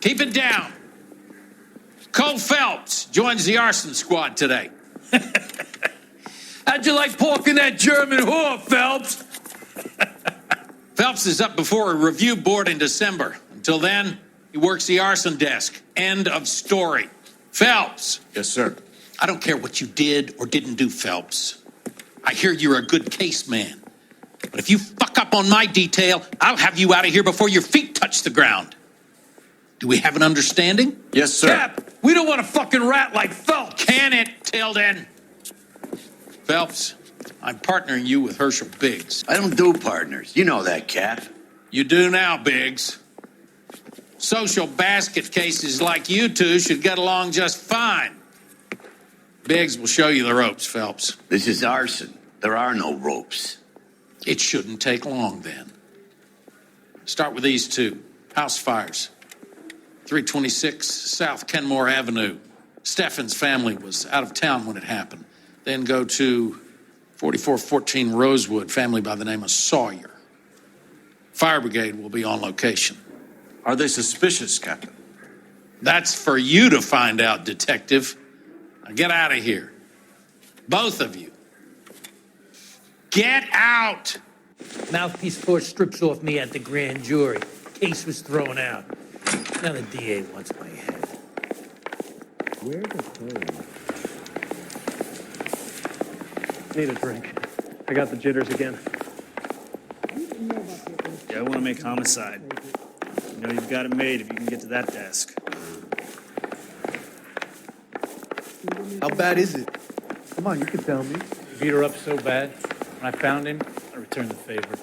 Keep it down. Cole Phelps joins the arson squad today. How'd you like porking that German whore, Phelps? Phelps is up before a review board in December. Until then, he works the arson desk. End of story. Phelps. Yes, sir. I don't care what you did or didn't do, Phelps. I hear you're a good case man. But if you fuck up on my detail, I'll have you out of here before your feet touch the ground. Do we have an understanding? Yes, sir. Cap, we don't want a fucking rat like Phelps. Can it, Tilden? Phelps, I'm partnering you with Herschel Biggs. I don't do partners. You know that, Cap. You do now, Biggs. Social basket cases like you two should get along just fine. Biggs will show you the ropes, Phelps. This is arson. There are no ropes. It shouldn't take long, then. Start with these two. House fires. 326 South Kenmore Avenue. Steffen's family was out of town when it happened. Then go to 4414 Rosewood, family by the name of Sawyer. Fire brigade will be on location. Are they suspicious, Captain? That's for you to find out, Detective. Now get out of here. Both of you. Get out! Mouthpiece force strips off me at the grand jury. Case was thrown out. Now the DA wants my head. Where the hell? Need a drink. I got the jitters again. Yeah, I want to make homicide. You know you've got it made if you can get to that desk. How bad is it? Come on, you can tell me. Beat her up so bad. When I found him, I returned the favor.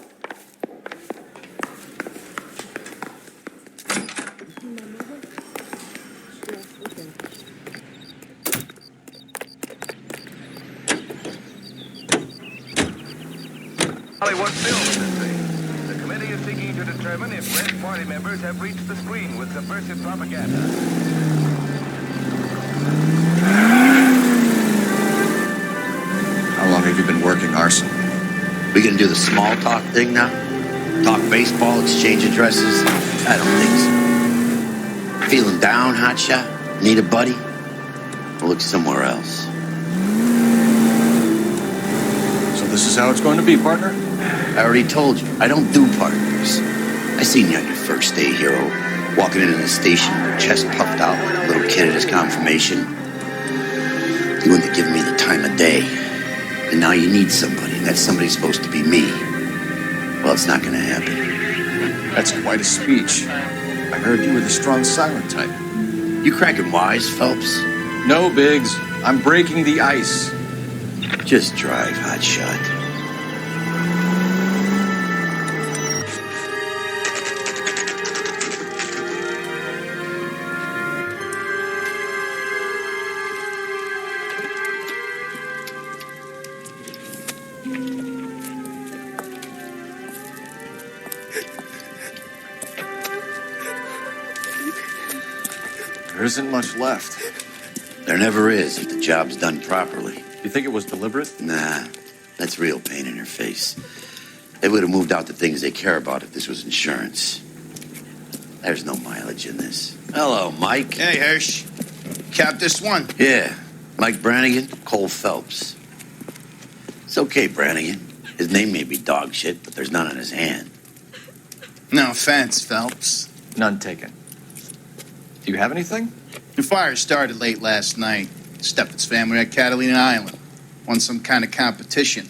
Hollywood filmed this thing. The committee is seeking to determine if Red Party members have reached the screen with subversive propaganda. How long have you been working arson? We gonna do the small talk thing now? Talk baseball, exchange addresses? I don't think so. Feeling down, hotshot? Need a buddy? We'll look somewhere else. So this is how it's going to be, partner? I already told you, I don't do partners. I seen you on your first day, hero, walking into the station, chest puffed out like a little kid at his confirmation. You wouldn't have given me the time of day. And now you need somebody, and that somebody's supposed to be me. Well, it's not gonna happen. That's quite a speech. I heard you were the strong silent type. You cracking wise, Phelps? No, Biggs. I'm breaking the ice. Just drive, hotshot. There isn't much left. There never is if the job's done properly. You think it was deliberate? Nah, that's real pain in her face. They would have moved out the things they care about if this was insurance. There's no mileage in this. Hello, Mike. Hey, Hirsch. Cap this one. Yeah, Mike Brannigan, Cole Phelps. It's okay, Brannigan. His name may be dog shit, but there's none on his hand. No offense, Phelps. None taken. Do you have anything? The fire started late last night. Steffen's family at Catalina Island. Won some kind of competition.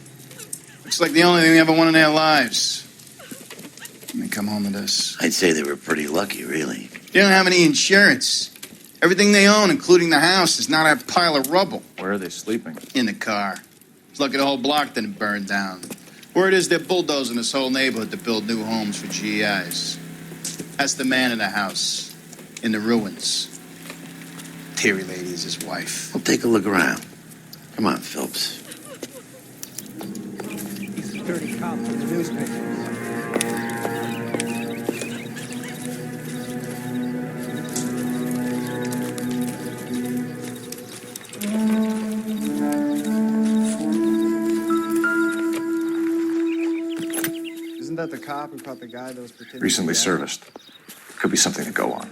Looks like the only thing they ever won in their lives. And they come home to this. I'd say they were pretty lucky, really. They don't have any insurance. Everything they own, including the house, is now that pile of rubble. Where are they sleeping? In the car. It's lucky the whole block didn't burn down. Word is they're bulldozing this whole neighborhood to build new homes for GIs. That's the man in the house. In the ruins. Terry lady is his wife. We'll take a look around. Come on, Phelps. He's a dirty cop with his newspaper. Isn't that the cop who caught the guy that was pretending? Recently serviced. Could be something to go on.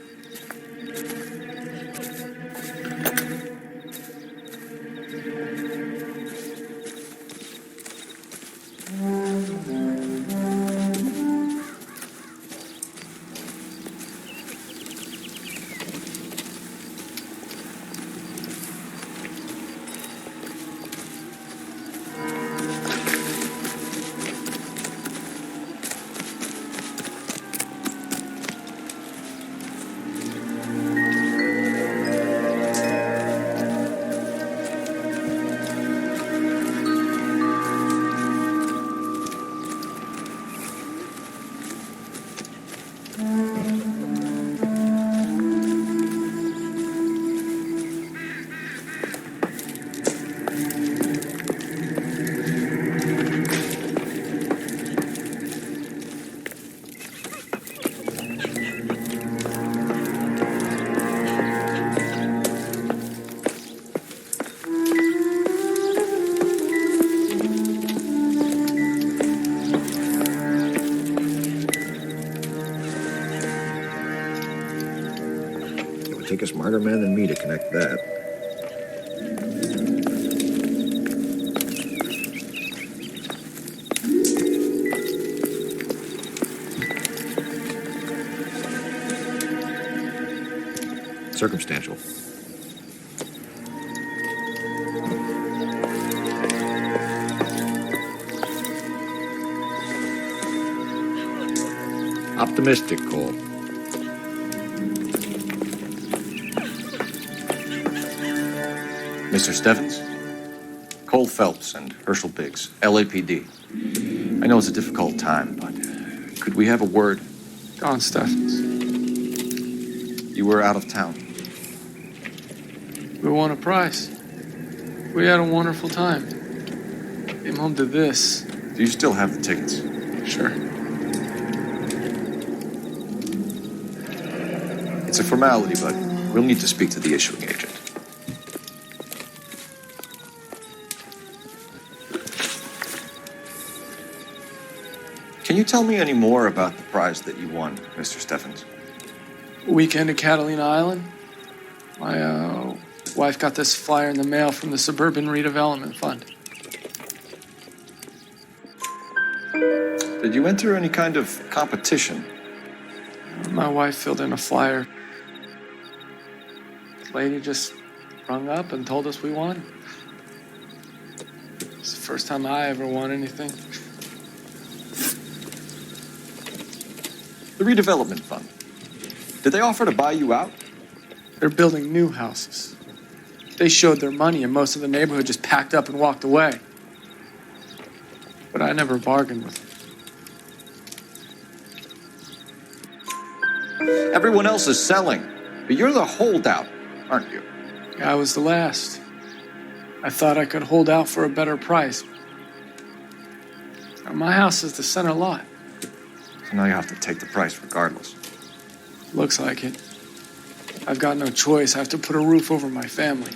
a smarter man than me to connect that. Circumstantial. Optimistic, Cole. Mr. Steffens? Cole Phelps and Herschel Biggs, LAPD. I know it's a difficult time, but could we have a word? Don Steffens. You were out of town. We won a prize. We had a wonderful time. Came home to this. Do you still have the tickets? Sure. It's a formality, but we'll need to speak to the issuing agent. Can you tell me any more about the prize that you won, Mr. Steffens? Weekend at Catalina Island. My wife got this flyer in the mail from the Suburban Redevelopment Fund. Did you enter any kind of competition? My wife filled in a flyer. The lady just rung up and told us we won. It's the first time I ever won anything. The Redevelopment Fund. Did they offer to buy you out? They're building new houses. They showed their money and most of the neighborhood just packed up and walked away. But I never bargained with them. Everyone else is selling, but you're the holdout, aren't you? I was the last. I thought I could hold out for a better price. My house is the center lot. So now you have to take the price regardless. Looks like it. I've got no choice. I have to put a roof over my family.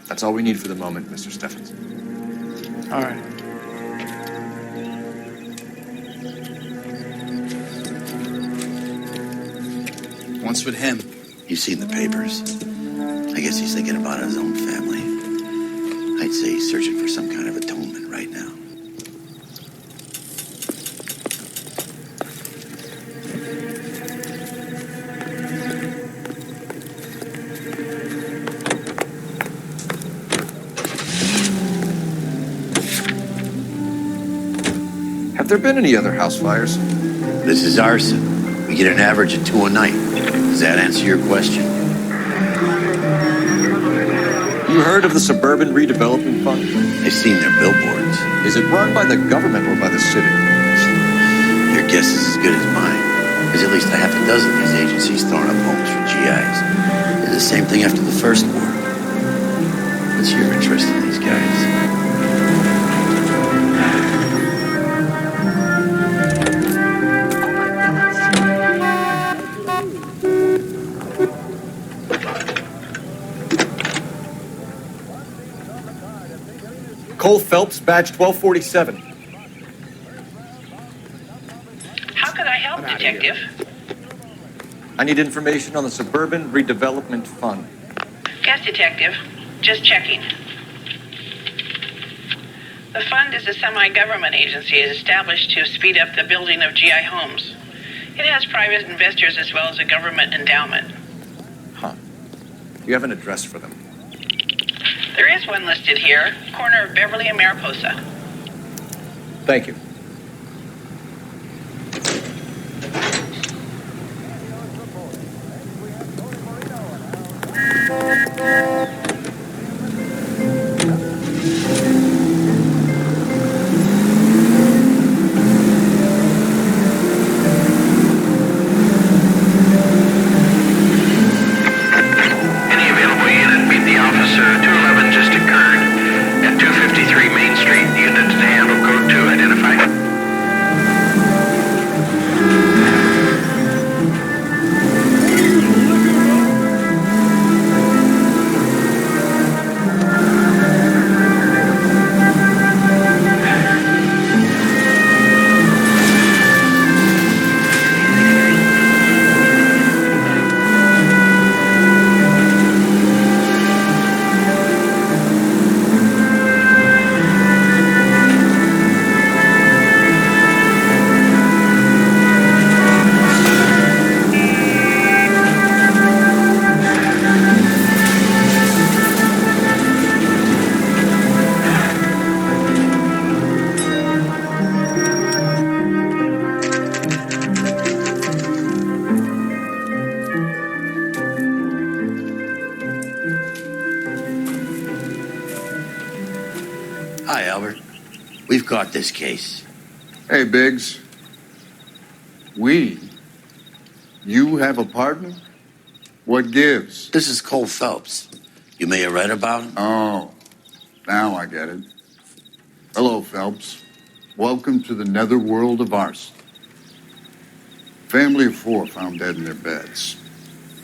That's all we need for the moment, Mr. Steffens. All right. What's with him? You've seen the papers. I guess he's thinking about his own family. I'd say he's searching for some kind of atonement right now. Have there been any other house fires? This is Arson. We get an average of 2 a night. Does that answer your question? You heard of the Suburban Redevelopment Fund? I've seen their billboards. Is it run by the government or by the city? Your guess is as good as mine. There's at least a half a dozen of these agencies throwing up homes for GIs. Did the same thing after the First War. What's your interest in these guys? Cole Phelps, badge 1247. How can I help, Detective? I need information on the Suburban Redevelopment Fund. Yes, Detective. Just checking. The fund is a semi-government agency established to speed up the building of GI homes. It has private investors as well as a government endowment. Huh. Do you have an address for them? There is one listed here, corner of Beverly and Mariposa. Thank you. Any available unit, meet the officer. 211 just occurred. At 253 Main Street, unit to handle code 2 identified. Hi, Albert. We've caught this case. Hey, Biggs. You have a partner? What gives? This is Cole Phelps. You may have read about him. Oh, now I get it. Hello, Phelps. Welcome to the netherworld of Arson. Family of 4 found dead in their beds.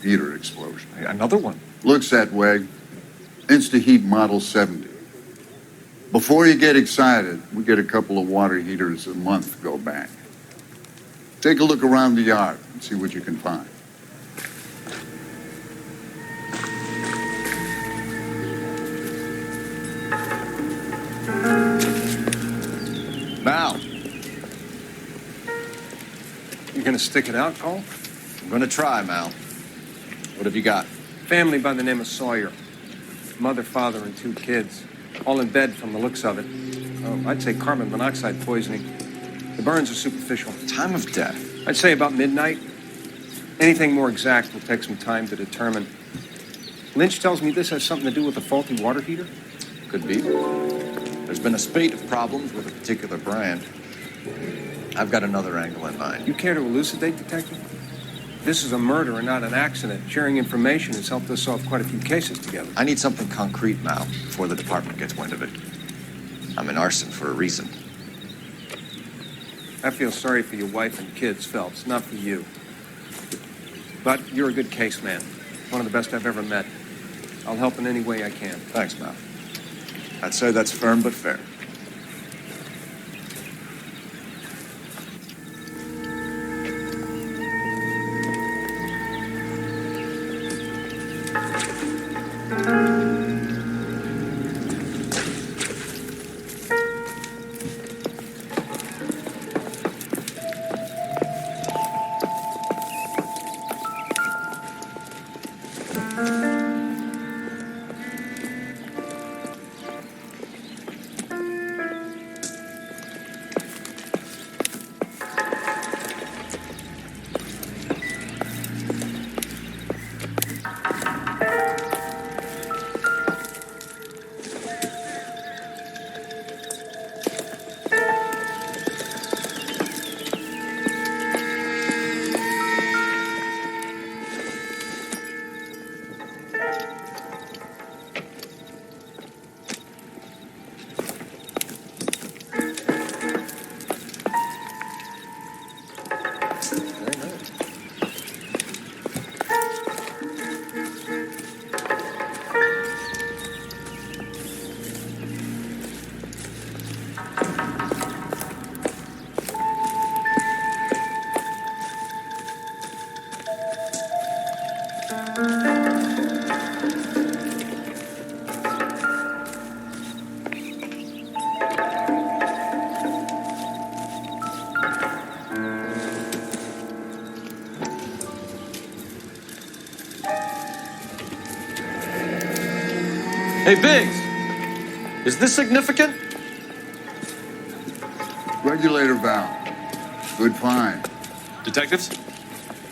Heater explosion. Hey, another one. Looks that way. Insta-Heat Model 70. Before you get excited, we get a couple of water heaters a month go back. Take a look around the yard and see what you can find. Mal, You gonna stick it out, Cole? I'm gonna try, Mal. What have you got? Family by the name of Sawyer. Mother, father, and 2 kids. All in bed from the looks of it. I'd say carbon monoxide poisoning. The burns are superficial. Time of death? I'd say about midnight. Anything more exact will take some time to determine. Lynch tells me this has something to do with a faulty water heater. Could be. There's been a spate of problems with a particular brand. I've got another angle in mind. You care to elucidate, Detective? This is a murder and not an accident. Sharing information has helped us solve quite a few cases together. I need something concrete, Mal, before the department gets wind of it. I'm in Arson for a reason. I feel sorry for your wife and kids, Phelps, not for you. But you're a good case man. One of the best I've ever met. I'll help in any way I can. Thanks, Mal. I'd say that's firm but fair. Hey, Biggs, is this significant? Regulator valve. Good find. Detectives,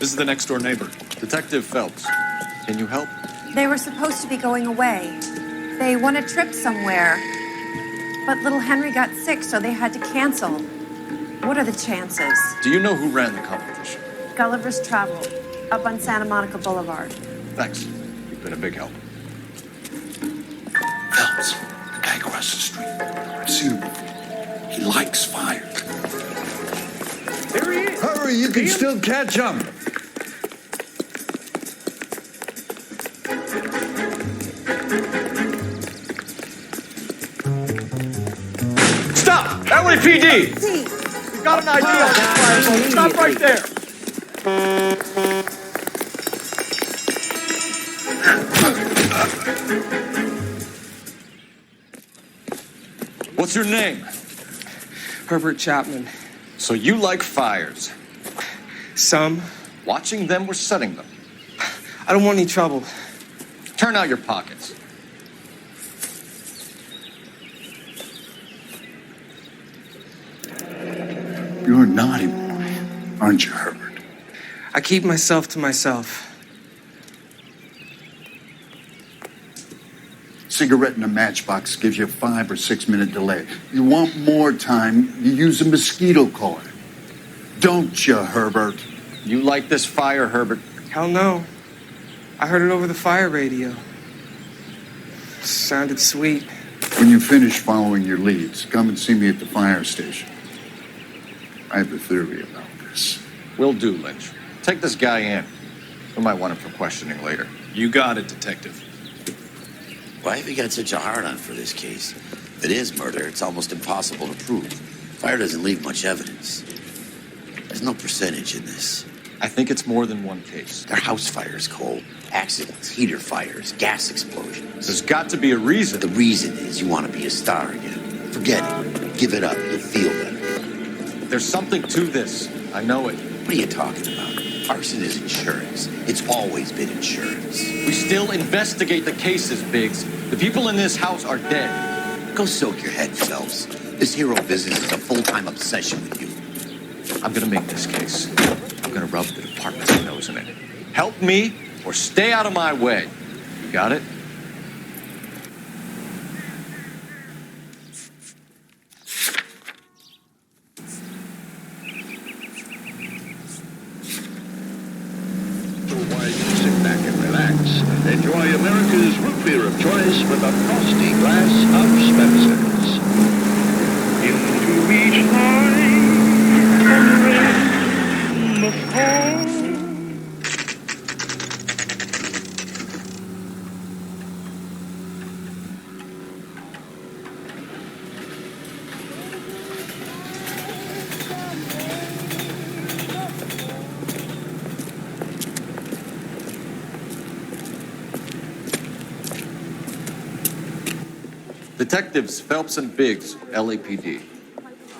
this is the next door neighbor. Detective Phelps, can you help? They were supposed to be going away. They won a trip somewhere. But little Henry got sick, so they had to cancel. What are the chances? Do you know who ran the competition? Gulliver's Travel, up on Santa Monica Boulevard. Thanks. You've been a big help. Phelps, the guy across the street. I've seen him before. He likes fire. There he is. Hurry, you can still catch him. Stop! LAPD! We've got an idea on this fire. Stop right there. What's your name? Herbert Chapman. So you like fires? Some. Watching them or setting them? I don't want any trouble. Turn out your pockets. You're a naughty boy, aren't you, Herbert? I keep myself to myself. Cigarette in a matchbox gives you a 5 or 6 minute delay. You want more time, you use a mosquito coil. Don't you, Herbert? You like this fire, Herbert? Hell no. I heard it over the fire radio. Sounded sweet. When you finish following your leads, come and see me at the fire station. I have a theory about this. Will do, Lynch. Take this guy in. We might want him for questioning later. You got it, Detective. Why have you got such a hard-on for this case? If it is murder, it's almost impossible to prove. Fire doesn't leave much evidence. There's no percentage in this. I think it's more than one case. They're house fires, Cole. Accidents, heater fires, gas explosions. There's got to be a reason. The reason is you want to be a star again. Forget it. Give it up. You'll feel better. There's something to this. I know it. What are you talking about? Arson is insurance. It's always been insurance. We still investigate the cases, Biggs. The people in this house are dead. Go soak your head, Phelps. This hero business is a full-time obsession with you. I'm gonna make this case. I'm gonna rub the department's nose in it. Help me or stay out of my way. You got it? While you sit back and relax, enjoy America's root beer of choice with a frosty glass of Spencer's. Into each line, a rain must fall. Detectives Phelps and Biggs, LAPD.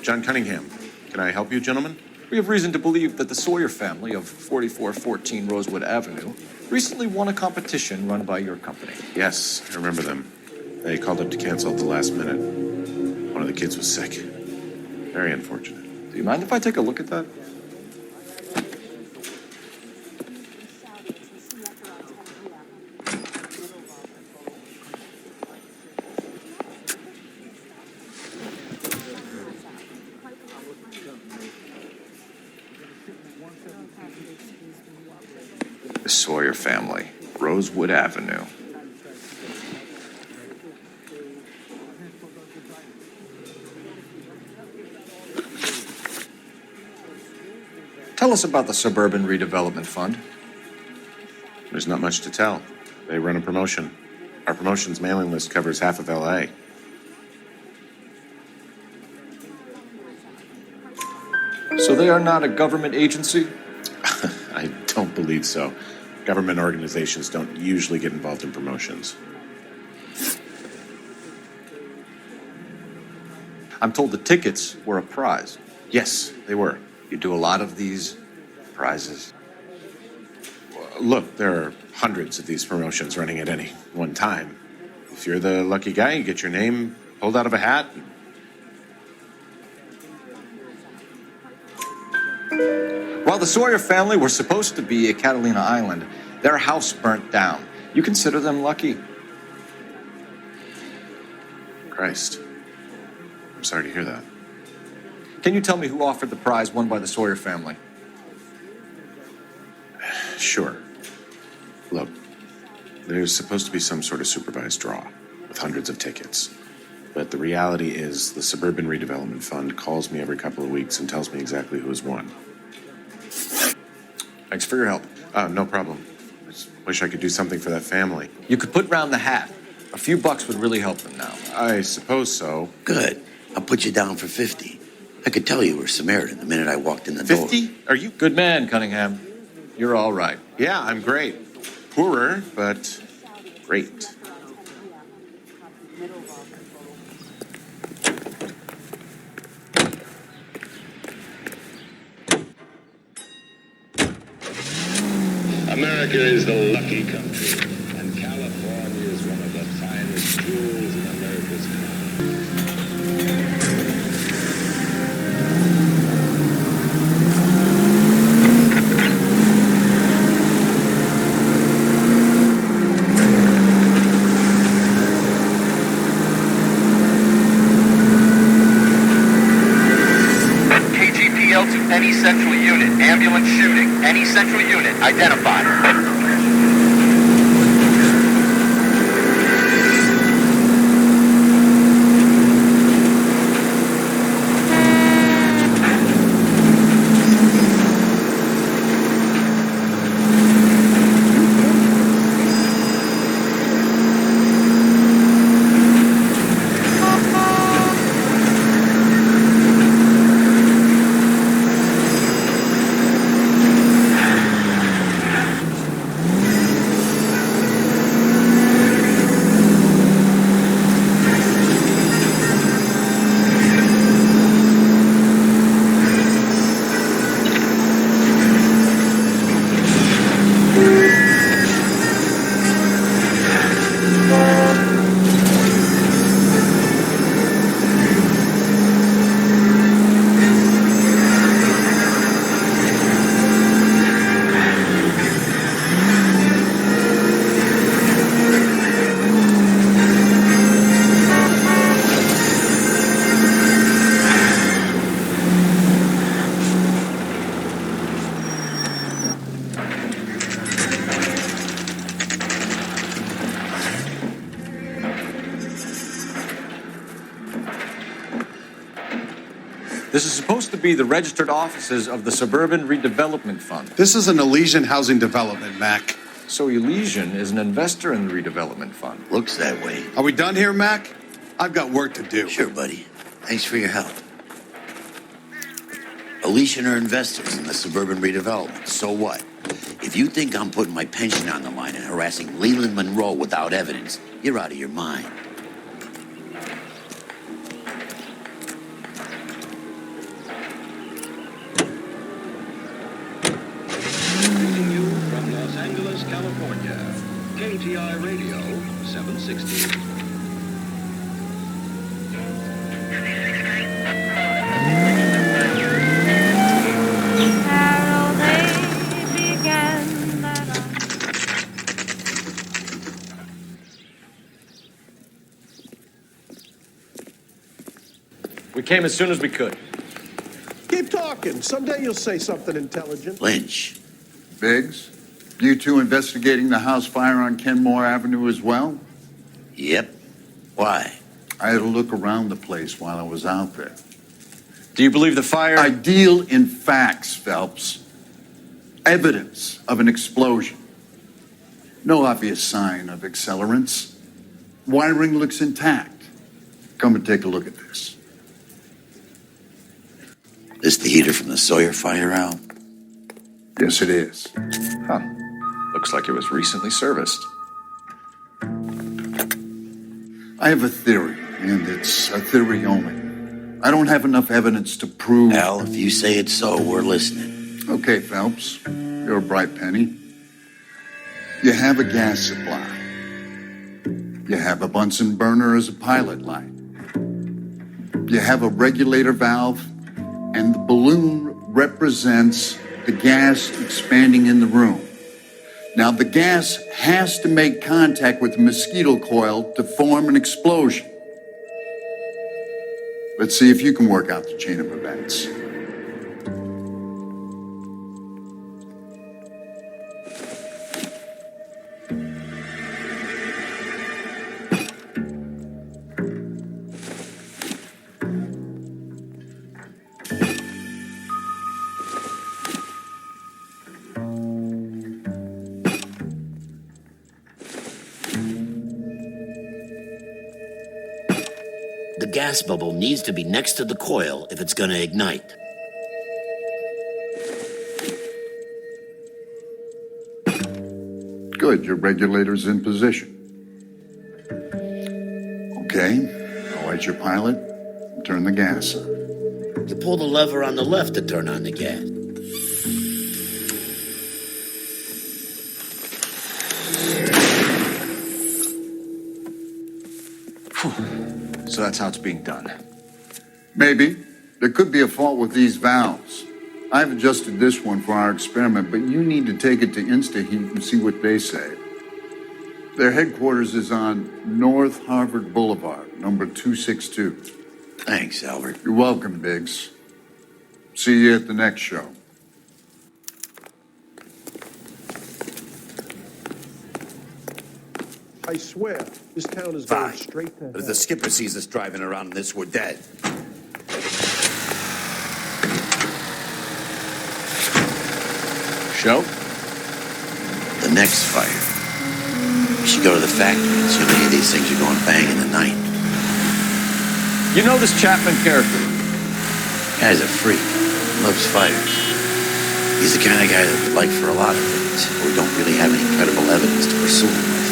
John Cunningham. Can I help you, gentlemen? We have reason to believe that the Sawyer family of 4414 Rosewood Avenue recently won a competition run by your company. Yes, I remember them. They called up to cancel at the last minute. One of the kids was sick. Very unfortunate. Do you mind if I take a look at that? The Sawyer family, Rosewood Avenue. Tell us about the Suburban Redevelopment Fund. There's not much to tell. They run a promotion. Our promotions mailing list covers half of LA. So they are not a government agency? I don't believe so. Government organizations don't usually get involved in promotions. I'm told the tickets were a prize. Yes, they were. You do a lot of these prizes? Look, there are hundreds of these promotions running at any one time. If you're the lucky guy, you get your name pulled out of a hat. While the Sawyer family were supposed to be at Catalina Island, their house burnt down. You consider them lucky? Christ. I'm sorry to hear that. Can you tell me who offered the prize won by the Sawyer family? Sure. Look, there's supposed to be some sort of supervised draw with hundreds of tickets. But the reality is the Suburban Redevelopment Fund calls me every couple of weeks and tells me exactly who has won. Thanks for your help. No problem. I just wish I could do something for that family. You could put round the hat. A few bucks would really help them now. I suppose so. Good. I'll put you down for 50. I could tell you were Samaritan the minute I walked in the door. 50? Are you... Good man, Cunningham. You're all right. Yeah, I'm great. Poorer, but great. America is the lucky country, and California is one of the finest jewels in America's crown. central unit. Ambulance shooting. Any central unit identified. This is supposed to be the registered offices of the Suburban Redevelopment Fund. This is an Elysian housing development, Mac. So Elysian is an investor in the redevelopment fund. Looks that way. Are we done here, Mac? I've got work to do. Sure, buddy. Thanks for your help. Elysian are investors in the Suburban Redevelopment. So what? If you think I'm putting my pension on the line and harassing Leland Monroe without evidence, you're out of your mind. From Los Angeles, California, KTI Radio 760. We came as soon as we could. Keep talking. Someday you'll say something intelligent. Lynch. Biggs, you two investigating the house fire on Kenmore Avenue as well? Yep. Why? I had a look around the place while I was out there. Do you believe the fire? I deal in facts, Phelps. Evidence of an explosion. No obvious sign of accelerants. Wiring looks intact. Come and take a look at this. This the heater from the Sawyer fire, Al? Yes, it is. Huh. Looks like it was recently serviced. I have a theory, and it's a theory only. I don't have enough evidence to prove... Al, if you say it's so, we're listening. Okay, Phelps. You're a bright penny. You have a gas supply. You have a Bunsen burner as a pilot light. You have a regulator valve, and the balloon represents the gas expanding in the room. Now, the gas has to make contact with the mosquito coil to form an explosion. Let's see if you can work out the chain of events. The gas bubble needs to be next to the coil if it's going to ignite. Good, your regulator's in position. Okay, I'll light your pilot and turn the gas on. You pull the lever on the left to turn on the gas. So that's how it's being done. Maybe. There could be a fault with these valves. I've adjusted this one for our experiment, but you need to take it to InstaHeat and see what they say. Their headquarters is on North Harvard Boulevard, number 262. Thanks, Albert. You're welcome, Biggs. See you at the next show. I swear, this town is going straight to But if hell. the skipper sees us driving around in this, we're dead. Show? The next fire. We should go to the factory and see how many of these things are going bang in the night. You know this Chapman character? Guy's a freak. Loves fires. He's the kind of guy that we'd like for a lot of things, but we don't really have any credible evidence to pursue him with.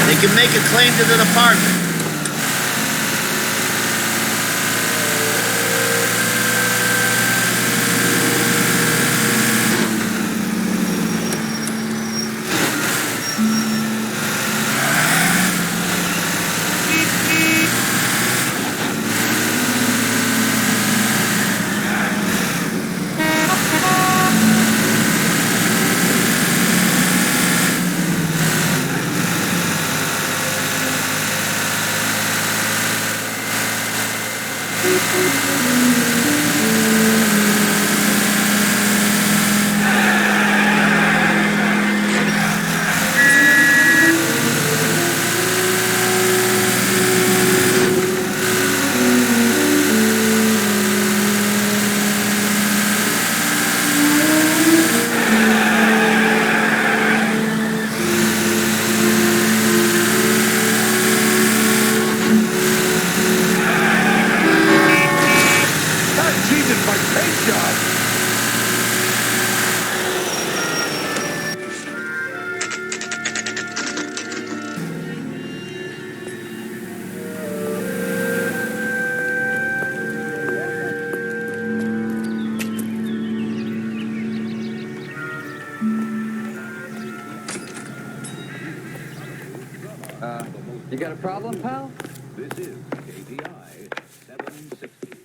They can make a claim to the department. You got a problem, pal?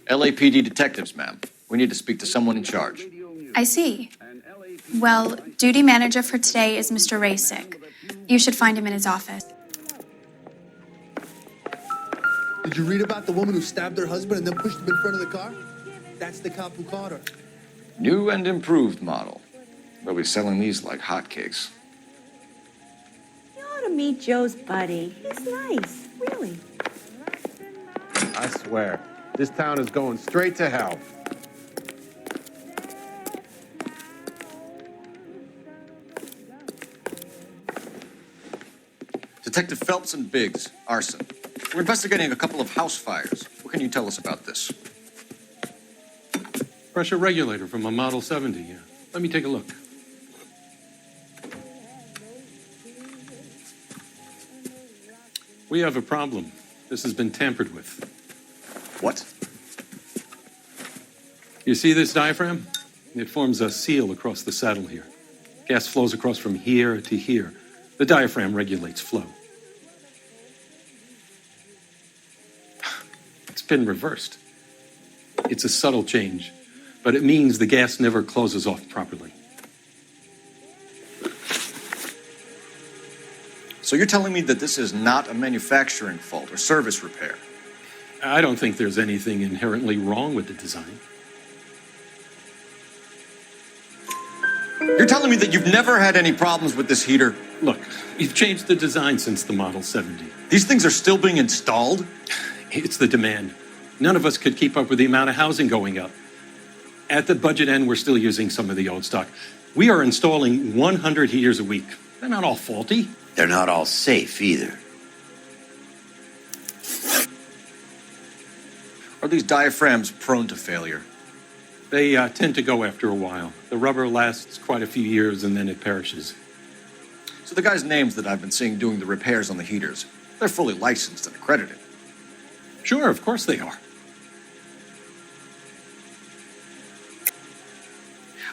LAPD detectives, ma'am. We need to speak to someone in charge. I see. Well, duty manager for today is Mr. Rasick. You should find him in his office. Did you read about the woman who stabbed her husband and then pushed him in front of the car? That's the cop who caught her. New and improved model. They'll be selling these like hotcakes. You ought to meet Joe's buddy. He's nice, really. I swear, this town is going straight to hell. Detective Phelps and Biggs, Arson. We're investigating a couple of house fires. What can you tell us about this? Pressure regulator from a Model 70, yeah. Let me take a look. We have a problem. This has been tampered with. What? You see this diaphragm? It forms a seal across the saddle here. Gas flows across from here to here. The diaphragm regulates flow. It's been reversed. It's a subtle change, but it means the gas never closes off properly. So you're telling me that this is not a manufacturing fault or service repair? I don't think there's anything inherently wrong with the design. You're telling me that you've never had any problems with this heater? Look, we've changed the design since the Model 70. These things are still being installed? It's the demand. None of us could keep up with the amount of housing going up. At the budget end, we're still using some of the old stock. We are installing 100 heaters a week. They're not all faulty. They're not all safe either. Are these diaphragms prone to failure? They tend to go after a while. The rubber lasts quite a few years and then it perishes. So the guys' names that I've been seeing doing the repairs on the heaters, they're fully licensed and accredited. Sure, of course they are.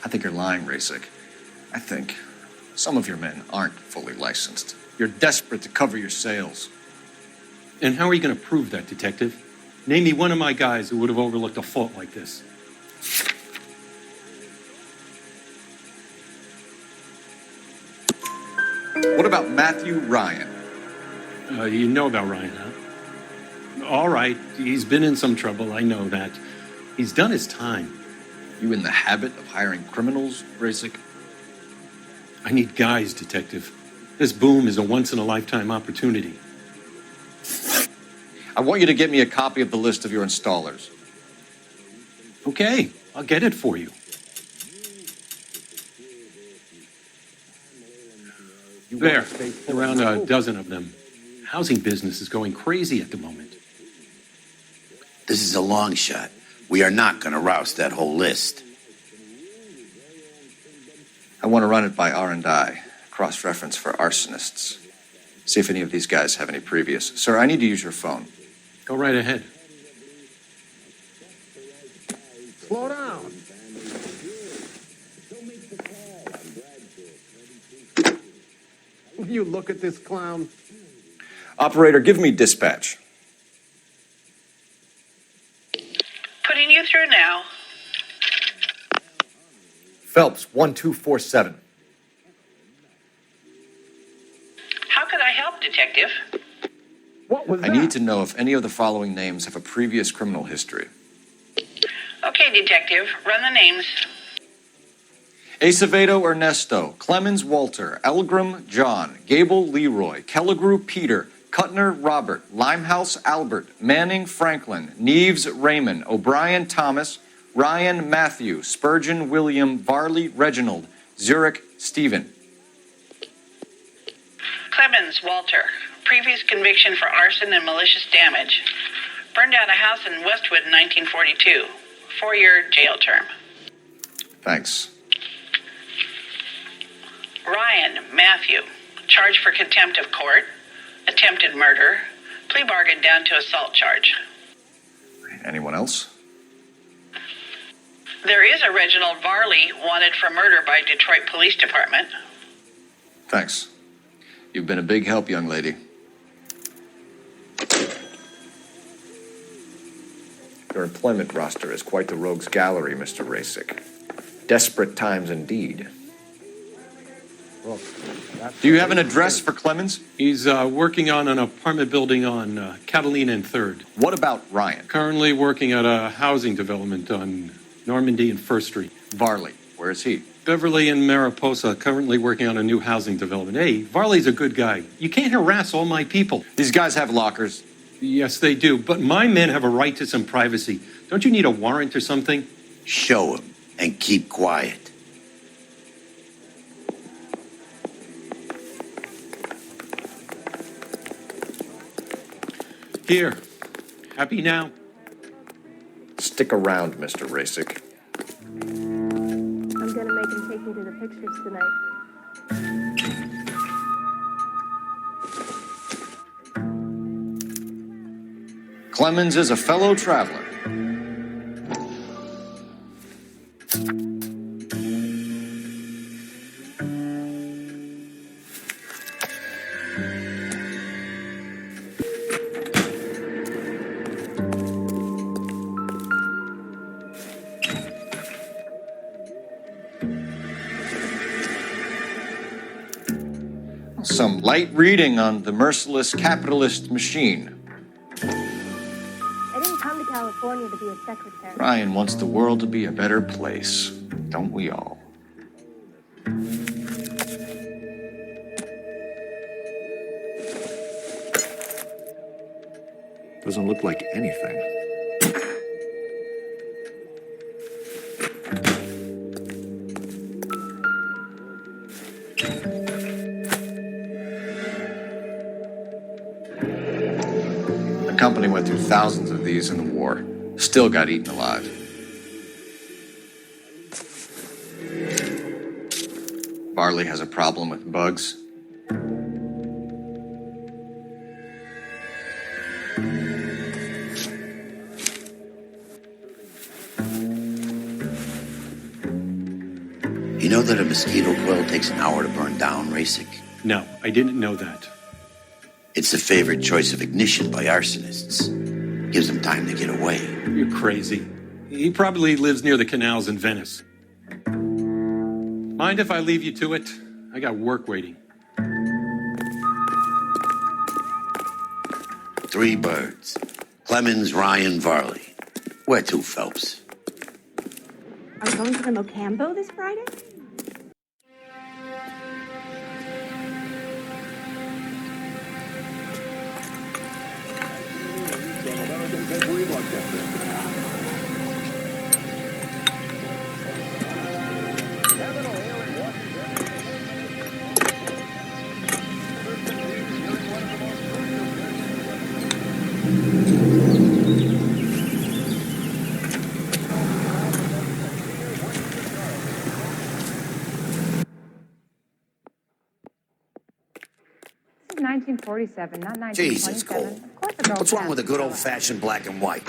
I think you're lying, Rasick. I think some of your men aren't fully licensed. You're desperate to cover your sales. And how are you going to prove that, Detective? Name me one of my guys who would have overlooked a fault like this. What about Matthew Ryan? You know about Ryan, huh? All right, he's been in some trouble, I know that. He's done his time. You in the habit of hiring criminals, Rasic? I need guys, Detective. This boom is a once-in-a-lifetime opportunity. I want you to get me a copy of the list of your installers. Okay, I'll get it for you. There, around a dozen of them. Housing business is going crazy at the moment. This is a long shot. We are not going to roust that whole list. I want to run it by R&I, cross-reference for arsonists. See if any of these guys have any previous. Sir, I need to use your phone. Go right ahead. Slow down. Will you look at this clown? Operator, give me dispatch. Putting you through now. Phelps, 1247. How could I help, Detective? What was I need to know if any of the following names have a previous criminal history. Okay, Detective, run the names. Acevedo Ernesto, Clemens Walter, Elgram John, Gable Leroy, Kelligrew Peter, Cutner Robert, Limehouse Albert, Manning Franklin, Neves Raymond, O'Brien Thomas, Ryan Matthew, Spurgeon William, Varley Reginald, Zurich Stephen. Clemens Walter, previous conviction for arson and malicious damage. Burned down a house in Westwood in 1942. 4-year jail term. Thanks. Ryan Matthew, charged for contempt of court, attempted murder, plea bargain down to assault charge. Anyone else? There is a Reginald Varley wanted for murder by Detroit Police Department. Thanks. You've been a big help, young lady. Your employment roster is quite the rogues gallery, Mr. Rasic. Desperate times indeed. Do you have an address for Clemens? He's working on an apartment building on Catalina and 3rd. What about Ryan? Currently working at a housing development on Normandy and 1st Street. Varley, where is he? Beverly and Mariposa, currently working on a new housing development. Hey, Varley's a good guy. You can't harass all my people. These guys have lockers. Yes, they do, but my men have a right to some privacy. Don't you need a warrant or something? Show him and keep quiet. Here. Happy now? Stick around, Mr. Rasic. I'm gonna make him take me to the pictures tonight. Clemens is a fellow traveler. Some light reading on the merciless capitalist machine. I didn't come to California to be a secretary. Ryan wants the world to be a better place. Don't we all? Doesn't look like anything. The company went through thousands of these in the war. Still got eaten alive. Varley has a problem with bugs. You know that a mosquito coil takes an hour to burn down, Rasic? No, I didn't know that. It's the favorite choice of ignition by arsonists. Gives them time to get away. You're crazy. He probably lives near the canals in Venice. Mind if I leave you to it? I got work waiting. 3 birds. Clemens, Ryan, Varley. Where to, Phelps? Are we going to the Mocambo this Friday? This is 1947, not 1927. Jesus, Cole. Of course the girls What's wrong have with a to good show it. old-fashioned black and white?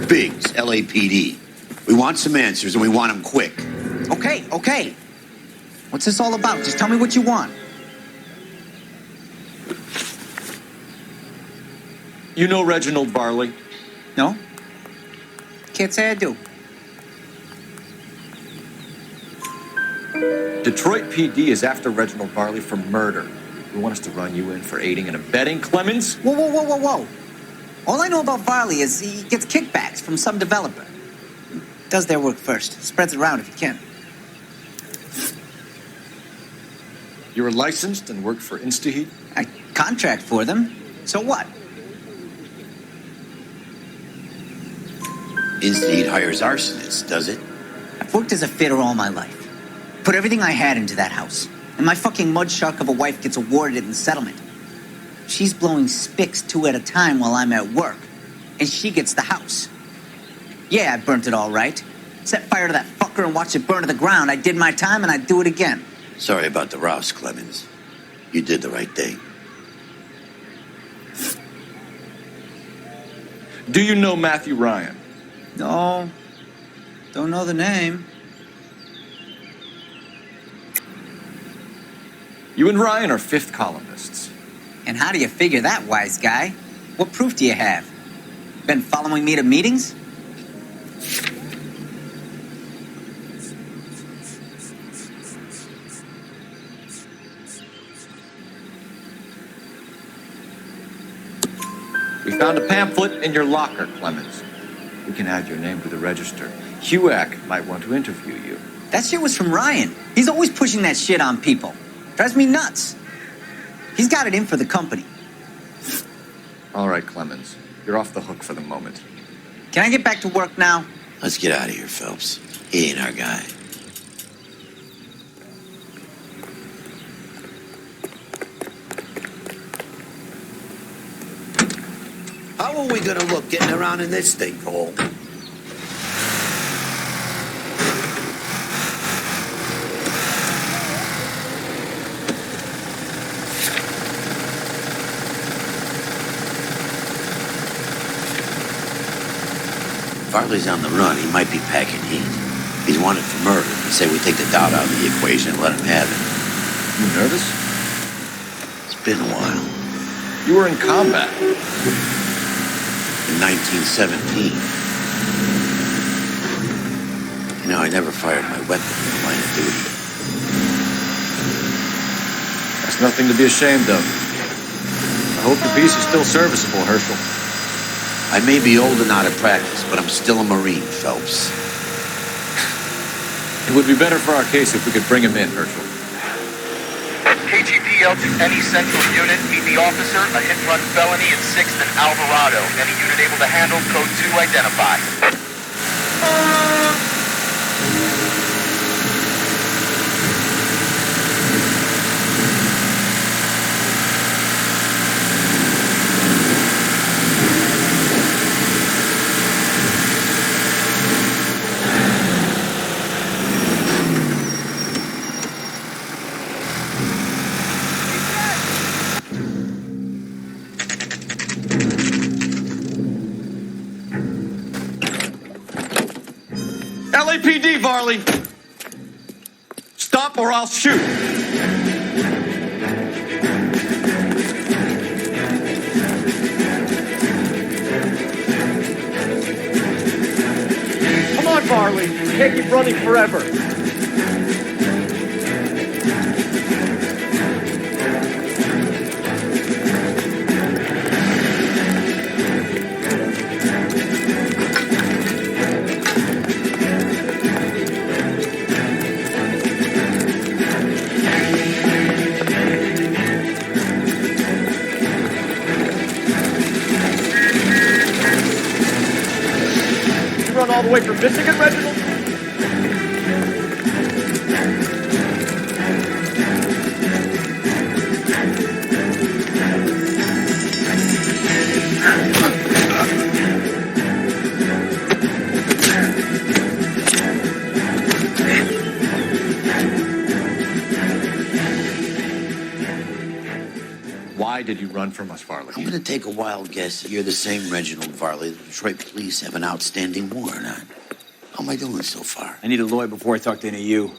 Biggs, LAPD. We want some answers, and we want them quick. Okay. What's this all about? Just tell me what you want. You know Reginald Varley? No? Can't say I do. Detroit PD is after Reginald Varley for murder. We want us to run you in for aiding and abetting Clemens? Whoa. All I know about Varley is he gets kickbacks from some developer. Does their work first. Spreads it around if he can. You're licensed and work for InstaHeat? I contract for them. So what? InstaHeat hires arsonists, does it? I've worked as a fitter all my life. Put everything I had into that house. And my fucking mud shark of a wife gets awarded it in settlement. She's blowing spics 2 at a time while I'm at work. And she gets the house. Yeah, I burnt it all right. Set fire to that fucker and watched it burn to the ground. I did my time and I'd do it again. Sorry about the rouse, Clemens. You did the right thing. Do you know Matthew Ryan? No. Don't know the name. You and Ryan are fifth columnists. And how do you figure that, wise guy? What proof do you have? Been following me to meetings? We found a pamphlet in your locker, Clemens. We can add your name to the register. HUAC might want to interview you. That shit was from Ryan. He's always pushing that shit on people. Drives me nuts. He's got it in for the company. All right, Clemens. You're off the hook for the moment. Can I get back to work now? Let's get out of here, Phelps. He ain't our guy. How are we gonna look getting around in this thing, Cole? Farley's on the run. He might be packing heat. He's wanted for murder. He say we take the doubt out of the equation and let him have it. You nervous? It's been a while. You were in combat. In 1917. You know, I never fired my weapon in the line of duty. That's nothing to be ashamed of. I hope the piece is still serviceable, Herschel. I may be old and out of practice, but I'm still a Marine, Phelps. It would be better for our case if we could bring him in, Herschel. KGPL to any central unit. Meet the officer, a hit-run felony at 6th and Alvarado. Any unit able to handle, code 2 identified. LAPD, Varley! Stop or I'll shoot! Come on, Varley. You can't keep running forever. All the way from Michigan, Reginald? Why did you run from us, Varley? I'm gonna take a wild guess that you're the same Reginald Varley the Detroit police have an outstanding warrant on. How am I doing so far? I need a lawyer before I talk to any of you.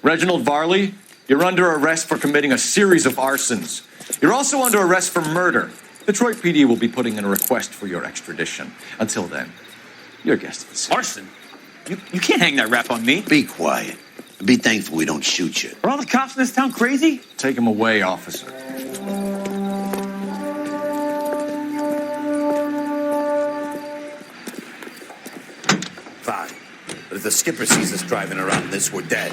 Reginald Varley, you're under arrest for committing a series of arsons. You're also under arrest for murder. Detroit PD will be putting in a request for your extradition. Until then, your guest is Arson? You can't hang that rap on me. Be quiet. Be thankful we don't shoot you. Are all the cops in this town crazy? Take him away, officer. Fine. But if the skipper sees us driving around this, we're dead.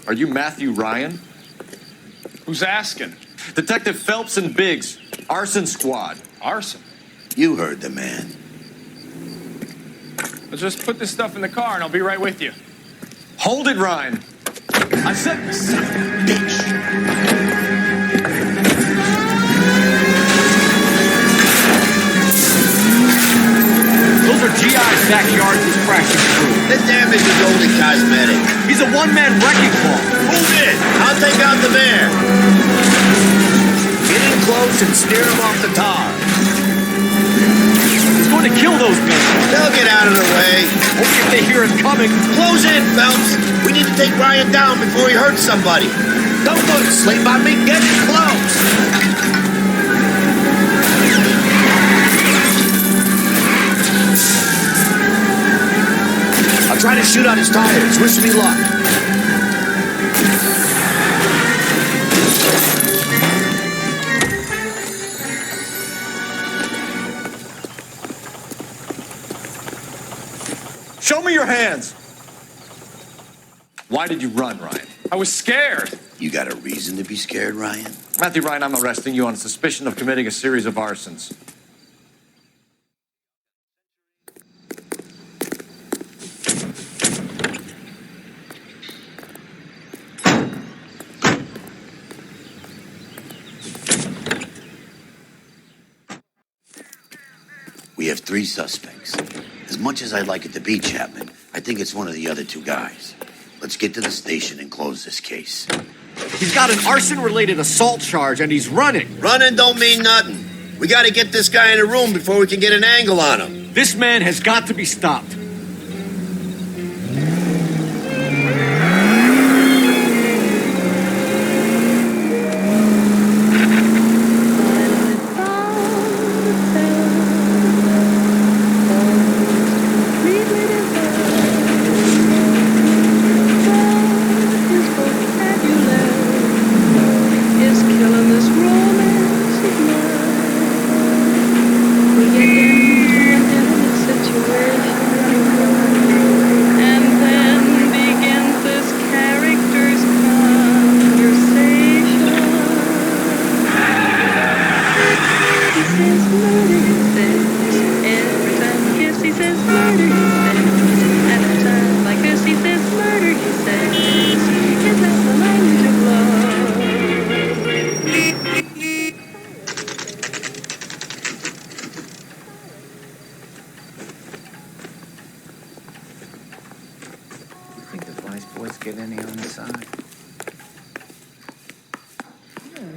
Are you Matthew Ryan? Who's asking? Detective Phelps and Biggs, Arson Squad. Arson? You heard the man. Let's just put this stuff in the car and I'll be right with you. Hold it, Ryan. I said, bitch. Those are GI's backyards he's crashing through. The damage is only cosmetic. He's a one-man wrecking ball. Move in. I'll take out the mayor. Get in close and steer him off the tar. He's going to kill those men. They'll get out of the way. Only if they hear him coming. Close in, Phelps. We need to take Ryan down before he hurts somebody. Don't go to sleep on me. Get in close. I'll try to shoot out his tires. Wish me luck. Show me your hands. Why did you run, Ryan? I was scared. You got a reason to be scared, Ryan? Matthew Ryan, I'm arresting you on suspicion of committing a series of arsons. We have 3 suspects. As much as I'd like it to be Chapman, I think it's one of the other 2 guys. Let's get to the station and close this case. He's got an arson-related assault charge, and he's running. Running don't mean nothing. We got to get this guy in a room before we can get an angle on him. This man has got to be stopped.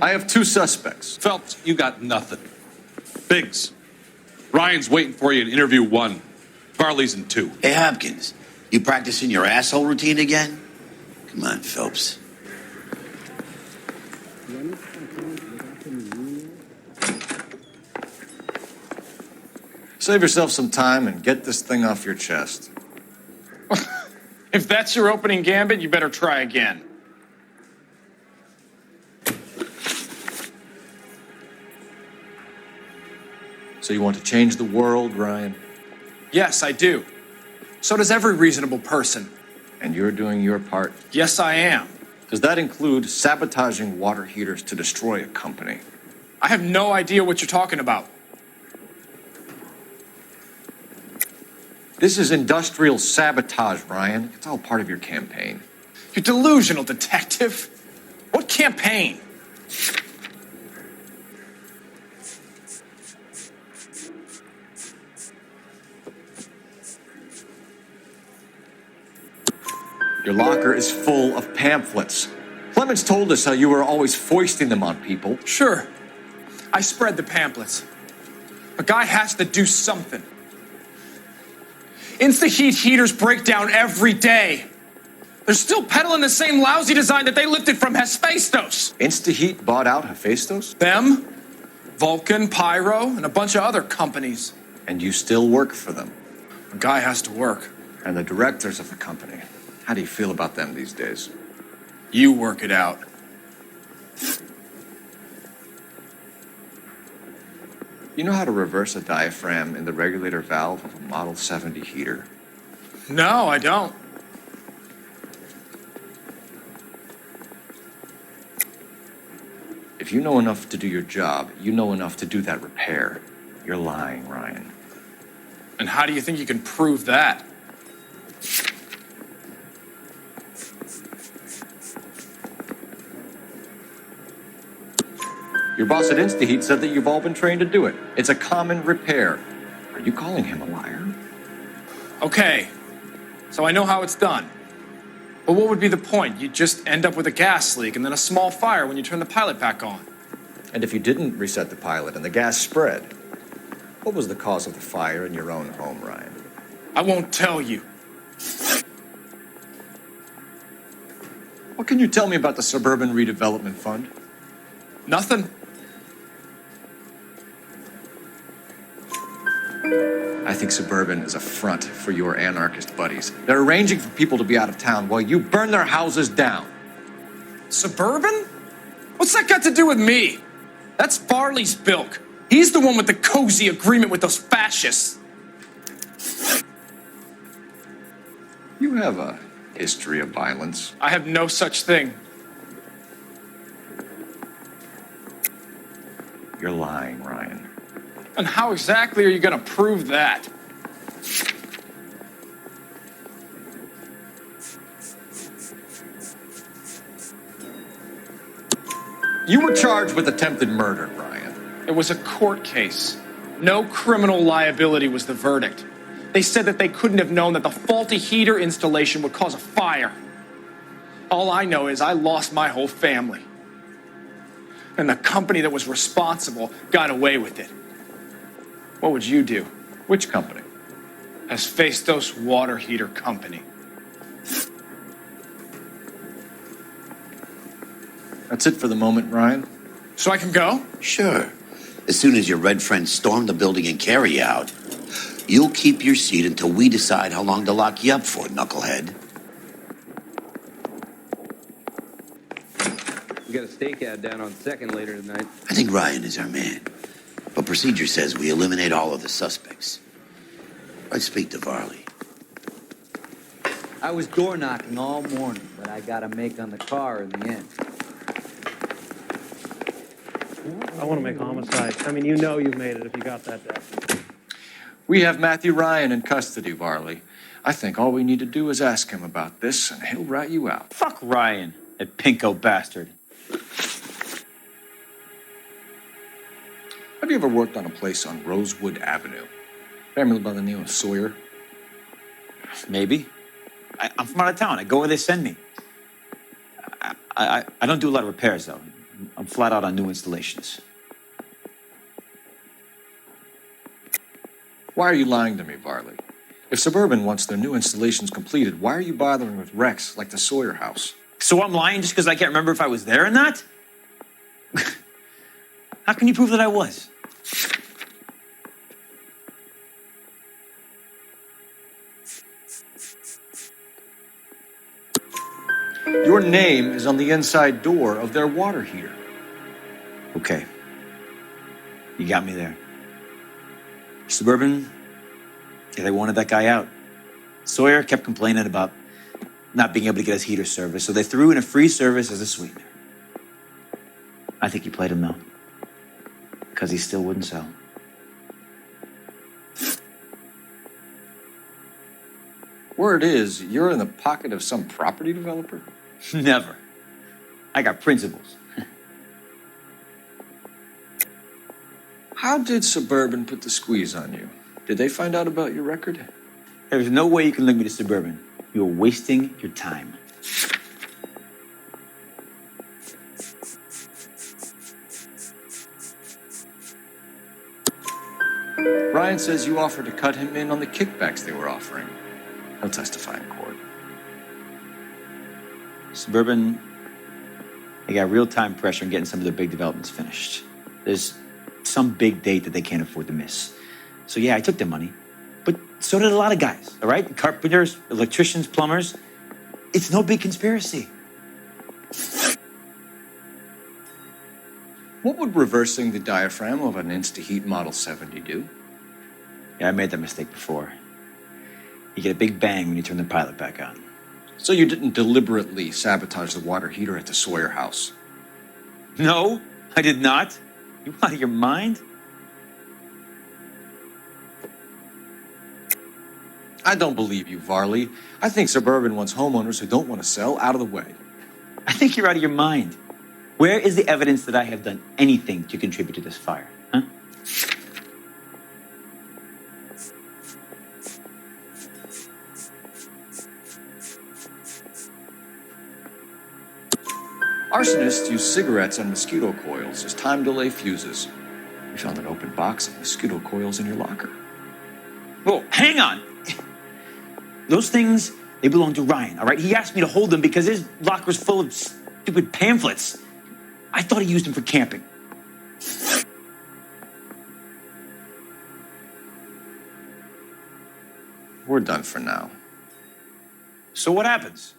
I have 2 suspects. Phelps, you got nothing. Biggs, Ryan's waiting for you in interview 1. Farley's in 2. Hey, Hopkins, you practicing your asshole routine again? Come on, Phelps. Save yourself some time and get this thing off your chest. If that's your opening gambit, you better try again. So you want to change the world, Ryan? Yes, I do. So does every reasonable person. And you're doing your part? Yes, I am. Does that include sabotaging water heaters to destroy a company? I have no idea what you're talking about. This is industrial sabotage, Ryan. It's all part of your campaign. You delusional detective. What campaign? Your locker is full of pamphlets. Clemens told us how you were always foisting them on people. Sure. I spread the pamphlets. A guy has to do something. Insta-heat heaters break down every day. They're still peddling the same lousy design that they lifted from Hephaestus. Insta-heat bought out Hephaestus? Them, Vulcan, Pyro, and a bunch of other companies. And you still work for them? A guy has to work. And the directors of the company. How do you feel about them these days? You work it out. You know how to reverse a diaphragm in the regulator valve of a Model 70 heater? No, I don't. If you know enough to do your job, you know enough to do that repair. You're lying, Ryan. And how do you think you can prove that? Your boss at InstaHeat said that you've all been trained to do it. It's a common repair. Are you calling him a liar? Okay. so I know how it's done. But what would be the point? You just end up with a gas leak and then a small fire when you turn the pilot back on. And if you didn't reset the pilot and the gas spread, what was the cause of the fire in your own home, Ryan? I won't tell you. What can you tell me about the Suburban Redevelopment Fund? Nothing. I think Suburban is a front for your anarchist buddies. They're arranging for people to be out of town while you burn their houses down. Suburban? What's that got to do with me? That's Farley's bilk. He's the one with the cozy agreement with those fascists. You have a history of violence. I have no such thing. You're lying, Ryan. And how exactly are you going to prove that? You were charged with attempted murder, Ryan. It was a court case. No criminal liability was the verdict. They said that they couldn't have known that the faulty heater installation would cause a fire. All I know is I lost my whole family. And the company that was responsible got away with it. What would you do? Which company? Hephaestus Water Heater Company. That's it for the moment, Ryan. So I can go? Sure. As soon as your red friends storm the building and carry you out, you'll keep your seat until we decide how long to lock you up for, knucklehead. We got a stakeout down on 2nd later tonight. I think Ryan is our man. But procedure says we eliminate all of the suspects. I'd speak to Varley. I was door knocking all morning, but I got a make on the car in the end. I want to make homicide. I mean, you know you've made it if you got that down. We have Matthew Ryan in custody, Varley. I think all we need to do is ask him about this, and he'll rat you out. Fuck Ryan, that pinko bastard. Have you ever worked on a place on Rosewood Avenue? Family by the name of Sawyer? Maybe. I'm from out of town. I go where they send me. I don't do a lot of repairs, though. I'm flat out on new installations. Why are you lying to me, Varley? If Suburban wants their new installations completed, why are you bothering with wrecks like the Sawyer house? So I'm lying just because I can't remember if I was there or not? How can you prove that I was? Your name is on the inside door of their water heater. Okay. You got me there. Suburban, yeah, they wanted that guy out. Sawyer kept complaining about not being able to get his heater service, so they threw in a free service as a sweetener. I think you played him, though. Because he still wouldn't sell. Word is, you're in the pocket of some property developer? Never. I got principles. How did Suburban put the squeeze on you? Did they find out about your record? There's no way you can link me to Suburban. You're wasting your time. Ryan says you offered to cut him in on the kickbacks they were offering. He'll testify in court. Suburban, they got real-time pressure on getting some of their big developments finished. There's some big date that they can't afford to miss. So yeah, I took their money. But so did a lot of guys, all right? Carpenters, electricians, plumbers. It's no big conspiracy. What would reversing the diaphragm of an Insta-Heat Model 70 do? Yeah, I made that mistake before. You get a big bang when you turn the pilot back on. So you didn't deliberately sabotage the water heater at the Sawyer house? No, I did not. You out of your mind? I don't believe you, Varley. I think Suburban wants homeowners who don't want to sell out of the way. I think you're out of your mind. Where is the evidence that I have done anything to contribute to this fire, huh? Arsonists use cigarettes and mosquito coils as time delay fuses. We found an open box of mosquito coils in your locker. Whoa, hang on. Those things, they belong to Ryan, all right? He asked me to hold them because his locker's full of stupid pamphlets. I thought he used them for camping. We're done for now. So what happens?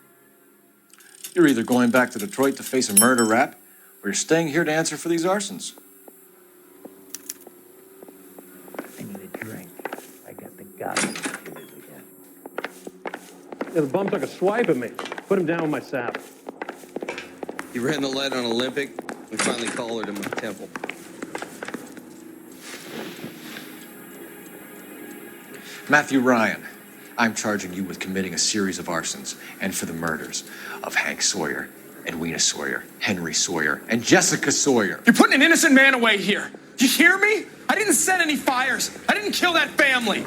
You're either going back to Detroit to face a murder rap, or you're staying here to answer for these arsons. I need a drink. I got the goblin jitters again. Yeah, the bum took a swipe at me. Put him down with my sap. He ran the light on Olympic and finally collared him with Temple. Matthew Ryan, I'm charging you with committing a series of arsons and for the murders of Hank Sawyer, Edwina Sawyer, Henry Sawyer, and Jessica Sawyer. You're putting an innocent man away here. You hear me? I didn't set any fires. I didn't kill that family.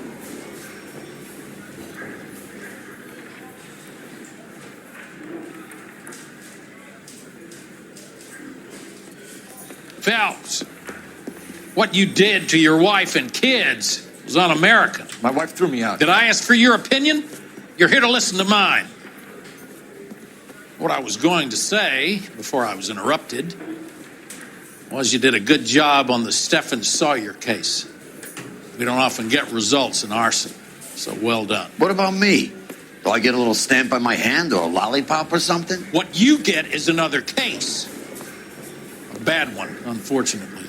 Phelps, what you did to your wife and kids was un-American. My wife threw me out. Did I ask for your opinion? You're here to listen to mine. What I was going to say, before I was interrupted, was you did a good job on the Stephen Sawyer case. We don't often get results in arson, so well done. What about me? Do I get a little stamp on my hand or a lollipop or something? What you get is another case. A bad one, unfortunately.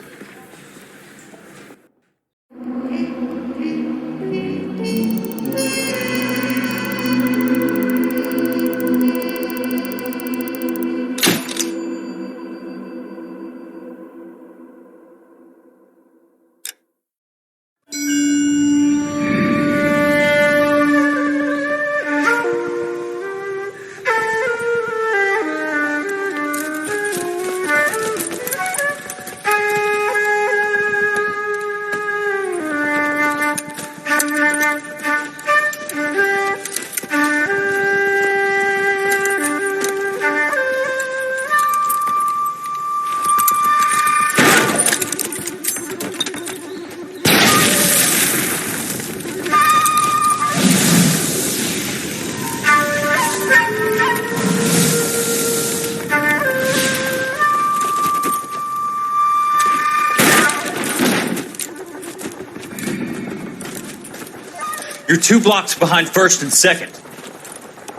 You're 2 blocks behind first and second.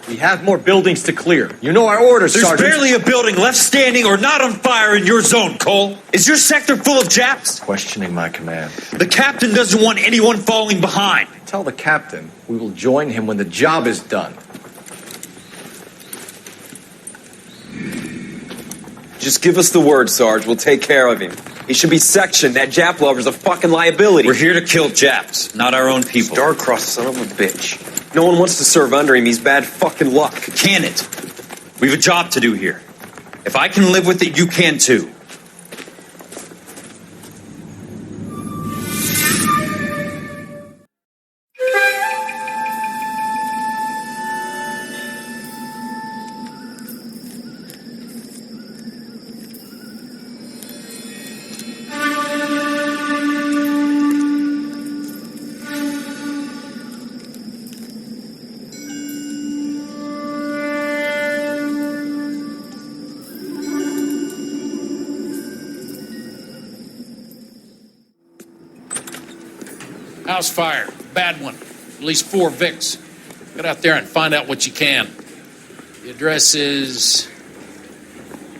We have more buildings to clear. You know our orders, Sergeant. There's barely a building left standing or not on fire in your zone, Cole. Is your sector full of Japs? Questioning my command. The captain doesn't want anyone falling behind. Tell the captain we will join him when the job is done. Just give us the word, Sarge. We'll take care of him. He should be sectioned. That Jap lover's a fucking liability. We're here to kill Japs, not our own people. Star-crossed son of a bitch. No one wants to serve under him. He's bad fucking luck. Can it? We have a job to do here. If I can live with it, you can too. House fire. Bad one. At least 4 Vicks. Get out there and find out what you can. The address is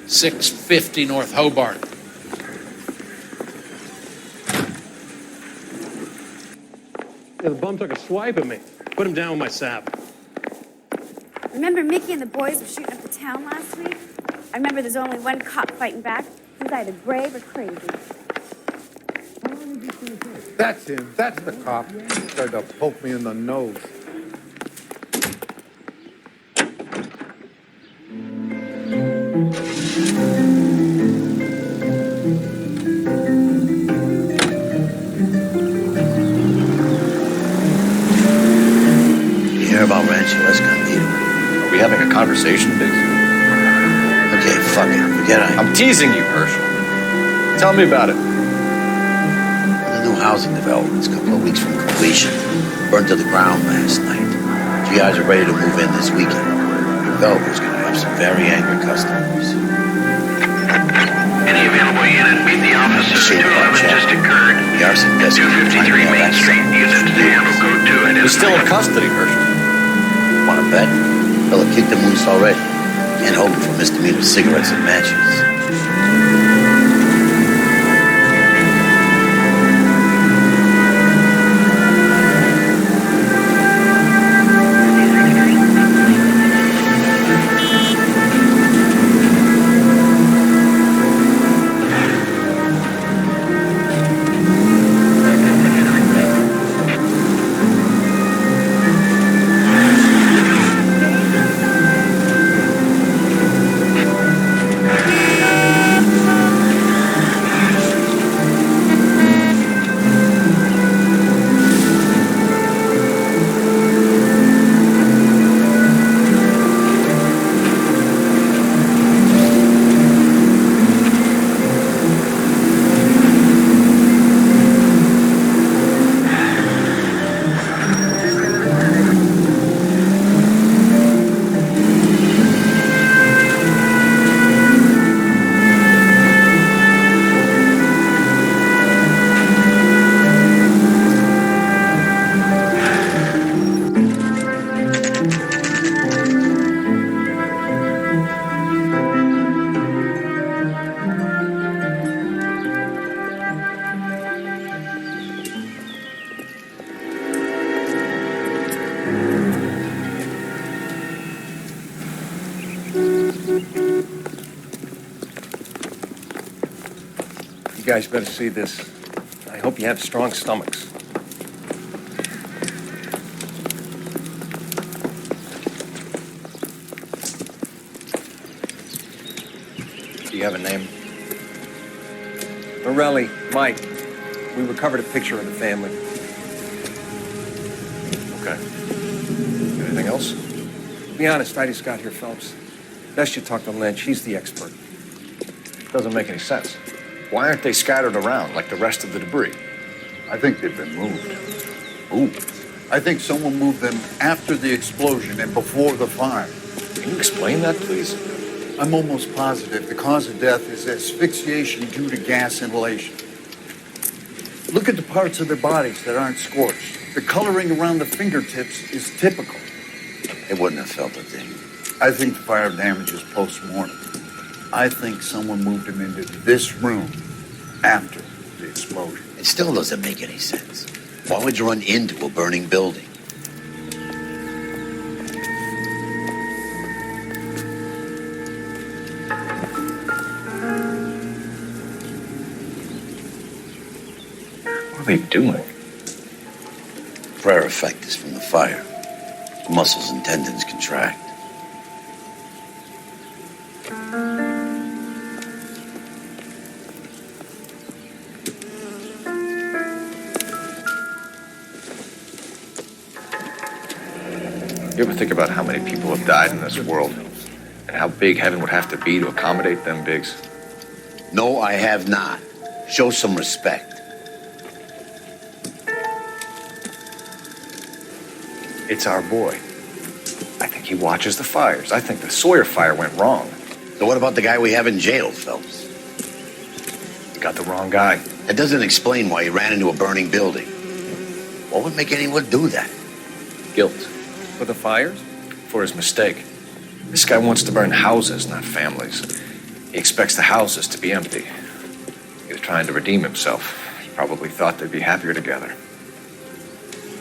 650 North Hobart. Yeah, the bum took a swipe at me. Put him down with my sap. Remember Mickey and the boys were shooting up the town last week? I remember there's only one cop fighting back. He's either brave or crazy. That's him. That's the cop. He tried to poke me in the nose. You hear about Rancho Escondido? Are we having a conversation, Biggs? Okay, fuck it. Forget I'm teasing you, Herschel. Tell me about it. The new housing development's a couple of weeks from completion. Burned to the ground last night. GIs are ready to move in this weekend. The developer's gonna have some very angry customers. Any available unit, meet the officer. 211 just occurred. The Arson desk 253 Main Street. Units to handle code 2 identified. He's still in custody, Herschel. Wanna bet? Fella kicked him loose already. Can't hold him for misdemeanor cigarettes and matches. You guys better see this. I hope you have strong stomachs. Do you have a name? Morelli, Mike. We recovered a picture of the family. Okay. Anything else? To be honest, I just got here, Phelps. Best you talk to Lynch. He's the expert. Doesn't make any sense. Why aren't they scattered around like the rest of the debris? I think they've been moved. Ooh. I think someone moved them after the explosion and before the fire. Can you explain that, please? I'm almost positive the cause of death is asphyxiation due to gas inhalation. Look at the parts of their bodies that aren't scorched. The coloring around the fingertips is typical. They wouldn't have felt a thing. I think the fire damage is post-mortem. I think someone moved him into this room after the explosion. It still doesn't make any sense. Why would you run into a burning building? What are they doing? Prayer effect is from the fire. The muscles and tendons contract. You ever think about how many people have died in this world? And how big heaven would have to be to accommodate them bigs? No, I have not. Show some respect. It's our boy. I think he watches the fires. I think the Sawyer fire went wrong. So what about the guy we have in jail, Phelps? You got the wrong guy. That doesn't explain why he ran into a burning building. What would make anyone do that? Guilt. For the fires? For his mistake. This guy wants to burn houses, not families. He expects the houses to be empty. He was trying to redeem himself. He probably thought they'd be happier together.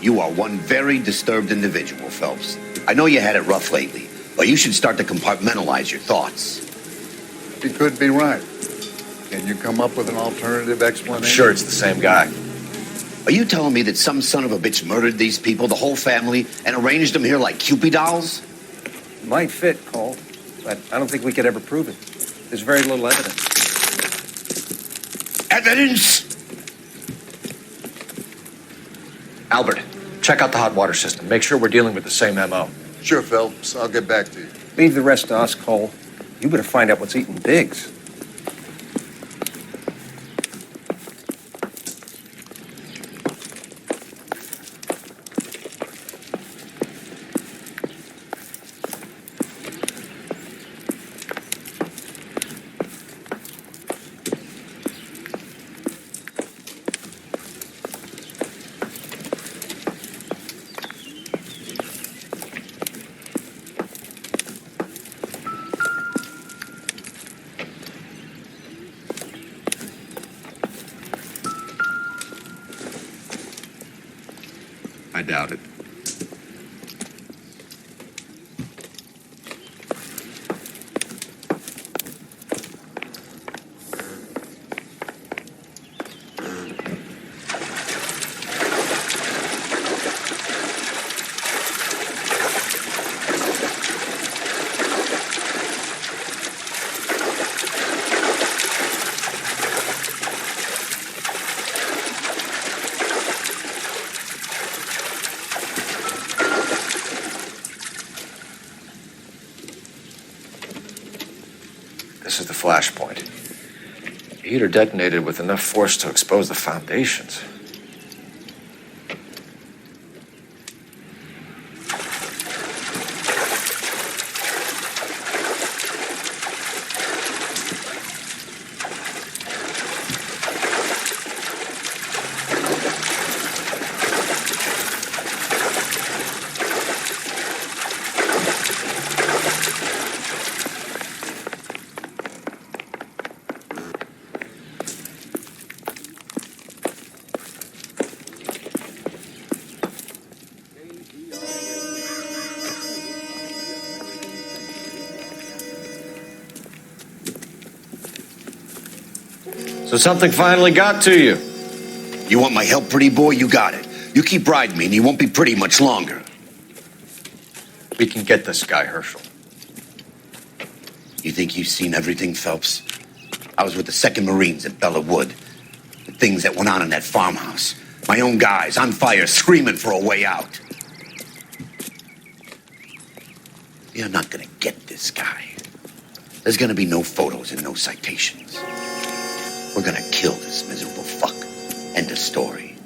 You are one very disturbed individual, Phelps. I know you had it rough lately, but you should start to compartmentalize your thoughts. He could be right. Can you come up with an alternative explanation? I'm sure it's the same guy. Are you telling me that some son of a bitch murdered these people, the whole family, and arranged them here like Cupid dolls? Might fit, Cole, but I don't think we could ever prove it. There's very little evidence. Evidence? Albert, check out the hot water system. Make sure we're dealing with the same MO. Sure, Phelps. I'll get back to you. Leave the rest to us, Cole. You better find out what's eating Biggs. I doubt it. This is the flashpoint. The heater detonated with enough force to expose the foundations. So something finally got to you. You want my help, pretty boy? You got it. You keep riding me and you won't be pretty much longer. We can get this guy, Herschel. You think you've seen everything, Phelps? I was with the 2nd Marines at Bella Wood. The things that went on in that farmhouse. My own guys on fire, screaming for a way out. You're not gonna get this guy. There's gonna be no photos and no citations. We're gonna kill this miserable fuck. End of story.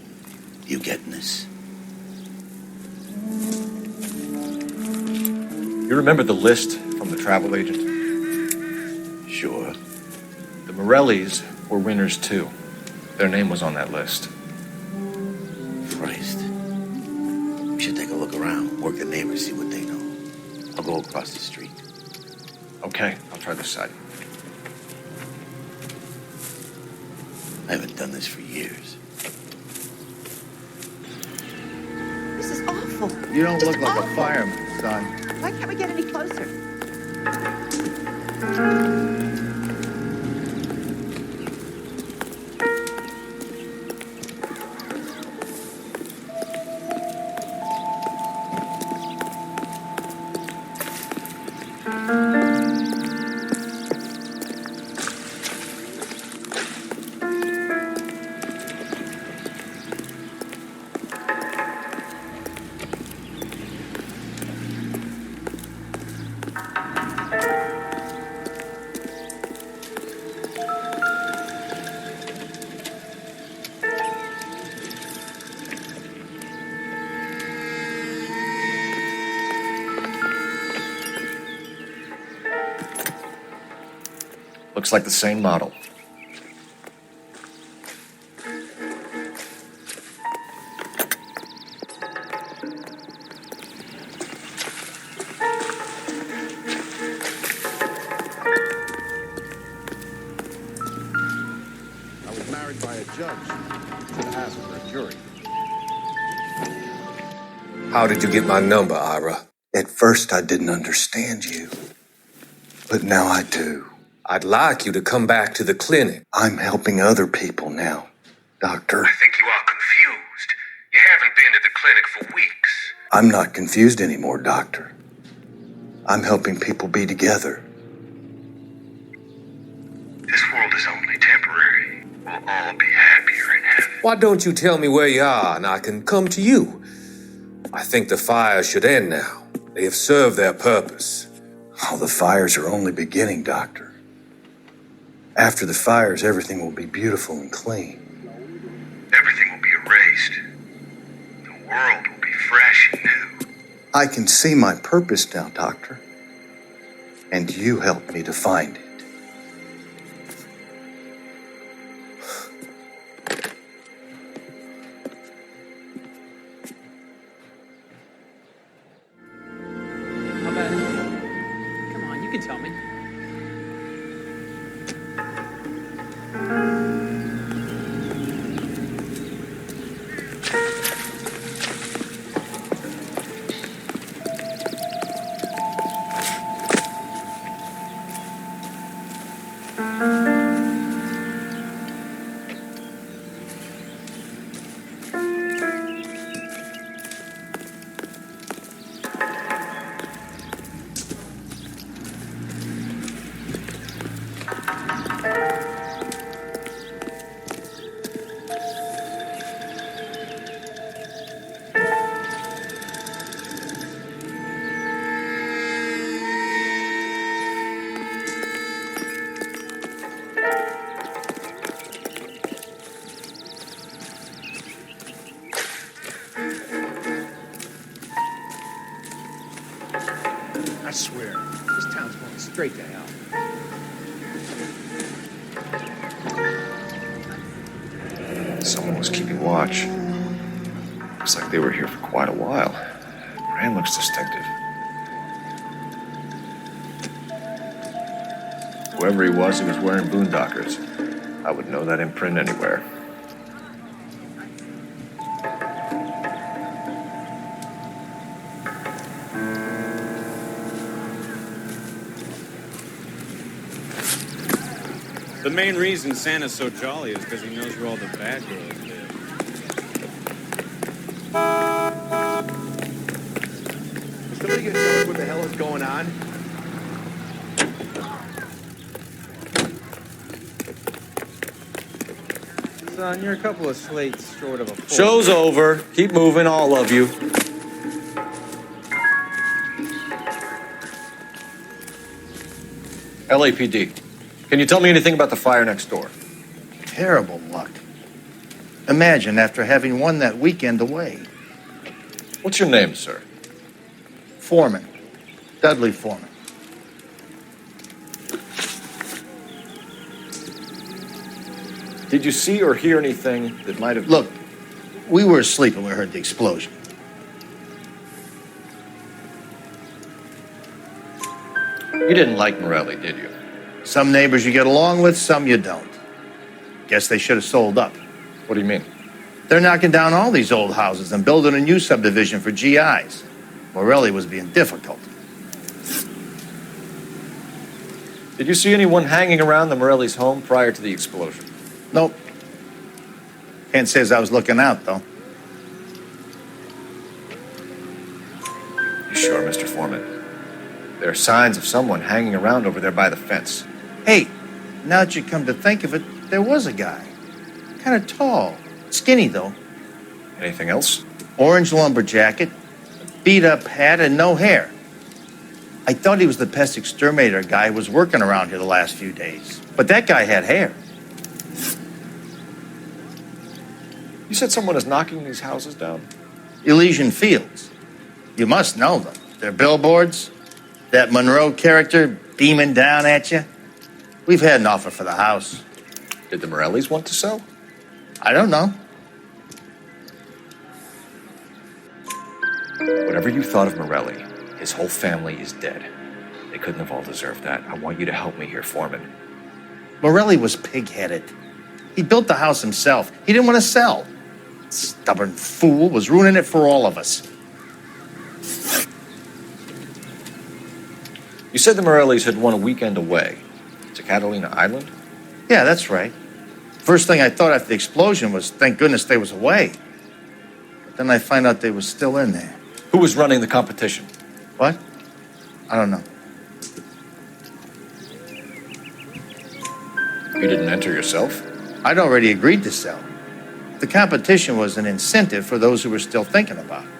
You getting this? You remember the list from the travel agent? Sure. The Morellis were winners too. Their name was on that list. Christ. We should take a look around, work the neighbors, see what they know. I'll go across the street. Okay, I'll try this side. I haven't done this for years. This is awful. You don't It's look like awful. a fireman, son. Why can't we get any closer? Looks like the same model. I was married by a judge. Should have asked for a jury. How did you get my number, Ira? At first, I didn't understand you. But now I do. I'd like you to come back to the clinic. I'm helping other people now, Doctor. I think you are confused. You haven't been to the clinic for weeks. I'm not confused anymore, Doctor. I'm helping people be together. This world is only temporary. We'll all be happier in heaven. Why don't you tell me where you are and I can come to you? I think the fire should end now. They have served their purpose. Oh, the fires are only beginning, Doctor. After the fires, everything will be beautiful and clean. Everything will be erased. The world will be fresh and new. I can see my purpose now, Doctor. And you helped me to find it. How bad? Come on, you can tell me. I swear, this town's going straight to hell. Someone was keeping watch. Looks like they were here for quite a while. Brand looks distinctive. Whoever he was wearing boondockers. I would know that imprint anywhere. The main reason Santa's so jolly is because he knows where all the bad girls live. Is somebody gonna tell us what the hell is going on? Son, you're a couple of slates short of a full. Show's over. Keep moving, all of you. LAPD. Can you tell me anything about the fire next door? Terrible luck. Imagine after having won that weekend away. What's your name, sir? Foreman. Dudley Foreman. Did you see or hear anything that might have... Look, we were asleep when we heard the explosion. You didn't like Morelli, did you? Some neighbors you get along with, some you don't. Guess they should have sold up. What do you mean? They're knocking down all these old houses and building a new subdivision for GIs. Morelli was being difficult. Did you see anyone hanging around the Morelli's home prior to the explosion? Nope. Can't say as I was looking out, though. You sure, Mr. Foreman? There are signs of someone hanging around over there by the fence. Hey, now that you come to think of it, there was a guy. Kind of tall. Skinny, though. Anything else? Orange lumber jacket, beat-up hat, and no hair. I thought he was the pest exterminator guy who was working around here the last few days. But that guy had hair. You said someone is knocking these houses down? Elysian Fields. You must know them. They're billboards. That Monroe character beaming down at you. We've had an offer for the house. Did the Morellis want to sell? I don't know. Whatever you thought of Morelli, his whole family is dead. They couldn't have all deserved that. I want you to help me here, Foreman. Morelli was pig-headed. He built the house himself. He didn't want to sell. Stubborn fool was ruining it for all of us. You said the Morellis had won a weekend away to Catalina Island? Yeah, that's right. First thing I thought after the explosion was, thank goodness they was away. But then I find out they was still in there. Who was running the competition? What? I don't know. You didn't enter yourself? I'd already agreed to sell. The competition was an incentive for those who were still thinking about it.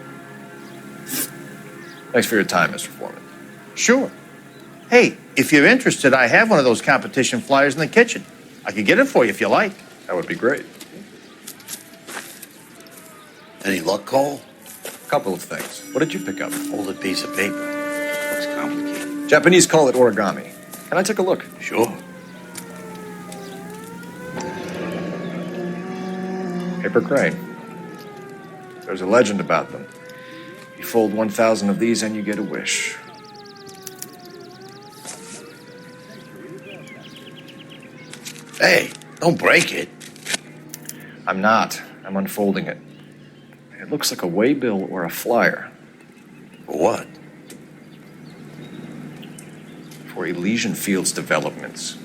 Thanks for your time, Mr. Foreman. Sure. Hey, if you're interested, I have one of those competition flyers in the kitchen. I could get it for you if you like. That would be great. Any luck, Cole? Couple of things. What did you pick up? Hold a piece of paper. Looks complicated. Japanese call it origami. Can I take a look? Sure. Paper crane. There's a legend about them. You fold 1,000 of these and you get a wish. Hey, don't break it. I'm not. I'm unfolding it. It looks like a waybill or a flyer. For what? For Elysian Fields Developments.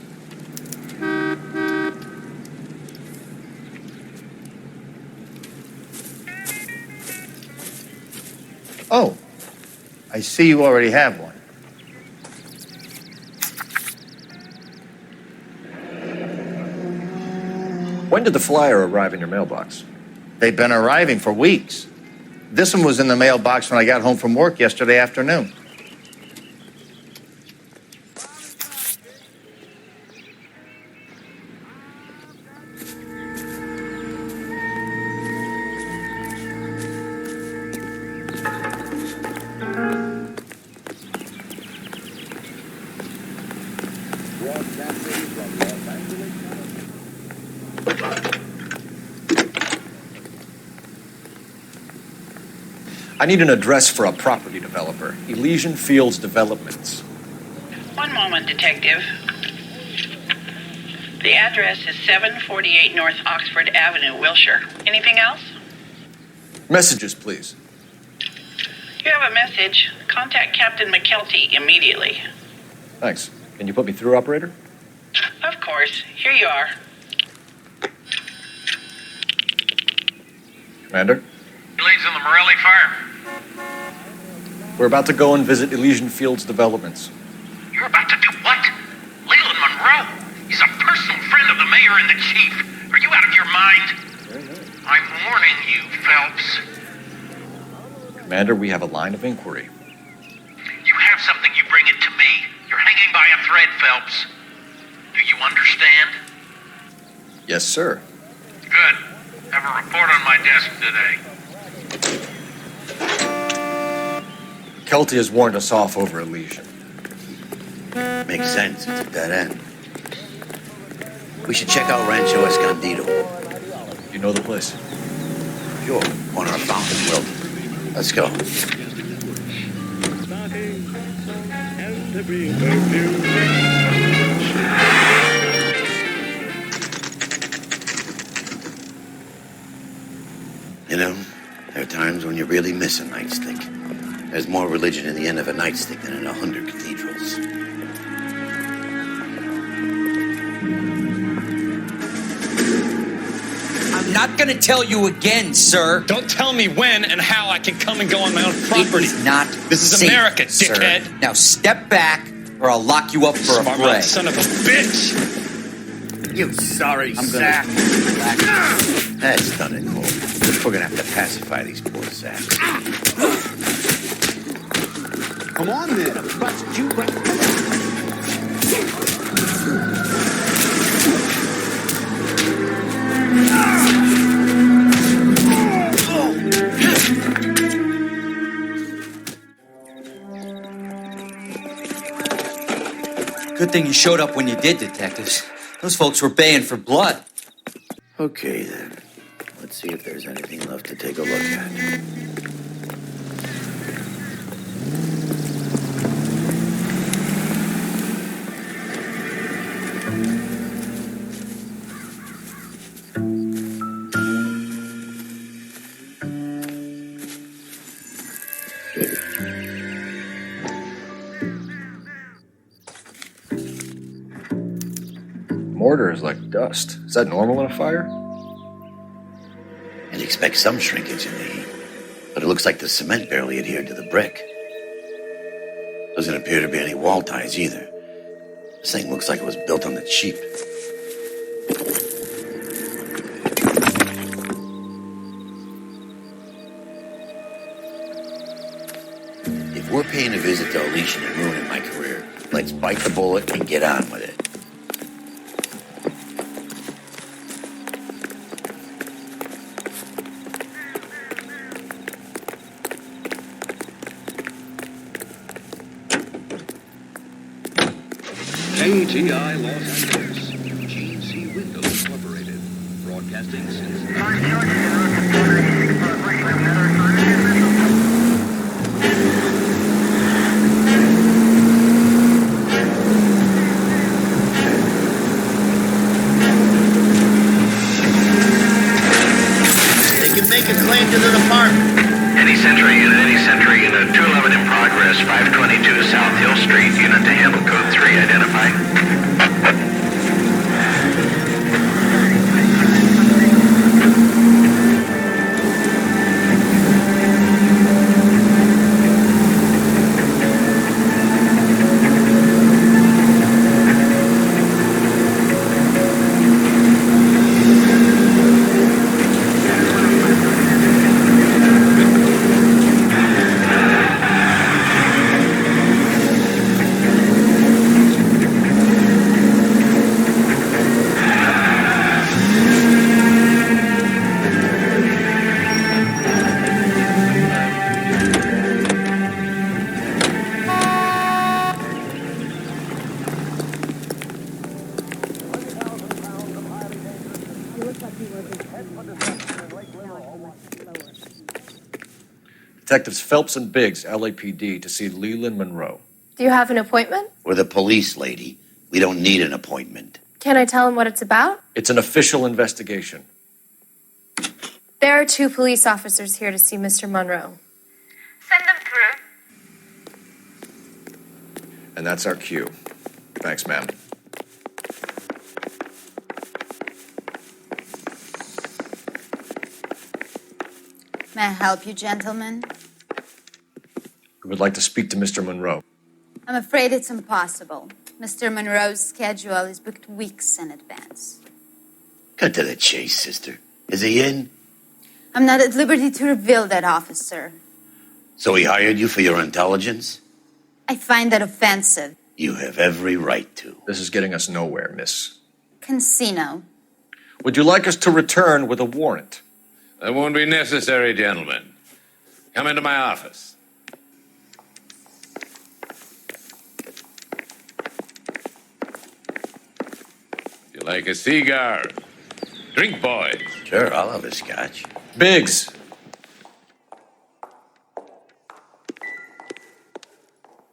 Oh, I see you already have one. When did the flyer arrive in your mailbox? They've been arriving for weeks. This one was in the mailbox when I got home from work yesterday afternoon. I need an address for a property developer. Elysian Fields Developments. One moment, Detective. The address is 748 North Oxford Avenue, Wilshire. Anything else? Messages, please. You have a message. Contact Captain McKelty immediately. Thanks. Can you put me through, operator? Of course. Here you are. Commander? Leads in the Morelli fire. We're about to go and visit Elysian Fields Developments. You're about to do what? Leland Monroe. He's a personal friend of the mayor and the chief. Are you out of your mind? I'm warning you, Phelps. Commander, we have a line of inquiry. You have something, you bring it to me. You're hanging by a thread, Phelps. Do you understand? Yes, sir. Good. Have a report on my desk today. Kelty has warned us off over Elysian. Makes sense. It's a dead end. We should check out Rancho Escondido. You know the place? Sure. Corner of Fountain Wilton. Let's go. You know, there are times when you really miss a nightstick. There's more religion in the end of a nightstick than in 100 cathedrals. I'm not gonna tell you again, sir. Don't tell me when and how I can come and go on my own property. It is not This is safe, America, sir. dickhead. Now step back, or I'll lock you up for a Smart fray. mouth son of a bitch. You sorry sack. That's done it, Cole. We're gonna have to pacify these poor sacks. Come on, then. Bust you. Good thing you showed up when you did, detectives. Those folks were baying for blood. Okay, then. Let's see if there's anything left to take a look at. Mortar is like dust. Is that normal in a fire? You'd expect some shrinkage in the heat, but it looks like the cement barely adhered to the brick. Doesn't appear to be any wall ties either. This thing looks like it was built on the cheap. If we're paying a visit to Elysian and ruining my career, Let's bite the bullet and get on with it. KTI Los Angeles, GC Windows Incorporated, broadcasting since... Make a claim to the department. Any Sentry unit 211 in progress, 522 South Hill Street, unit to handle code 3, identify. Detectives Phelps and Biggs, LAPD, to see Leland Monroe. Do you have an appointment? We're the police, lady. We don't need an appointment. Can I tell him what it's about? It's an official investigation. There are 2 police officers here to see Mr. Monroe. Send them through. And that's our cue. Thanks, ma'am. May I help you, gentlemen? We would like to speak to Mr. Monroe. I'm afraid it's impossible. Mr. Monroe's schedule is booked weeks in advance. Cut to the chase, sister. Is he in? I'm not at liberty to reveal that, officer. So he hired you for your intelligence? I find that offensive. You have every right to. This is getting us nowhere, miss. Casino. Would you like us to return with a warrant? That won't be necessary, gentlemen. Come into my office. You like a cigar? Drink, boys. Sure, I'll have a scotch. Biggs.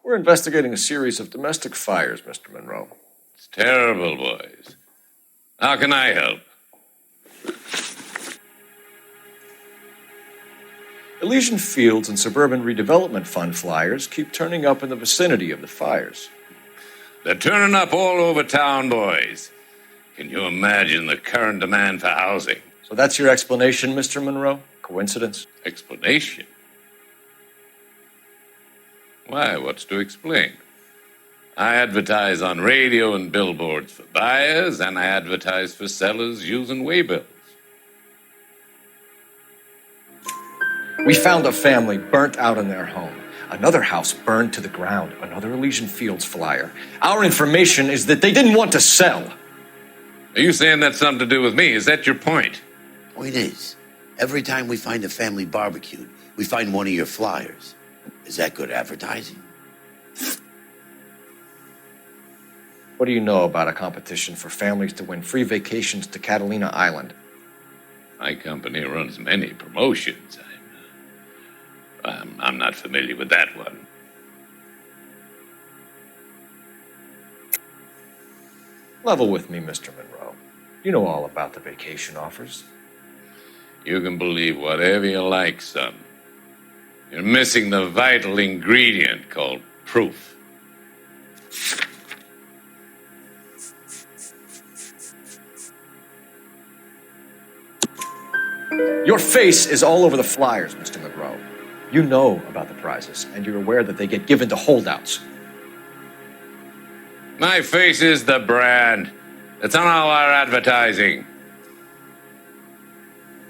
We're investigating a series of domestic fires, Mr. Monroe. It's terrible, boys. How can I help? Elysian Fields and Suburban Redevelopment Fund flyers keep turning up in the vicinity of the fires. They're turning up all over town, boys. Can you imagine the current demand for housing? So that's your explanation, Mr. Monroe? Coincidence? Explanation? Why, what's to explain? I advertise on radio and billboards for buyers, and I advertise for sellers using waybills. We found a family burnt out in their home. Another house burned to the ground. Another Elysian Fields flyer. Our information is that they didn't want to sell. Are you saying that's something to do with me? Is that your point? Point is, every time we find a family barbecued, we find one of your flyers. Is that good advertising? What do you know about a competition for families to win free vacations to Catalina Island? My company runs many promotions. I'm not familiar with that one. Level with me, Mr. Monroe. You know all about the vacation offers. You can believe whatever you like, son. You're missing the vital ingredient called proof. Your face is all over the flyers, Mr. Monroe. You know about the prizes, and you're aware that they get given to holdouts. My face is the brand. It's on all our advertising.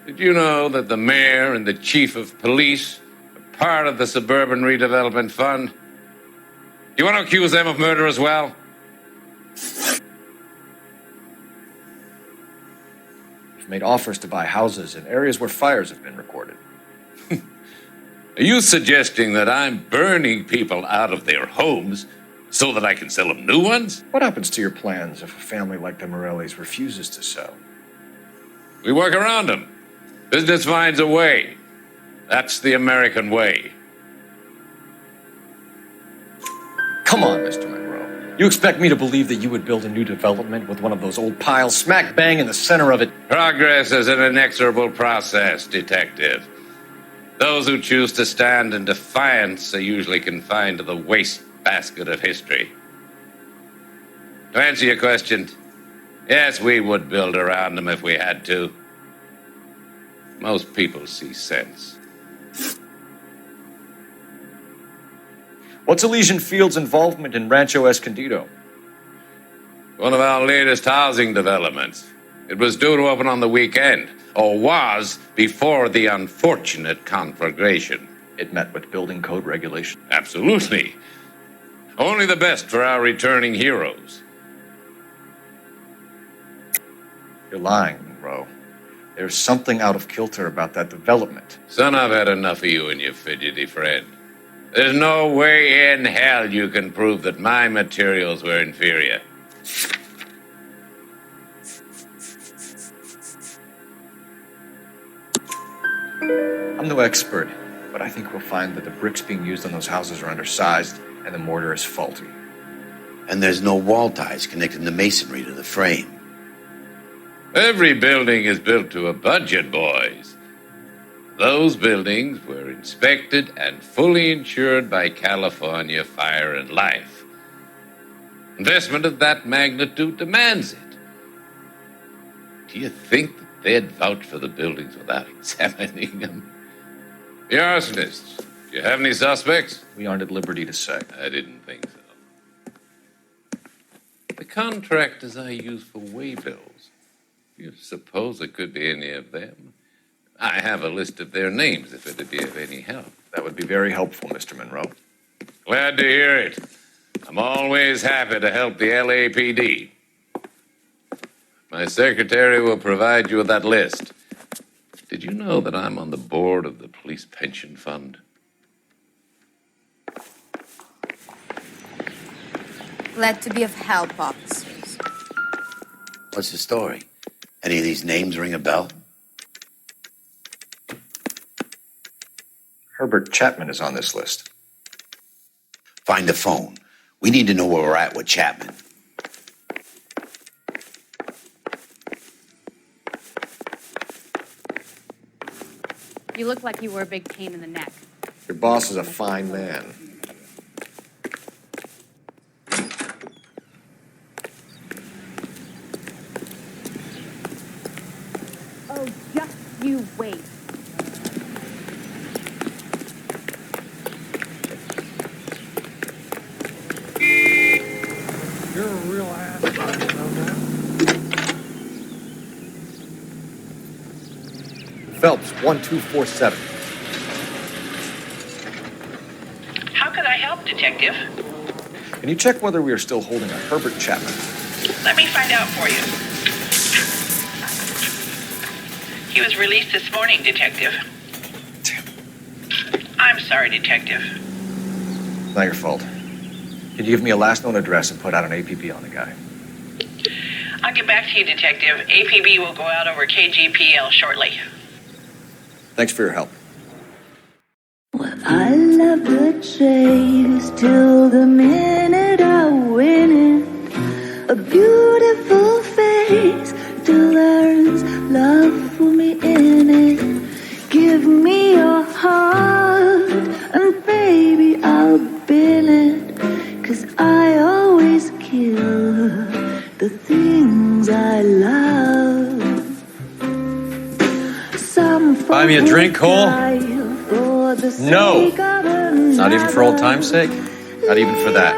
Did you know that the mayor and the chief of police are part of the Suburban Redevelopment Fund? You want to accuse them of murder as well? We've made offers to buy houses in areas where fires have been recorded. Are you suggesting that I'm burning people out of their homes so that I can sell them new ones? What happens to your plans if a family like the Morellis refuses to sell? We work around them. Business finds a way. That's the American way. Come on, Mr. Monroe. You expect me to believe that you would build a new development with one of those old piles smack bang in the center of it? Progress is an inexorable process, Detective. Those who choose to stand in defiance are usually confined to the wastebasket of history. To answer your question, yes, we would build around them if we had to. Most people see sense. What's Elysian Field's involvement in Rancho Escondido? One of our latest housing developments. It was due to open on the weekend, or was before the unfortunate conflagration. It met with building code regulation. Absolutely. Only the best for our returning heroes. You're lying, Monroe. There's something out of kilter about that development. Son, I've had enough of you and your fidgety friend. There's no way in hell you can prove that my materials were inferior. I'm no expert, but I think we'll find that the bricks being used on those houses are undersized and the mortar is faulty. And there's no wall ties connecting the masonry to the frame. Every building is built to a budget, boys. Those buildings were inspected and fully insured by California Fire and Life. Investment of that magnitude demands it. Do you think that they'd vouch for the buildings without examining them? The arsonists, do you have any suspects? We aren't at liberty to say. I didn't think so. The contractors I use for waybills, do you suppose it could be any of them? I have a list of their names if it'd be of any help. That would be very helpful, Mr. Monroe. Glad to hear it. I'm always happy to help the LAPD. My secretary will provide you with that list. Did you know that I'm on the board of the police pension fund? Glad to be of help, officers. What's the story? Any of these names ring a bell? Herbert Chapman is on this list. Find the phone. We need to know where we're at with Chapman. You look like you were a big pain in the neck. Your boss is a fine man. Oh, just you wait. You're a real ass, you know that? Phelps, 1247. How could I help, Detective? Can you check whether we are still holding a Herbert Chapman? Let me find out for you. He was released this morning, Detective. I'm sorry, Detective. Not your fault. Can you give me a last known address and put out an APB on the guy? I'll get back to you, Detective. APB will go out over KGPL shortly. Thanks for your help. I love the chase till the minute I win it. A beautiful face till there's love for me in it. Give me your heart and baby I'll bin it. 'Cause I always kill the things I love. Buy me a drink, Cole? No. Not even for old time's sake? Not even for that.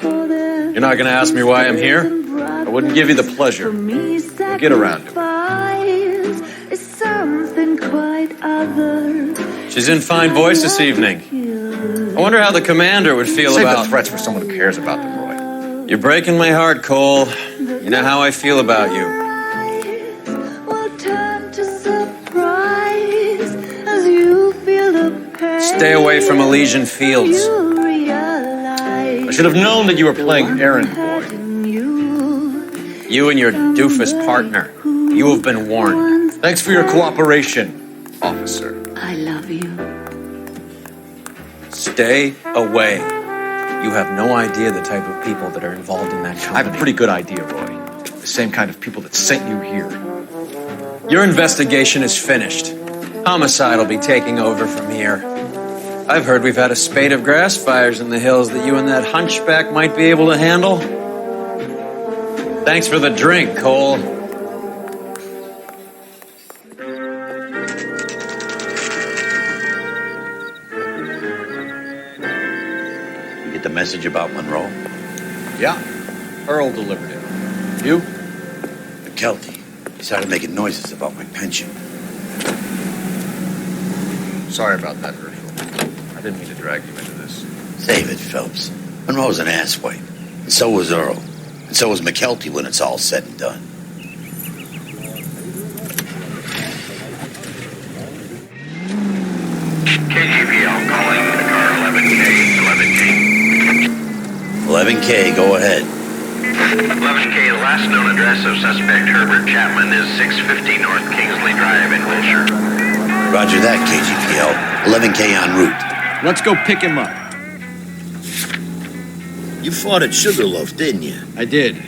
You're not going to ask me why I'm here? I wouldn't give you the pleasure. We'll get around to it. She's in fine voice this evening. I wonder how the commander would feel Save about the threats for someone who cares about them, Roy. You're breaking my heart, Cole. You know how I feel about you. Stay away from Elysian Fields. I should have known that you were playing errand boy. You and your doofus partner. You have been warned. Thanks for your cooperation, officer. I love you. Stay away. You have no idea the type of people that are involved in that company. I have a pretty good idea, Roy. The same kind of people that sent you here. Your investigation is finished. Homicide will be taking over from here. I've heard we've had a spate of grass fires in the hills that you and that hunchback might be able to handle. Thanks for the drink, Cole. You get the message about Monroe? Yeah, Earl delivered it. You? McKelty. He started making noises about my pension. Sorry about that, Herschel. I didn't mean to drag you into this. Save it, Phelps. Monroe's an asswipe. And so was Earl. And so was McKelty when it's all said and done. KGPL calling the car 11K, 11K. 11K, go ahead. 11K, the last known address of suspect Herbert Chapman is 650 North Kingsley Drive in Wilshire. Roger that, KGPL. 11K en route. Let's go pick him up. You fought at Sugarloaf, didn't you? I did.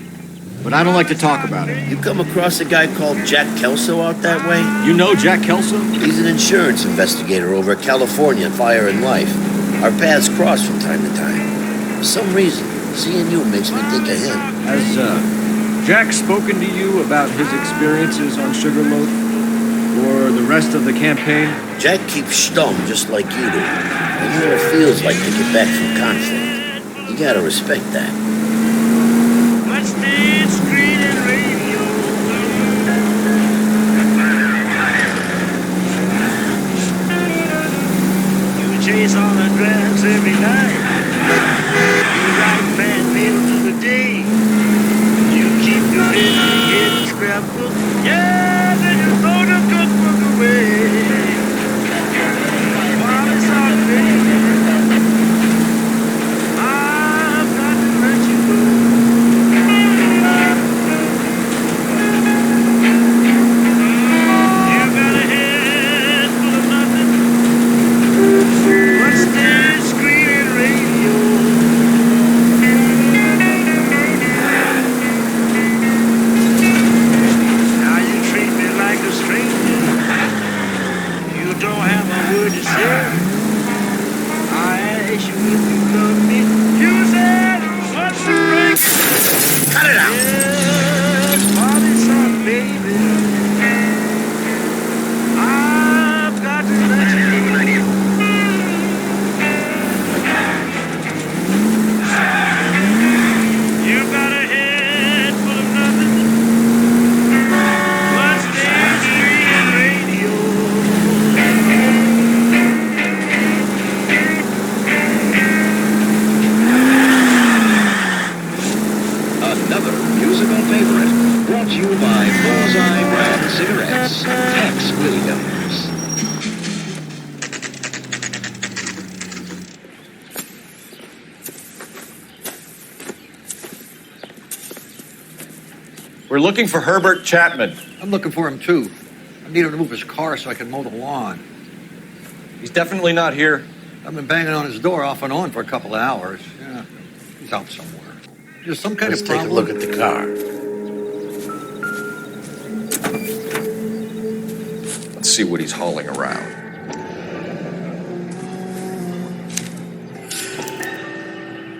But I don't like to talk about it. You come across a guy called Jack Kelso out that way? You know Jack Kelso? He's an insurance investigator over at California Fire and Life. Our paths cross from time to time. For some reason, seeing you makes me think of him. Has Jack spoken to you about his experiences on Sugarloaf? Or the rest of the campaign? Jack keeps stum just like you do. I know what it feels like to get back from conflict. You gotta respect that. What's this screen and radio? You chase all the drugs every night. You write fan mail to the day. You keep your head in scrapbook. Yeah, then you throw the cookbook away. While it's on baby, I've got to let you go. You got a head full of nothing. What's this screen radio? Now you treat me like a stranger. You don't have a word to say. I asked you if you love me. You said, what's the break? Cut it out! Yes, party's on, baby. I've got to let you go. You got a head full of nothing. What's this screen radio? Another musical favorite brought to you by Bullseye Brand Cigarettes. X Williams. We're looking for Herbert Chapman. I'm looking for him, too. I need him to move his car so I can mow the lawn. He's definitely not here. I've been banging on his door off and on for a couple of hours. Yeah, he's out somewhere. There's some kind Let's of take problem. a look at the car. Let's see what he's hauling around.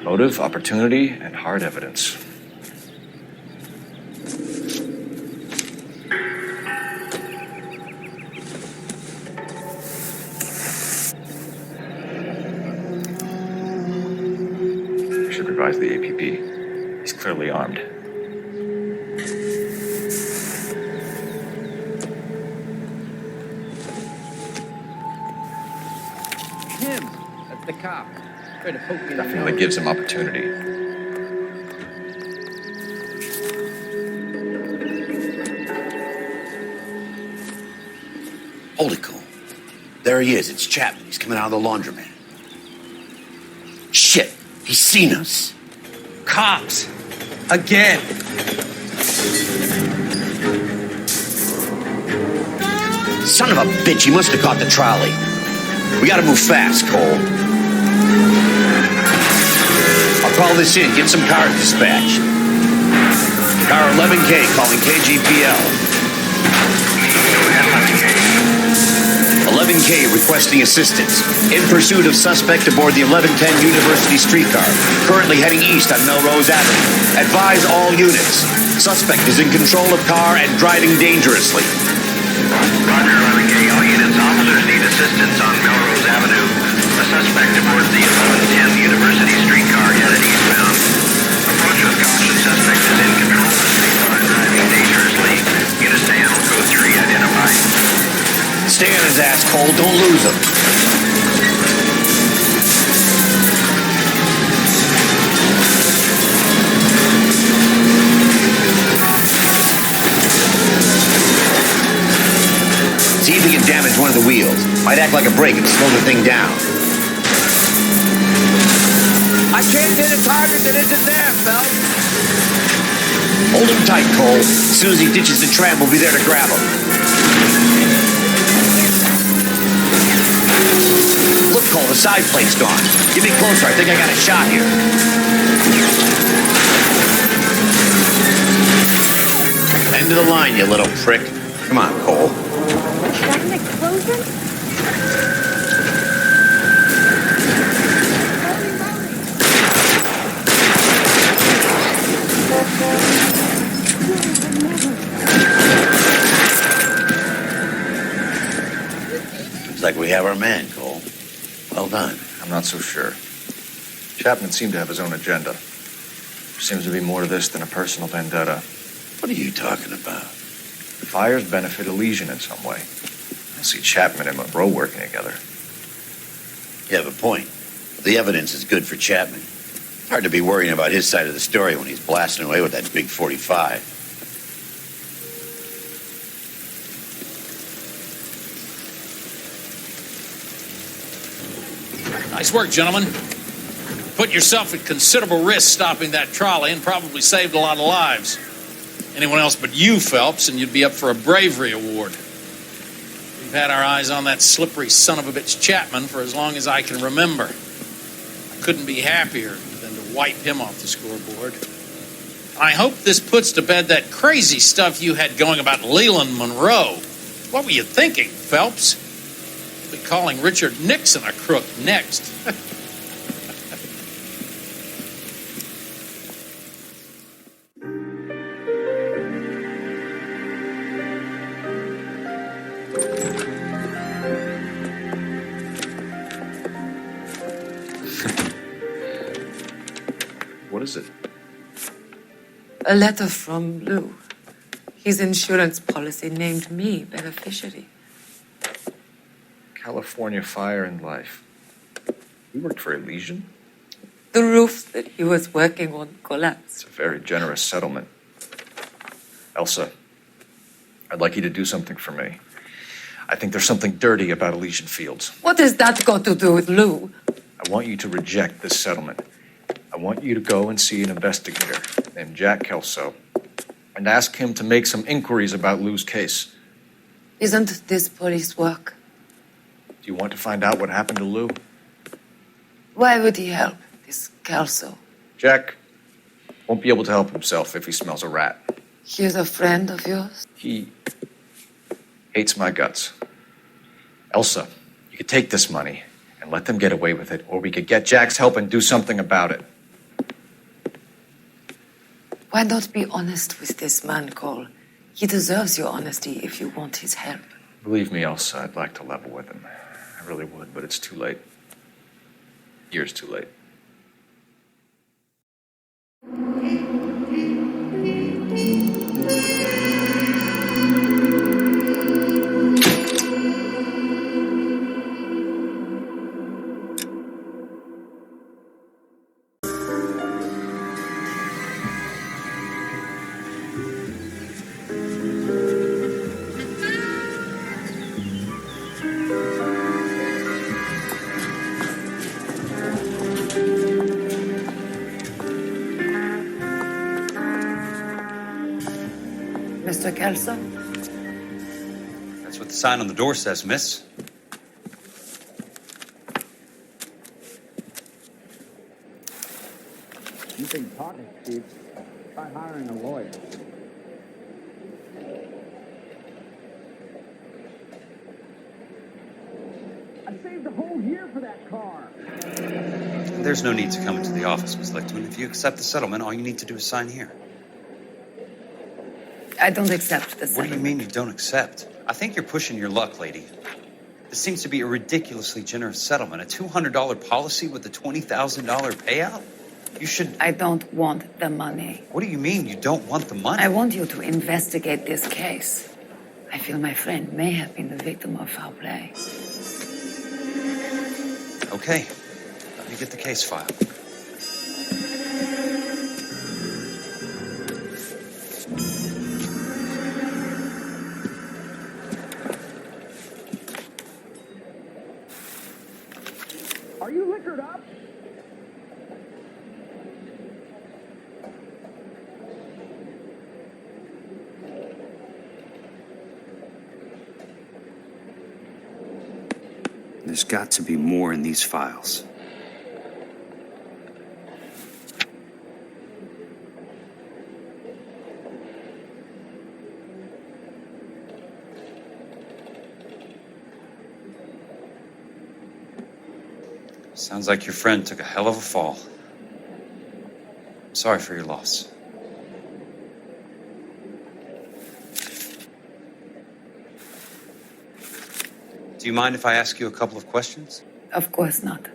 Motive, opportunity, and hard evidence. I should advise the APB. He's clearly armed. Him! That the cop. Tried to poke me in the Definitely nose. gives him opportunity. Hold it, Cole. There he is. It's Chapman. He's coming out of the laundromat. Shit. He's seen us. Cops! Again! Son of a bitch. He must have caught the trolley. We gotta move fast, Cole. I'll call this in. Get some cars dispatched. Car 11K calling KGPL. 11K requesting assistance. In pursuit of suspect aboard the 1110 University streetcar. Currently heading east on Melrose Avenue. Advise all units. Suspect is in control of car and driving dangerously. Roger, 11K. All units, officers need assistance on Melrose Avenue. The suspect aboard the 1110 University streetcar headed eastbound. Approach with caution. Suspect is in control of the streetcar and driving dangerously. Units to handle code 3 identified. Stay on his ass, Cole. Don't lose him. See if he can damage one of the wheels. Might act like a brake and slow the thing down. I can't hit a target that isn't there, Phelps. Hold him tight, Cole. As soon as he ditches the tram, we'll be there to grab him. Look, Cole, the side plate's gone. Get me closer. I think I got a shot here. End of the line, you little prick. Come on, Cole. Is that an explosion? Looks like we have our man, Cole. Well done. I'm not so sure. Chapman seemed to have his own agenda. There seems to be more to this than a personal vendetta. What are you talking about? The fires benefit Elysian in some way. I see Chapman and Monroe working together. You have a point. The evidence is good for Chapman. It's hard to be worrying about his side of the story when he's blasting away with that big 45. Nice work, gentlemen. Put yourself at considerable risk stopping that trolley and probably saved a lot of lives. Anyone else but you, Phelps, and you'd be up for a bravery award. We've had our eyes on that slippery son of a bitch Chapman for as long as I can remember. I couldn't be happier than to wipe him off the scoreboard. I hope this puts to bed that crazy stuff you had going about Leland Monroe. What were you thinking, Phelps? We'll be calling Richard Nixon a crook next. What is it? A letter from Lou. His insurance policy named me beneficiary. California Fire and Life. You worked for Elysian? The roof that he was working on collapsed. It's a very generous settlement. Elsa, I'd like you to do something for me. I think there's something dirty about Elysian Fields. What has that got to do with Lou? I want you to reject this settlement. I want you to go and see an investigator named Jack Kelso and ask him to make some inquiries about Lou's case. Isn't this police work? Do you want to find out what happened to Lou? Why would he help, this Kelso? Jack won't be able to help himself if he smells a rat. He's a friend of yours? He hates my guts. Elsa, you could take this money and let them get away with it, or we could get Jack's help and do something about it. Why not be honest with this man, Cole? He deserves your honesty if you want his help. Believe me, Elsa, I'd like to level with him. I really would, but it's too late. Years too late. Mr. Kelso? That's what the sign on the door says, miss. You think talking, Steve? Try hiring a lawyer. I saved a whole year for that car. There's no need to come into the office, Miss Lichtman. If you accept the settlement, all you need to do is sign here. I don't accept the What settlement. do you mean you don't accept? I think you're pushing your luck, lady. This seems to be a ridiculously generous settlement. A $200 policy with a $20,000 payout? You should... I don't want the money. What do you mean you don't want the money? I want you to investigate this case. I feel my friend may have been the victim of foul play. Okay. Let me get the case file. Are you liquored up? There's got to be more in these files. Sounds like your friend took a hell of a fall. I'm sorry for your loss. Do you mind if I ask you a couple of questions? Of course not.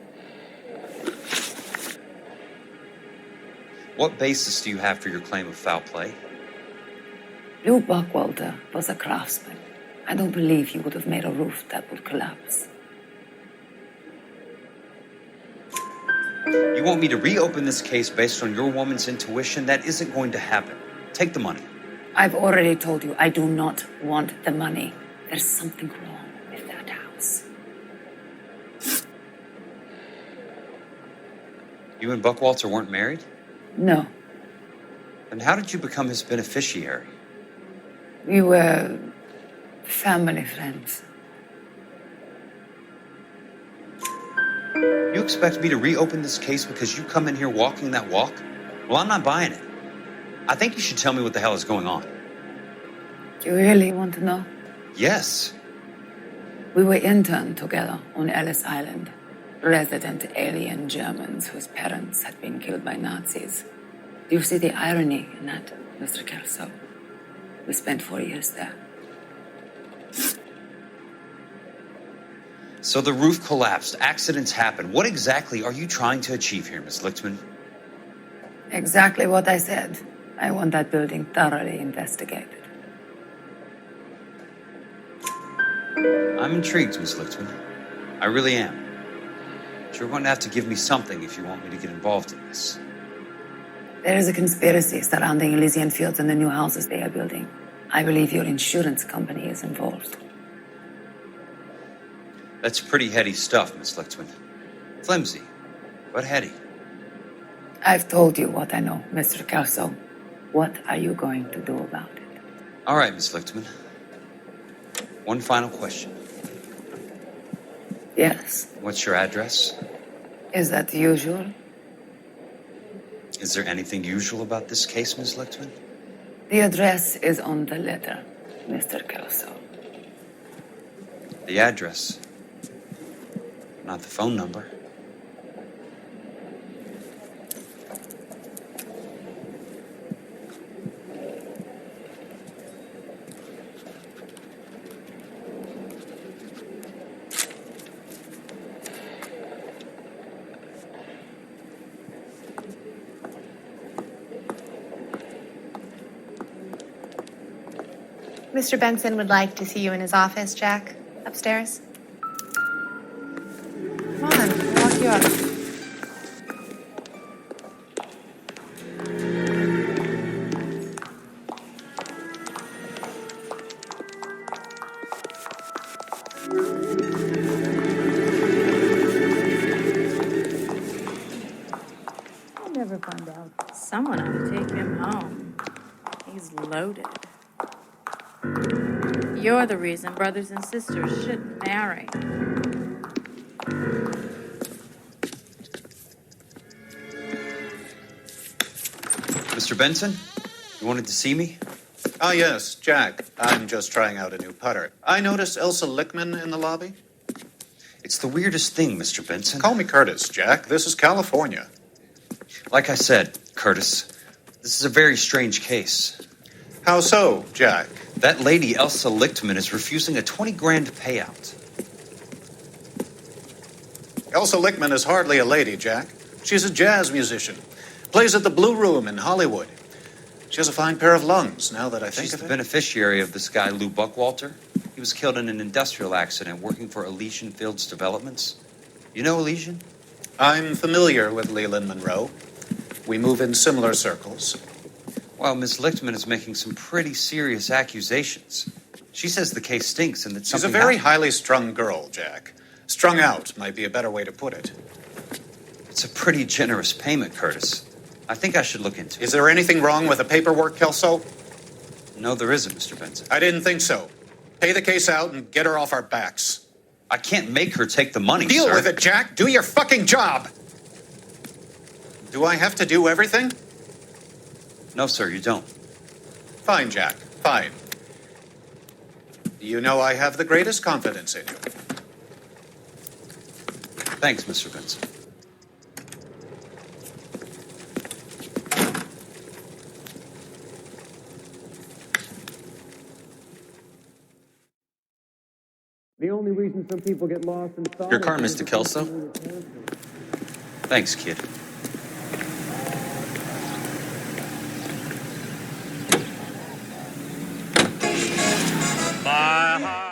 What basis do you have for your claim of foul play? Lou Buckwalter was a craftsman. I don't believe he would have made a roof that would collapse. You want me to reopen this case based on your woman's intuition? That isn't going to happen. Take the money. I've already told you I do not want the money. There's something wrong with that house. You and Buckwalter weren't married? No, Then how did you become his beneficiary? we were family friends. You expect me to reopen this case because you come in here walking that walk? Well, I'm not buying it. I think you should tell me what the hell is going on. Do you really want to know? Yes. We were interned together on Ellis Island. Resident alien Germans whose parents had been killed by Nazis. Do you see the irony in that, Mr. Kelso? We spent 4 years there. So the roof collapsed, accidents happen. What exactly are you trying to achieve here, Miss Lichtman? Exactly what I said. I want that building thoroughly investigated. I'm intrigued, Miss Lichtman. I really am. But you're going to have to give me something if you want me to get involved in this. There is a conspiracy surrounding Elysian Fields and the new houses they are building. I believe your insurance company is involved. That's pretty heady stuff, Miss Lichtman. Flimsy, but heady. I've told you what I know, Mr. Kelso. What are you going to do about it? All right, Miss Lichtman. One final question. Yes. What's your address? Is that usual? Is there anything usual about this case, Miss Lichtman? The address is on the letter, Mr. Kelso. The address. Not the phone number. Mr. Benson would like to see you in his office, Jack. Upstairs. Come on, I'll walk you up. I'll never find out. Someone ought to take him home. He's loaded. You're the reason brothers and sisters shouldn't marry. Mr. Benson, you wanted to see me? Ah, yes, Jack. I'm just trying out a new putter. I noticed Elsa Lickman in the lobby. It's the weirdest thing, Mr. Benson. Call me Curtis, Jack. This is California. Like I said, Curtis, this is a very strange case. How so, Jack? That lady, Elsa Lichtman, is refusing a 20 grand payout. Elsa Lickman is hardly a lady, Jack. She's a jazz musician. Plays at the Blue Room in Hollywood. She has a fine pair of lungs, now that I think She's of the it. beneficiary of this guy, Lou Buckwalter. He was killed in an industrial accident working for Elysian Fields Developments. You know Elysian? I'm familiar with Leland Monroe. We move in similar circles. Well, Miss Lichtman is making some pretty serious accusations. She says the case stinks and that She's a something very happened. highly strung girl, Jack. Strung out might be a better way to put it. It's a pretty generous payment, Curtis. I think I should look into it. Is there anything wrong with the paperwork, Kelso? No, there isn't, Mr. Benson. I didn't think so. Pay the case out and get her off our backs. I can't make her take the money, Deal sir. with it, Jack. Do your fucking job. Do I have to do everything? No, sir, you don't. Fine, Jack. Fine. You know I have the greatest confidence in you. Thanks, Mr. Benson. The only reason some people get lost in thought. Your car, Mr. Kelso. Thanks, kid. My heart.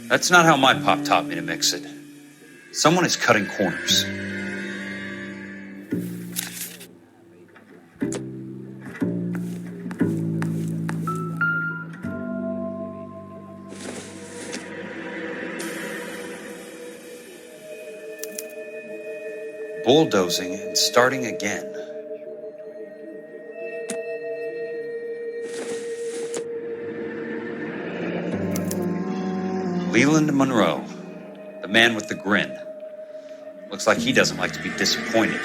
That's not how my pop taught me to mix it. Someone is cutting corners. Bulldozing and starting again. Leland Monroe, the man with the grin. Looks like he doesn't like to be disappointed.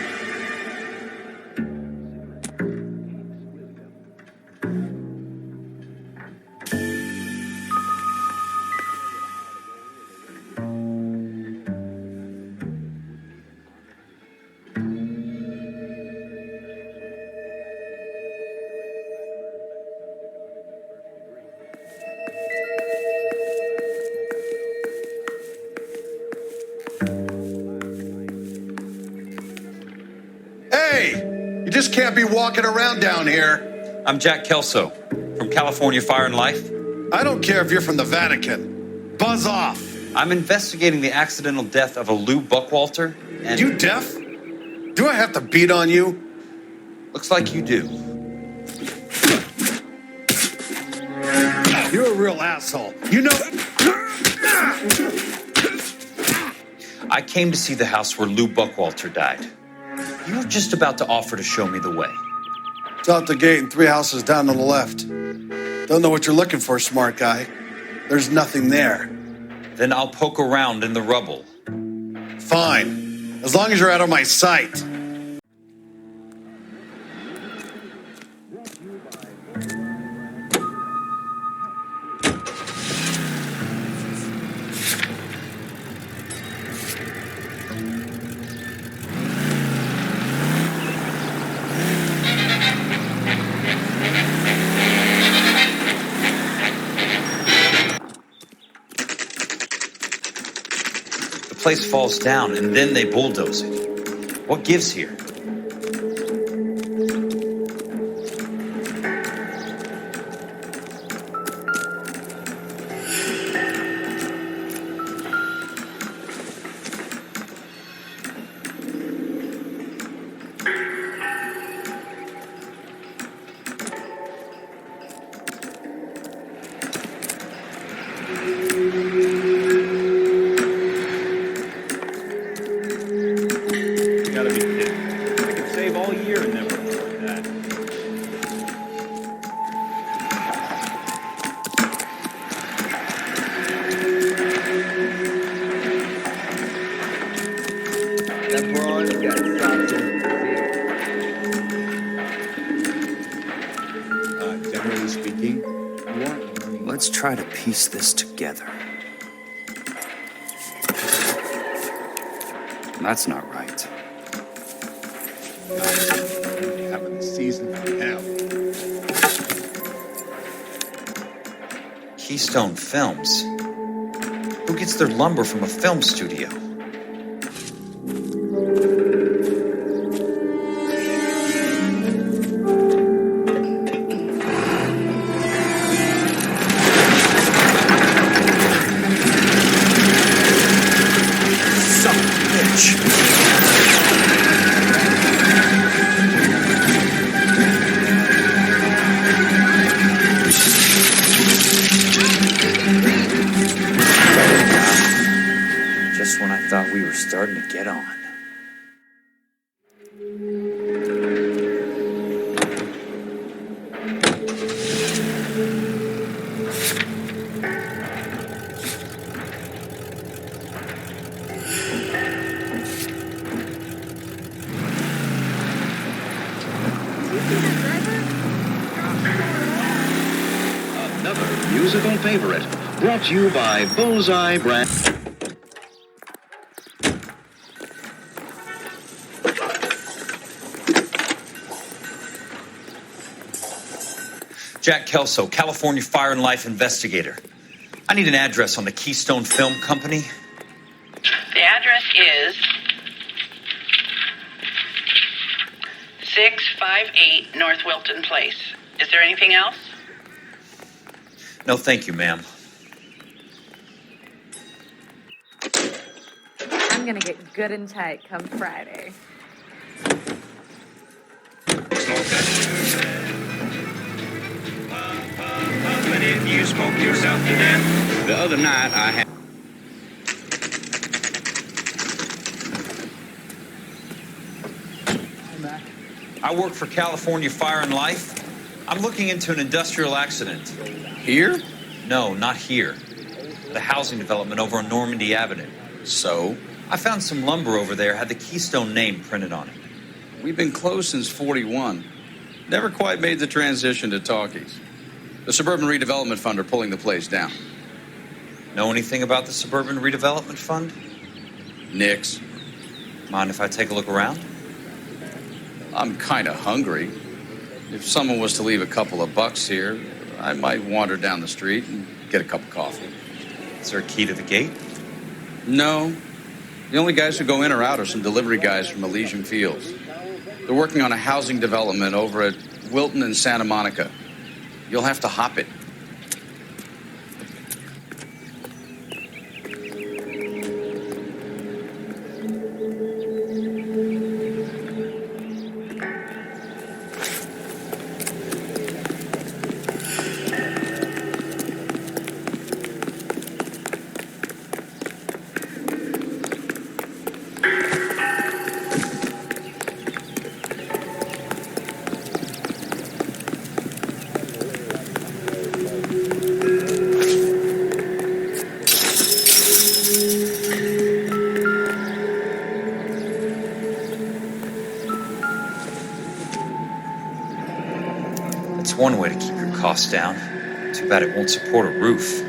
You just can't be walking around down here. I'm Jack Kelso from California Fire and Life. I don't care if you're from the Vatican. Buzz off. I'm investigating the accidental death of a Lou Buckwalter, and... You deaf? Do I have to beat on you? Looks like you do. You're a real asshole. You know... I came to see the house where Lou Buckwalter died. You were just about to offer to show me the way. It's out the gate and 3 houses down on the left. Don't know what you're looking for, smart guy. There's nothing there. Then I'll poke around in the rubble. Fine. As long as you're out of my sight. The place falls down and then they bulldoze it. What gives here? That broad got shots in the Generally speaking, you aren't learning. Let's try to piece this together. That's not right. Having a season from hell. Keystone Films? Who gets their lumber from a film studio? Just when I thought we were starting to get on. Another musical favorite, brought to you by Bullseye Brand. Jack Kelso, California Fire and Life investigator. I need an address on the Keystone Film Company. The address is 658 North Wilton Place. Is there anything else? No, thank you, ma'am. I'm gonna get good and tight come Friday. You smoked yourself to death. The other night I had. I work for California Fire and Life. I'm looking into an industrial accident. Here? No, not here. The housing development over on Normandy Avenue. So? I found some lumber over there, had the Keystone name printed on it. We've been closed since 41. Never quite made the transition to talkies. The Suburban Redevelopment Fund are pulling the place down. Know anything about the Suburban Redevelopment Fund? Nix. Mind if I take a look around? I'm kind of hungry. If someone was to leave a couple of bucks here, I might wander down the street and get a cup of coffee. Is there a key to the gate? No. The only guys who go in or out are some delivery guys from Elysian Fields. They're working on a housing development over at Wilton and Santa Monica. You'll have to hop it. One way to keep your costs down. Too bad it won't support a roof.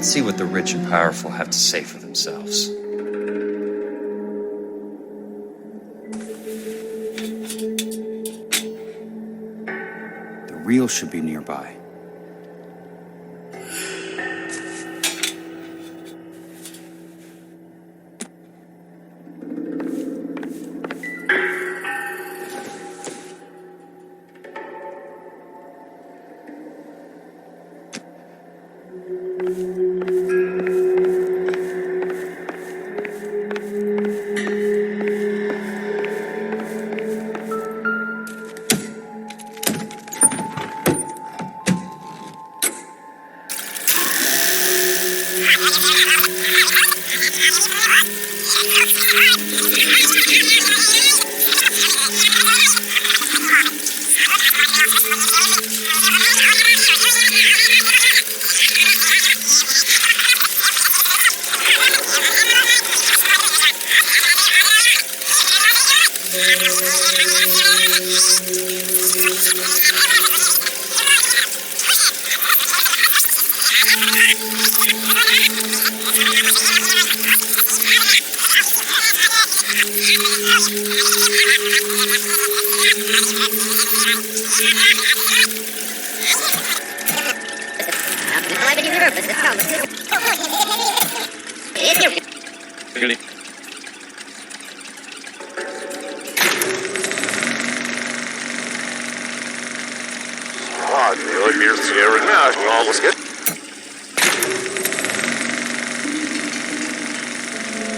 Let's see what the rich and powerful have to say for themselves. The real should be nearby.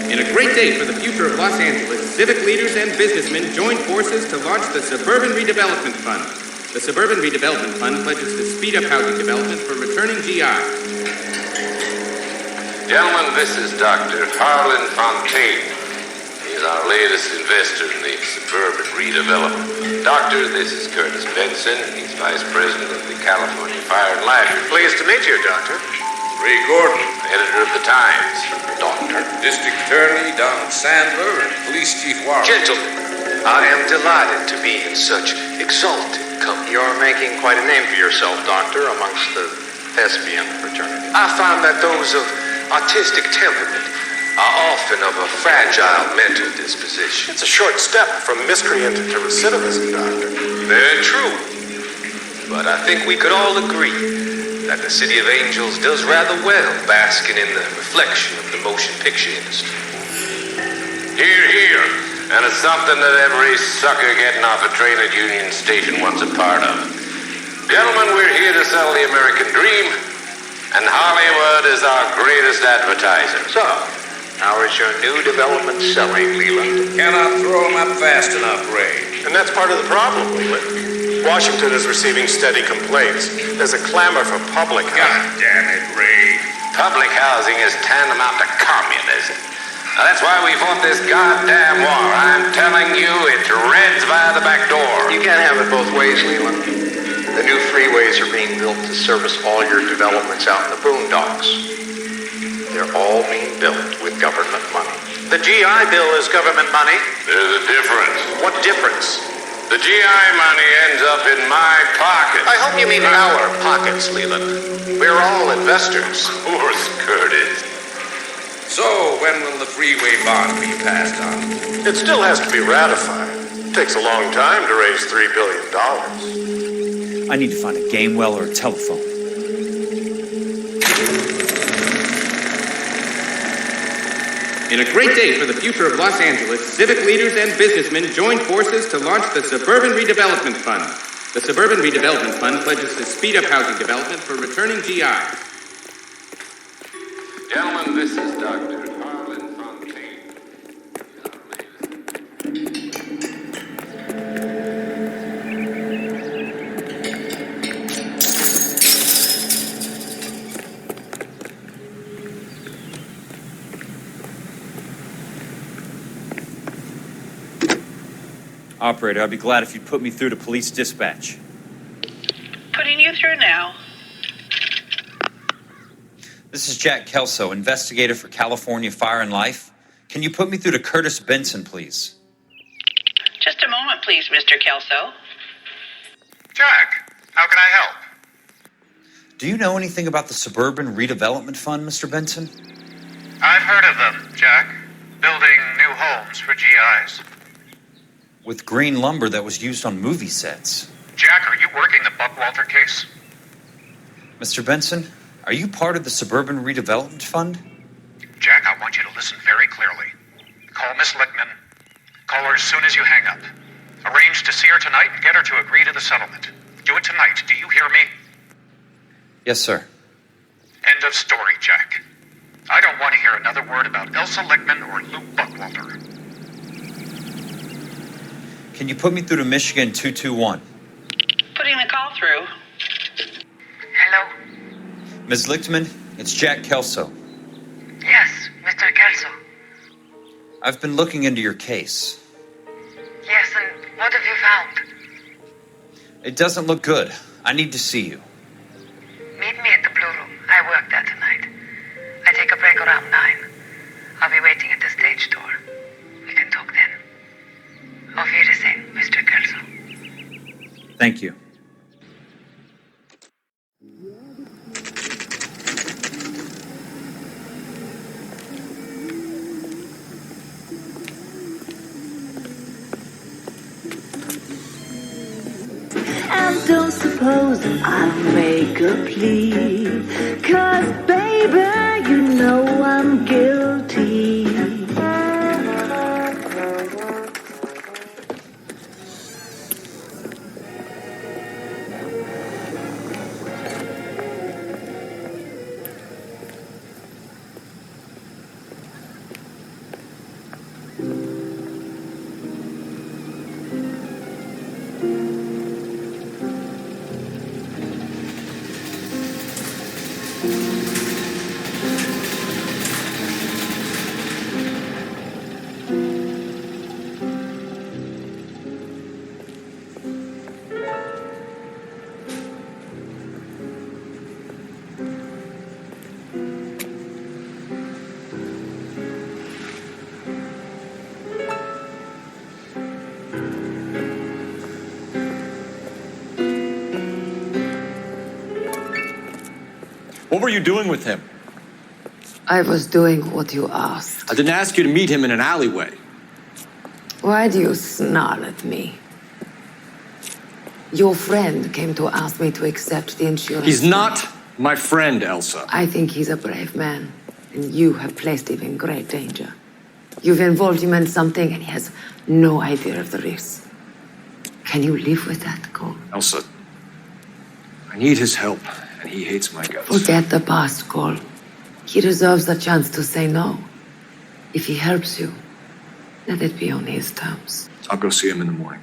In a great day for the future of Los Angeles, civic leaders and businessmen joined forces to launch the Suburban Redevelopment Fund. The Suburban Redevelopment Fund pledges to speed up housing development for returning GI. Gentlemen, this is Dr. Harlan Fontaine. He's our latest investor in the Suburban Redevelopment. Doctor, this is Curtis Benson. He's Vice President of the California Fire and Life. Pleased to meet you, Doctor. Ray Gordon, editor of the Times. Doctor. District Attorney Donald Sandler and Police Chief Warren. Gentlemen, I am delighted to be in such exalted company. You're making quite a name for yourself, Doctor, amongst the thespian fraternity. I find that those of artistic temperament are often of a fragile mental disposition. It's a short step from miscreant to recidivism, Doctor. Very true. But I think we could all agree that the City of Angels does rather well basking in the reflection of the motion picture industry. Hear, hear. And it's something that every sucker getting off a train at Union Station wants a part of. Gentlemen, we're here to sell the American dream, and Hollywood is our greatest advertiser. So, how is your new development selling, Leland? Cannot throw them up fast enough, Ray. And that's part of the problem, Leland. Washington is receiving steady complaints. There's a clamor for public housing. God damn it, Ray. Public housing is tantamount to communism. Now, that's why we fought this goddamn war. I'm telling you, it's Reds via the back door. You can't have it both ways, Leland. The new freeways are being built to service all your developments out in the boondocks. They're all being built with government money. The GI Bill is government money. There's a difference. What difference? The GI money ends up in my pocket. I hope you mean our pockets, Leland. We're all investors. Of course, Curtis. So, when will the freeway bond be passed on? It still has to be ratified. It takes a long time to raise $3 billion. I need to find a game well or a telephone. In a great day for the future of Los Angeles, civic leaders and businessmen joined forces to launch the Suburban Redevelopment Fund. The Suburban Redevelopment Fund pledges to speed up housing development for returning GI. Gentlemen, this is Dr. Harlan Fontaine. Operator, I'd be glad if you'd put me through to police dispatch. Putting you through now. This is Jack Kelso, investigator for California Fire and Life. Can you put me through to Curtis Benson, please? Just a moment, please, Mr. Kelso. Jack, how can I help? Do you know anything about the Suburban Redevelopment Fund, Mr. Benson? I've heard of them, Jack. Building new homes for GIs. With green lumber that was used on movie sets. Jack, are you working the Buckwalter case? Mr. Benson, are you part of the Suburban Redevelopment Fund? Jack, I want you to listen very clearly. Call Miss Lickman. Call her as soon as you hang up. Arrange to see her tonight and get her to agree to the settlement. Do it tonight. Do you hear me? Yes, sir. End of story, Jack. I don't want to hear another word about Elsa Lickman or Luke Buckwalter. Can you put me through to Michigan 221? Putting the call through. Hello? Ms. Lichtman, it's Jack Kelso. Yes, Mr. Kelso. I've been looking into your case. Yes, and what have you found? It doesn't look good. I need to see you. Meet me at the Blue Room. I work there tonight. I take a break around 9. I'll be waiting at the stage door. We can talk then. Auf Wiedersehen, Mr. Kelso. Thank you. And don't suppose I'll make a plea, 'cause baby, you know I'm guilty. What were you doing with him? I was doing what you asked. I didn't ask you to meet him in an alleyway. Why do you snarl at me? Your friend came to ask me to accept the insurance. He's not my friend, Elsa. I think he's a brave man, and you have placed him in great danger. You've involved him in something, and he has no idea of the risk. Can you live with that, Cole? Elsa, I need his help, and he hates my guts. Forget the past, Cole. He deserves a chance to say no. If he helps you, let it be on his terms. I'll go see him in the morning.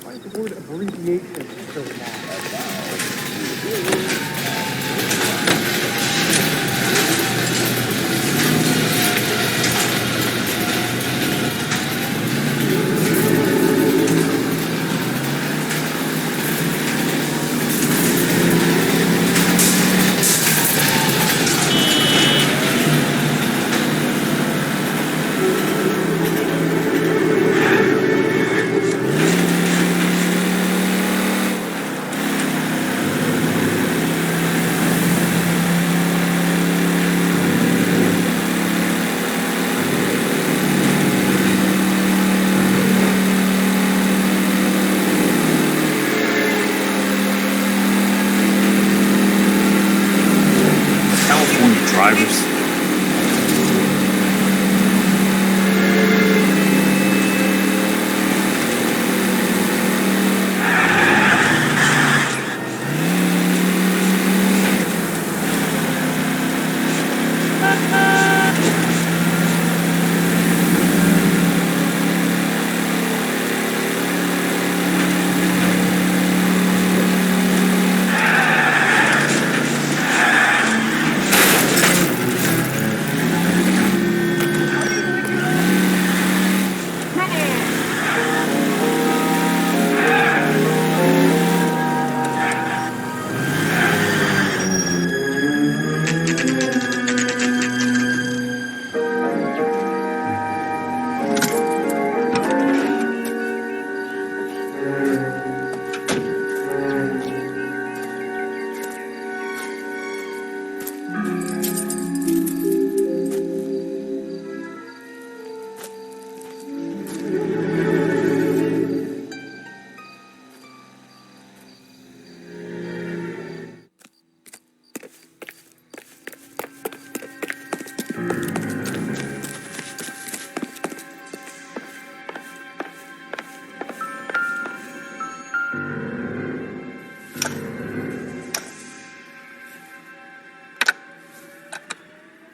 Why is the word abbreviation so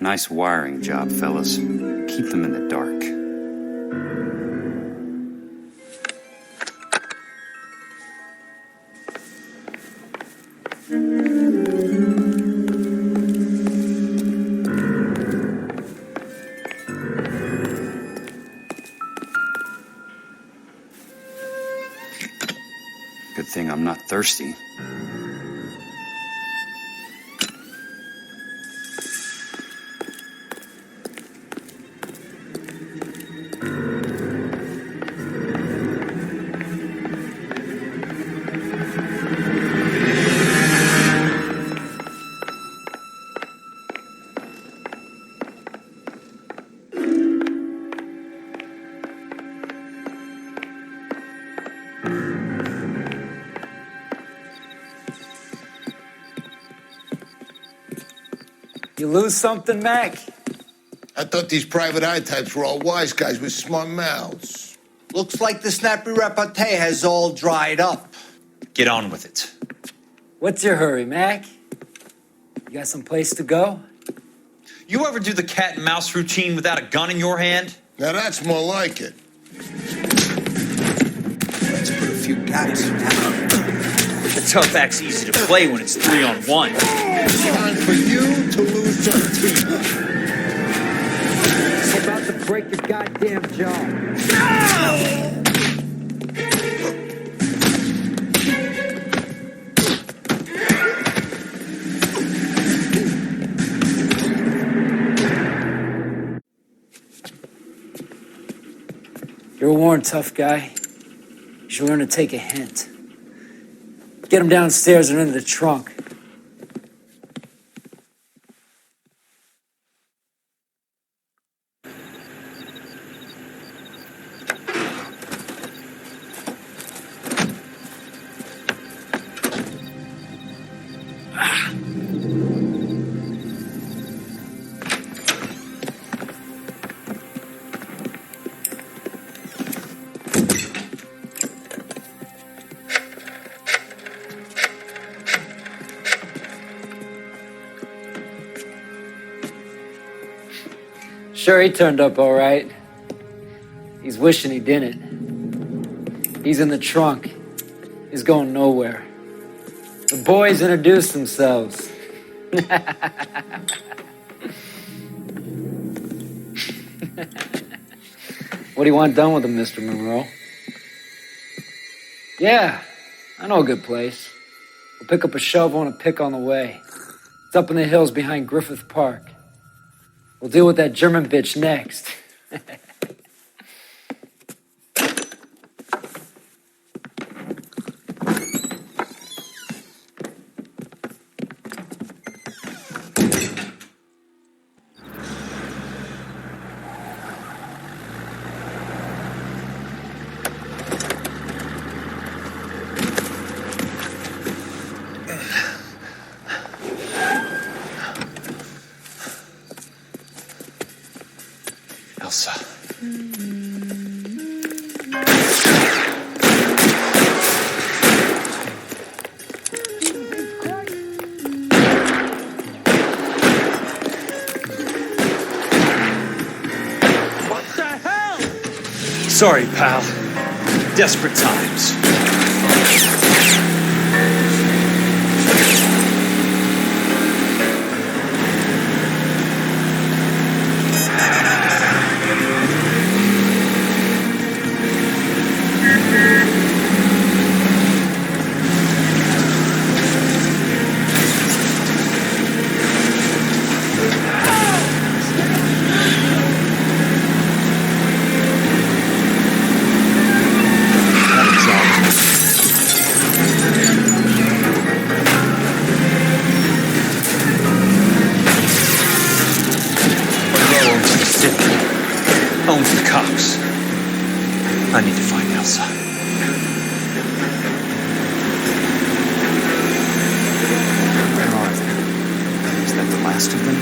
Nice wiring job, fellas. Keep them in the dark. Good thing I'm not thirsty. You lose something, Mac? I thought these private eye types were all wise guys with smart mouths. Looks like the snappy repartee has all dried up. Get on with it. What's your hurry, Mac? You got some place to go? You ever do the cat and mouse routine without a gun in your hand? Now that's more like it. Let's put a few gaps in that. The tough act's easy to play when it's 3-on-1. It's time for you to lose some teeth. It's about to break your goddamn jaw. You're a worn tough guy. You should learn to take a hint. Get him downstairs and into the trunk. Sure, he turned up all right. He's wishing he didn't. He's in the trunk. He's going nowhere. The boys introduced themselves. What do you want done with him, Mr. Monroe? Yeah, I know a good place. We'll pick up a shovel and a pick on the way. It's up in the hills behind Griffith Park. We'll deal with that German bitch next. Elsa. What the hell? Sorry, pal. Desperate times. Owns the cops. I need to find Elsa. Where are they? Is that the last of them?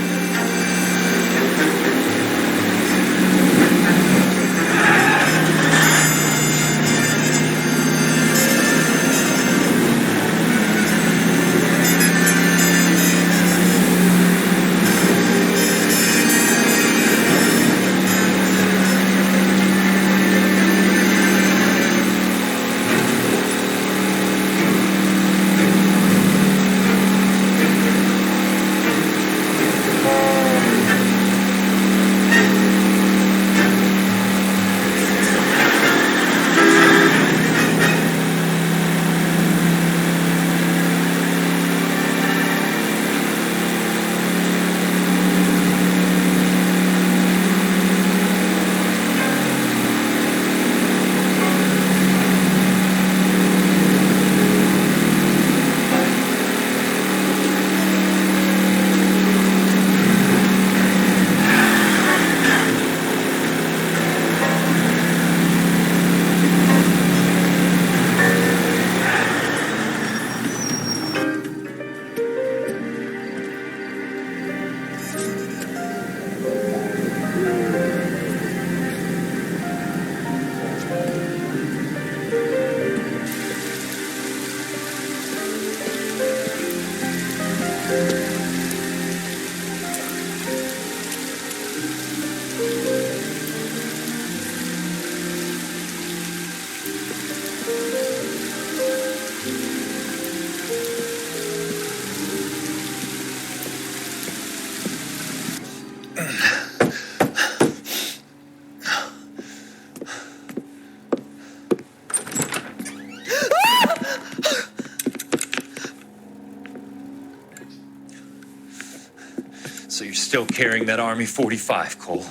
still carrying that Army 45, Cole.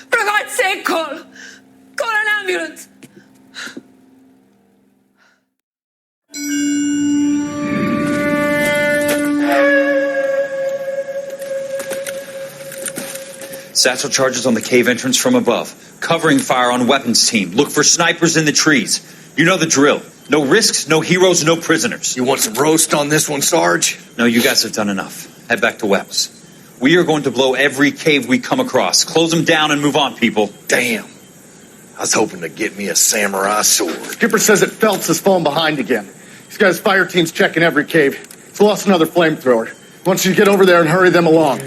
For God's sake, Cole! Call an ambulance! Satchel charges on the cave entrance from above. Covering fire on weapons team. Look for snipers in the trees. You know the drill. No risks, no heroes, no prisoners. You want some roast on this one, Sarge? No, you guys have done enough. Head back to Webb's. We are going to blow every cave we come across. Close them down and move on, people. Damn. I was hoping to get me a samurai sword. Skipper says that Phelps has fallen behind again. He's got his fire teams checking every cave. He's lost another flamethrower. He wants you to get over there and hurry them along.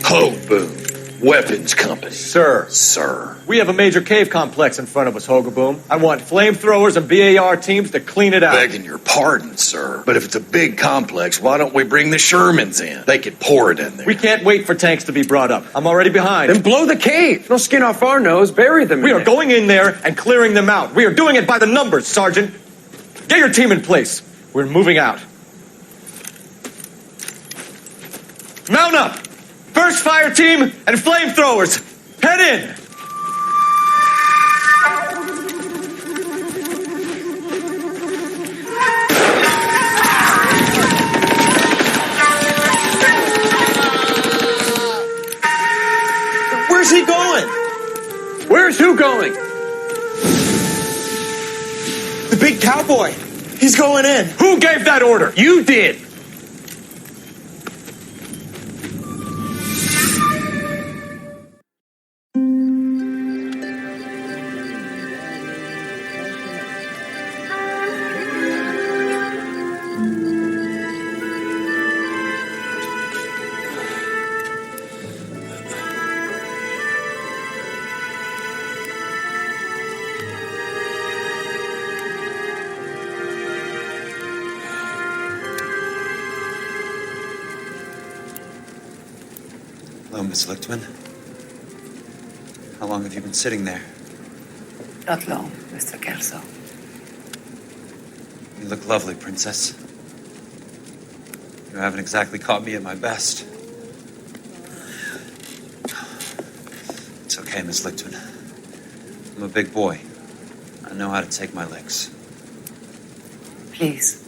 Hoboom, weapons company. Sir. We have a major cave complex in front of us, Hogaboom. I want flamethrowers and BAR teams to clean it out. Begging your pardon, sir. But if it's a big complex, why don't we bring the Shermans in? They could pour it in there. We can't wait for tanks to be brought up. I'm already behind. Then blow the cave. No skin off our nose. Bury them. We are going in there and clearing them out. We are doing it by the numbers, Sergeant. Get your team in place. We're moving out. Mount up! First fire team and flamethrowers! Head in! Where's he going? Where's who going? The big cowboy. He's going in. Who gave that order? You did. Hello, Miss Lichtman. How long have you been sitting there? Not long, Mr. Kelso. You look lovely, Princess. You haven't exactly caught me at my best. It's okay, Miss Lichtman. I'm a big boy. I know how to take my licks. Please,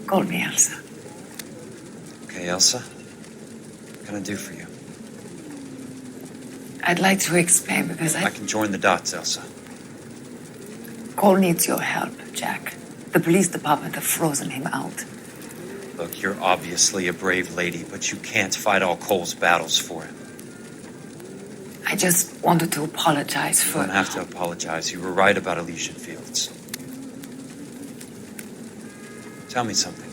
call me Elsa. Okay, Elsa? What can I do for you? I'd like to explain because I can join the dots, Elsa. Cole needs your help, Jack. The police department have frozen him out. Look, you're obviously a brave lady, but you can't fight all Cole's battles for him. I just wanted to apologize for... You don't have to apologize. You were right about Elysian Fields. Tell me something.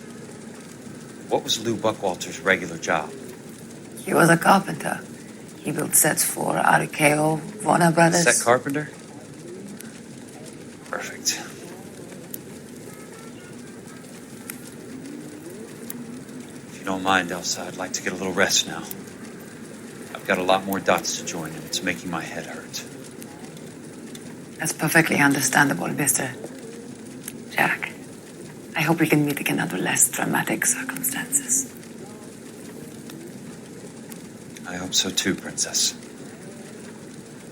What was Lou Buckwalter's regular job? He was a carpenter. He built sets for RKO, Warner Brothers. Set carpenter? Perfect. If you don't mind, Elsa, I'd like to get a little rest now. I've got a lot more dots to join, and it's making my head hurt. That's perfectly understandable, Mr. Jack. I hope we can meet again under less dramatic circumstances. I hope so too, Princess.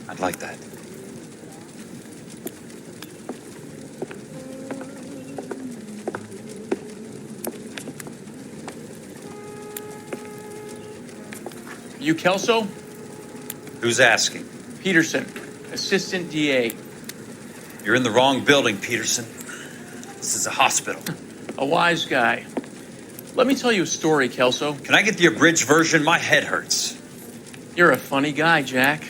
I'd like that. You Kelso? Who's asking? Peterson, assistant DA. You're in the wrong building, Peterson. This is a hospital. A wise guy. Let me tell you a story, Kelso. Can I get the abridged version? My head hurts. You're a funny guy, Jack.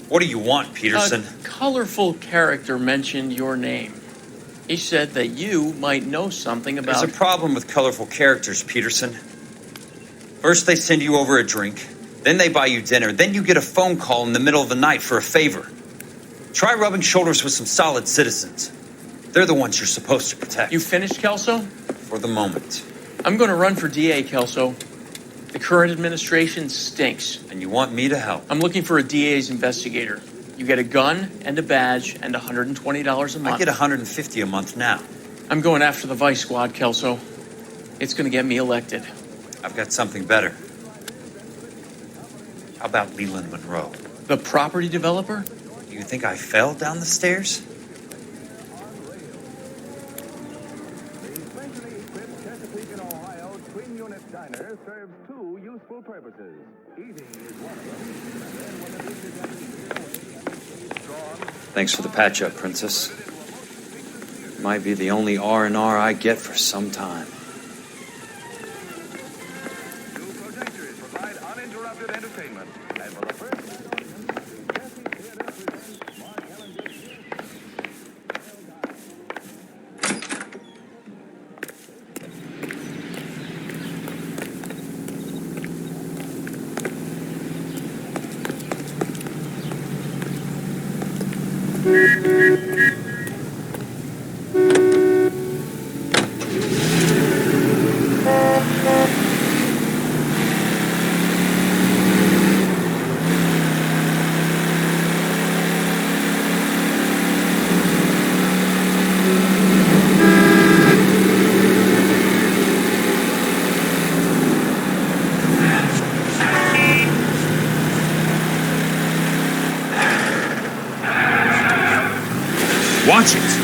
What do you want, Peterson? A colorful character mentioned your name. He said that you might know something about... There's a problem with colorful characters, Peterson. First they send you over a drink, then they buy you dinner, then you get a phone call in the middle of the night for a favor. Try rubbing shoulders with some solid citizens. They're the ones you're supposed to protect. You finished, Kelso? For the moment. I'm going to run for DA, Kelso. The current administration stinks. And you want me to help? I'm looking for a DA's investigator. You get a gun and a badge and $120 a month. I get $150 a month now. I'm going after the Vice Squad, Kelso. It's going to get me elected. I've got something better. How about Leland Monroe? The property developer? Do you think I fell down the stairs? Thanks for the patch-up, Princess. Might be the only R&R I get for some time. Watch it!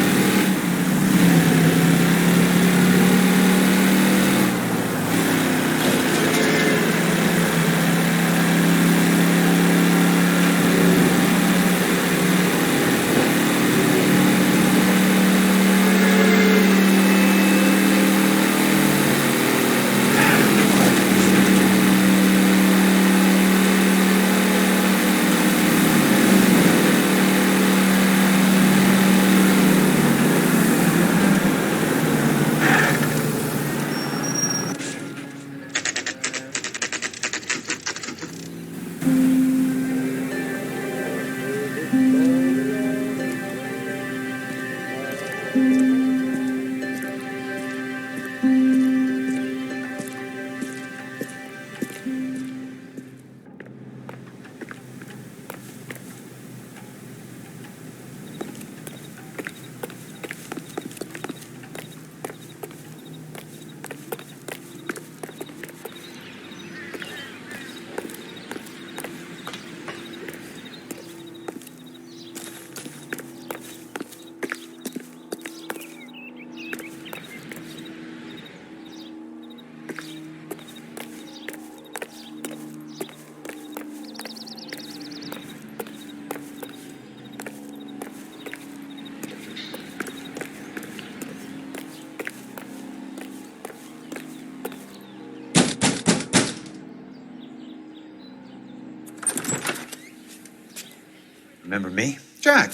Remember me? Jack.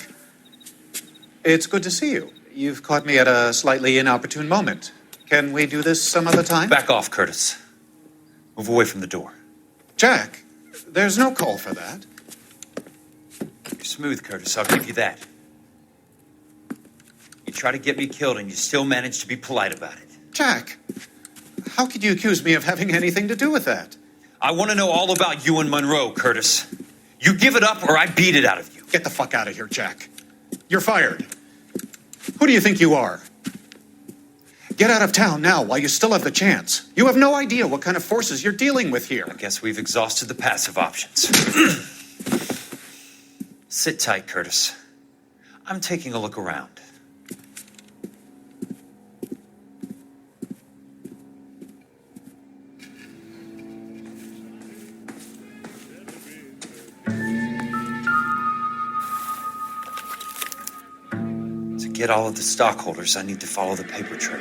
It's good to see you. You've caught me at a slightly inopportune moment. Can we do this some other time? Back off, Curtis. Move away from the door. Jack, there's no call for that. You're smooth, Curtis. I'll give you that. You try to get me killed and you still manage to be polite about it. Jack, how could you accuse me of having anything to do with that? I want to know all about you and Monroe, Curtis. You give it up or I beat it out of you. Get the fuck out of here, Jack. You're fired. Who do you think you are? Get out of town now while you still have the chance. You have no idea what kind of forces you're dealing with here. I guess we've exhausted the passive options. Sit tight, Curtis. I'm taking a look around. To get all of the stockholders, I need to follow the paper trail.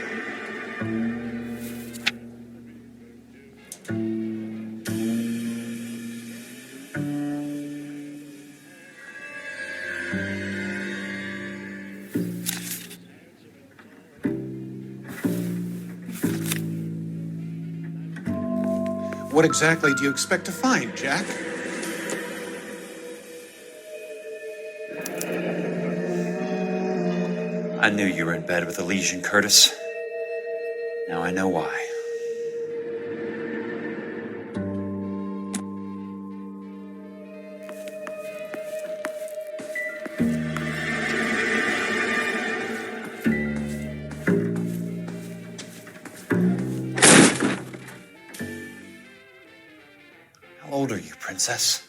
What exactly do you expect to find, Jack? I knew you were in bed with a lesion, Curtis. Now I know why. old are you, Princess?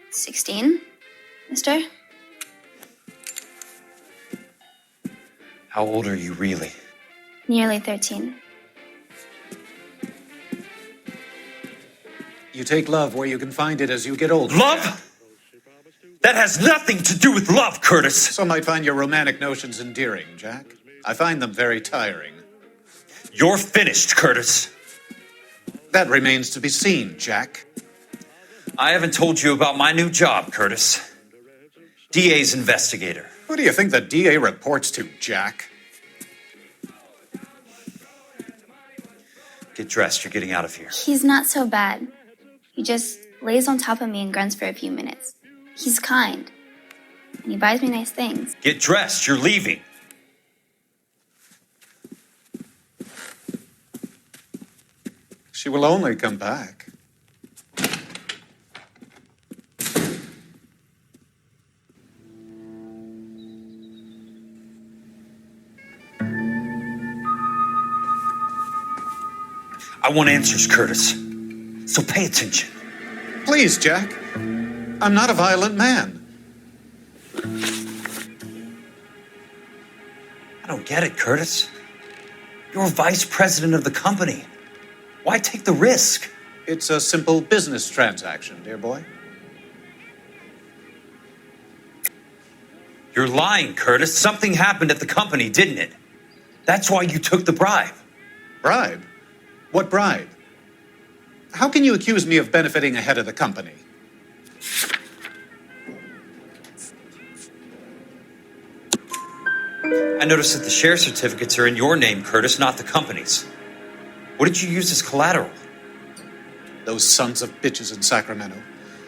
16, mister? How old are you really? Nearly 13. You take love where you can find it as you get older. Love? That has nothing to do with love, Curtis. Some might find your romantic notions endearing, Jack. I find them very tiring. You're finished, Curtis. That remains to be seen, Jack. I haven't told you about my new job, Curtis. DA's investigator. Who do you think the DA reports to, Jack? Get dressed, you're getting out of here. He's not so bad. He just lays on top of me and grunts for a few minutes. He's kind. And he buys me nice things. Get dressed, you're leaving. She will only come back. I want answers, Curtis. So pay attention. Please, Jack. I'm not a violent man. I don't get it, Curtis. You're vice president of the company. Why take the risk? It's a simple business transaction, dear boy. You're lying, Curtis. Something happened at the company, didn't it? That's why you took the bribe. Bribe? What bribe? How can you accuse me of benefiting ahead of the company? I noticed that the share certificates are in your name, Curtis, not the company's. What did you use as collateral? Those sons of bitches in Sacramento.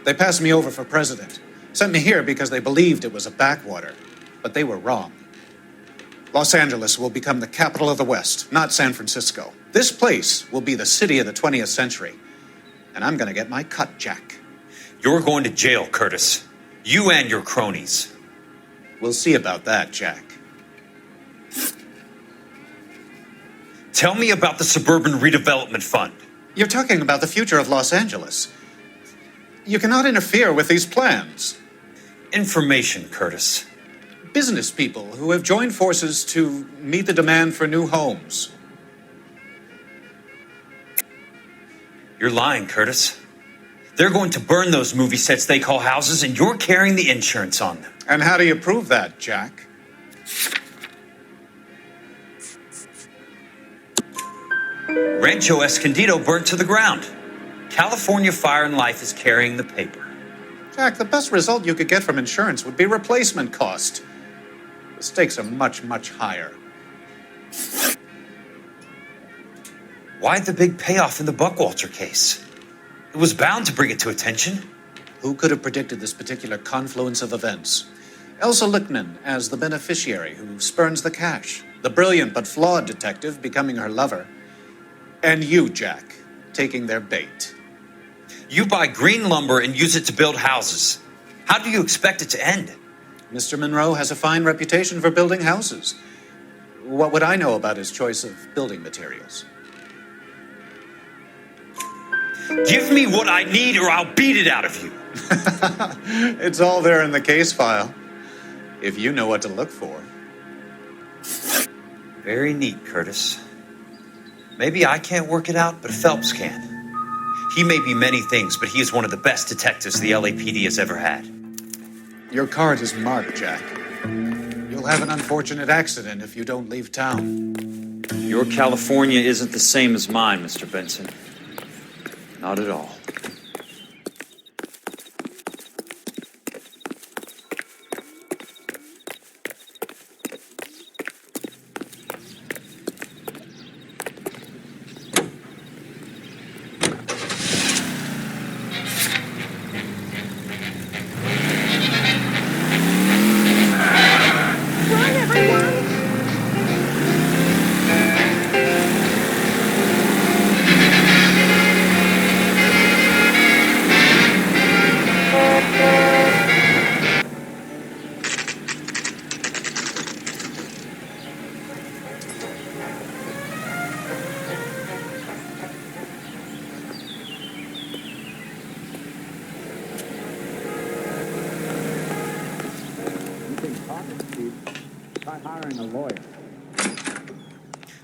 They passed me over for president. Sent me here because they believed it was a backwater. But they were wrong. Los Angeles will become the capital of the West, not San Francisco. This place will be the city of the 20th century. And I'm gonna get my cut, Jack. You're going to jail, Curtis. You and your cronies. We'll see about that, Jack. Tell me about the Suburban Redevelopment Fund. You're talking about the future of Los Angeles. You cannot interfere with these plans. Information, Curtis. Business people who have joined forces to meet the demand for new homes. You're lying, Curtis. They're going to burn those movie sets they call houses, and you're carrying the insurance on them. And how do you prove that, Jack? Rancho Escondido burnt to the ground. California Fire and Life is carrying the paper. Jack, the best result you could get from insurance would be replacement cost. The stakes are much, much higher. Why the big payoff in the Buckwalter case? It was bound to bring it to attention. Who could have predicted this particular confluence of events? Elsa Lichtman as the beneficiary who spurns the cash. The brilliant but flawed detective becoming her lover. And you, Jack, taking their bait. You buy green lumber and use it to build houses. How do you expect it to end? Mr. Monroe has a fine reputation for building houses. What would I know about his choice of building materials? Give me what I need or I'll beat it out of you. It's all there in the case file. If you know what to look for. Very neat, Curtis. Maybe I can't work it out, but Phelps can. He may be many things, but he is one of the best detectives the LAPD has ever had. Your card is marked, Jack. You'll have an unfortunate accident if you don't leave town. Your California isn't the same as mine, Mr. Benson. Not at all. hiring a lawyer.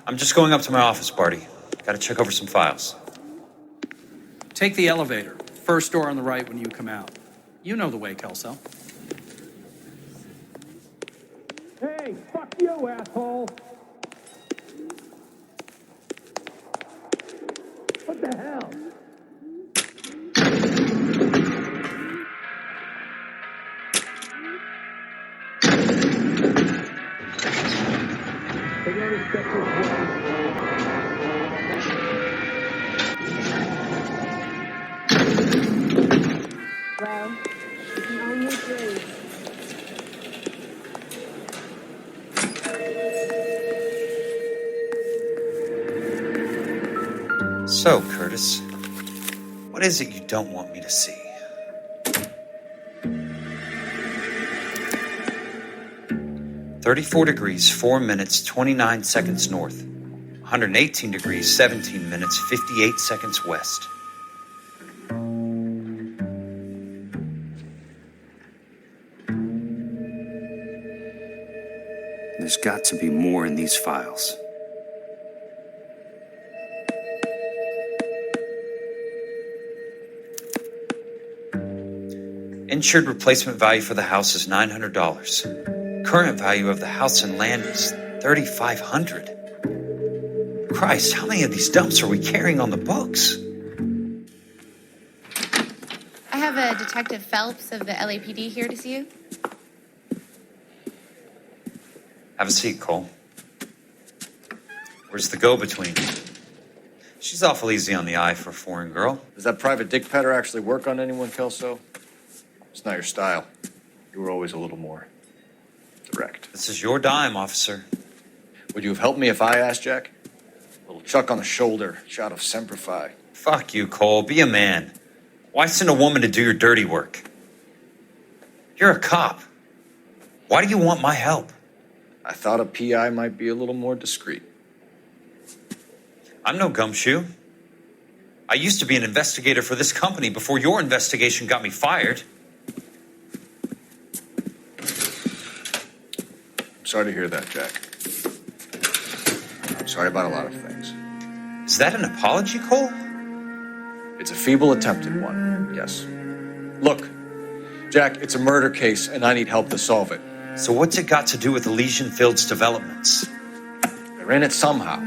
I'm just going up to my office, Barty. Gotta check over some files. Take the elevator. First door on the right when you come out. You know the way, Kelso. Hey, fuck you, asshole! What the hell? They gotta step this Well, you can only dream. So, Curtis, what is it you don't want me to see? $34 4 minutes, 29 seconds north. 118 degrees, 17 minutes, 58 seconds west. There's got to be more in these files. Insured replacement value for the house is $900. Current value of the house and land is $3,500. Christ, how many of these dumps are we carrying on the books? I have a Detective Phelps of the LAPD here to see you. Have a seat, Cole. Where's the go-between? She's awful easy on the eye for a foreign girl. Does that private dick petter actually work on anyone, Kelso? It's not your style. You were always a little more direct. This is your dime, officer. Would you have helped me if I asked, Jack? A little chuck on the shoulder, shot of Semper Fi. Fuck you, Cole. Be a man. Why send a woman to do your dirty work? You're a cop. Why do you want my help? I thought a PI might be a little more discreet. I'm no gumshoe. I used to be an investigator for this company before your investigation got me fired. I'm sorry to hear that, Jack. I'm sorry about a lot of things. Is that an apology, Cole? It's a feeble attempt at one, yes. Look, Jack, it's a murder case, and I need help to solve it. So what's it got to do with Elysian Fields developments? They're in it somehow.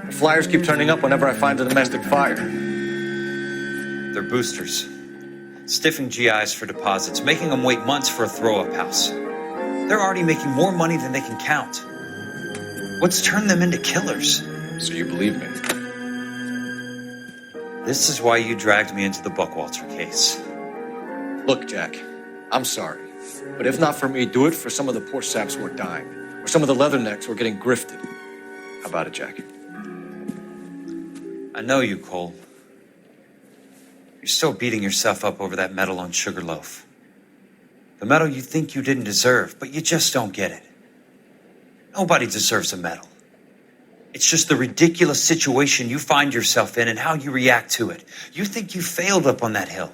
The flyers keep turning up whenever I find a domestic fire. They're boosters. Stiffing GIs for deposits, making them wait months for a throw-up house. They're already making more money than they can count. What's turned them into killers? So you believe me? This is why you dragged me into the Buckwalter case. Look, Jack, I'm sorry. But if not for me, do it for some of the poor saps who are dying. Or some of the leathernecks who are getting grifted. How about it, Jack? I know you, Cole. You're still beating yourself up over that medal on Sugarloaf. The medal you think you didn't deserve, but you just don't get it. Nobody deserves a medal. It's just the ridiculous situation you find yourself in and how you react to it. You think you failed up on that hill.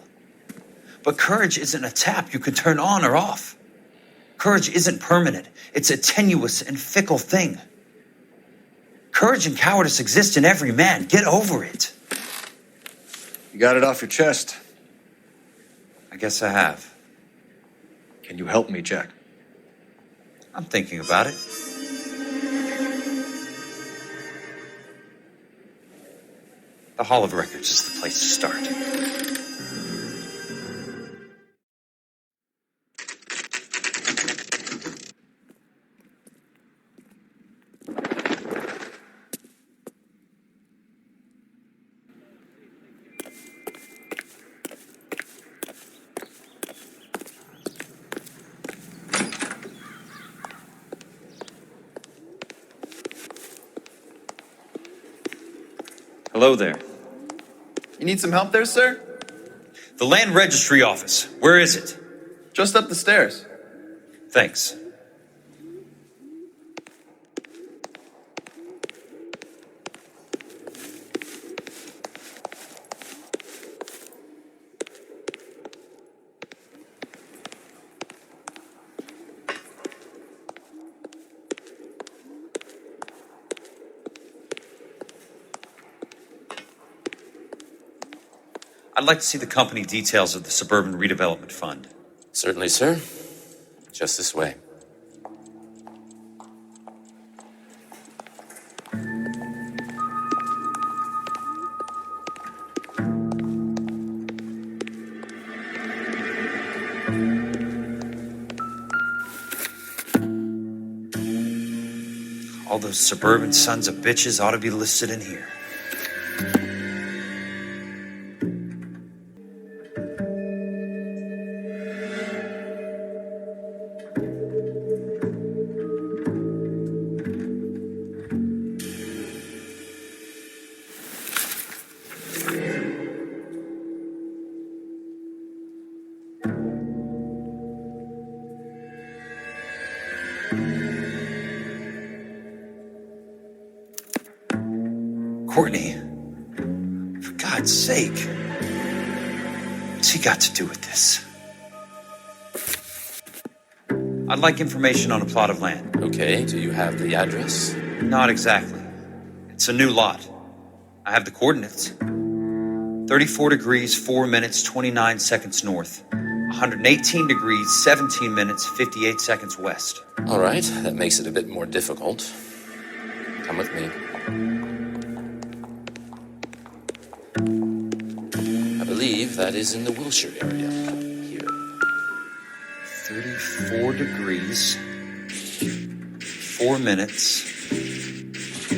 But courage isn't a tap you can turn on or off. Courage isn't permanent. It's a tenuous and fickle thing. Courage and cowardice exist in every man. Get over it. You got it off your chest. I guess I have. Can you help me, Jack? I'm thinking about it. The Hall of Records is the place to start. Hello there. You need some help there, sir? The Land Registry Office. Where is it? Just up the stairs. Thanks. I'd like to see the company details of the Suburban Redevelopment Fund. Certainly, sir. Just this way. All those suburban sons of bitches ought to be listed in here. Courtney, for God's sake, what's he got to do with this? I'd like information on a plot of land. Okay, do you have the address? Not exactly. It's a new lot. I have the coordinates. 34 degrees, 4 minutes, 29 seconds north. 118 degrees, 17 minutes, 58 seconds west. All right, that makes it a bit more difficult. Come with me. I believe that is in the Wilshire area. Here. 34 degrees, 4 minutes,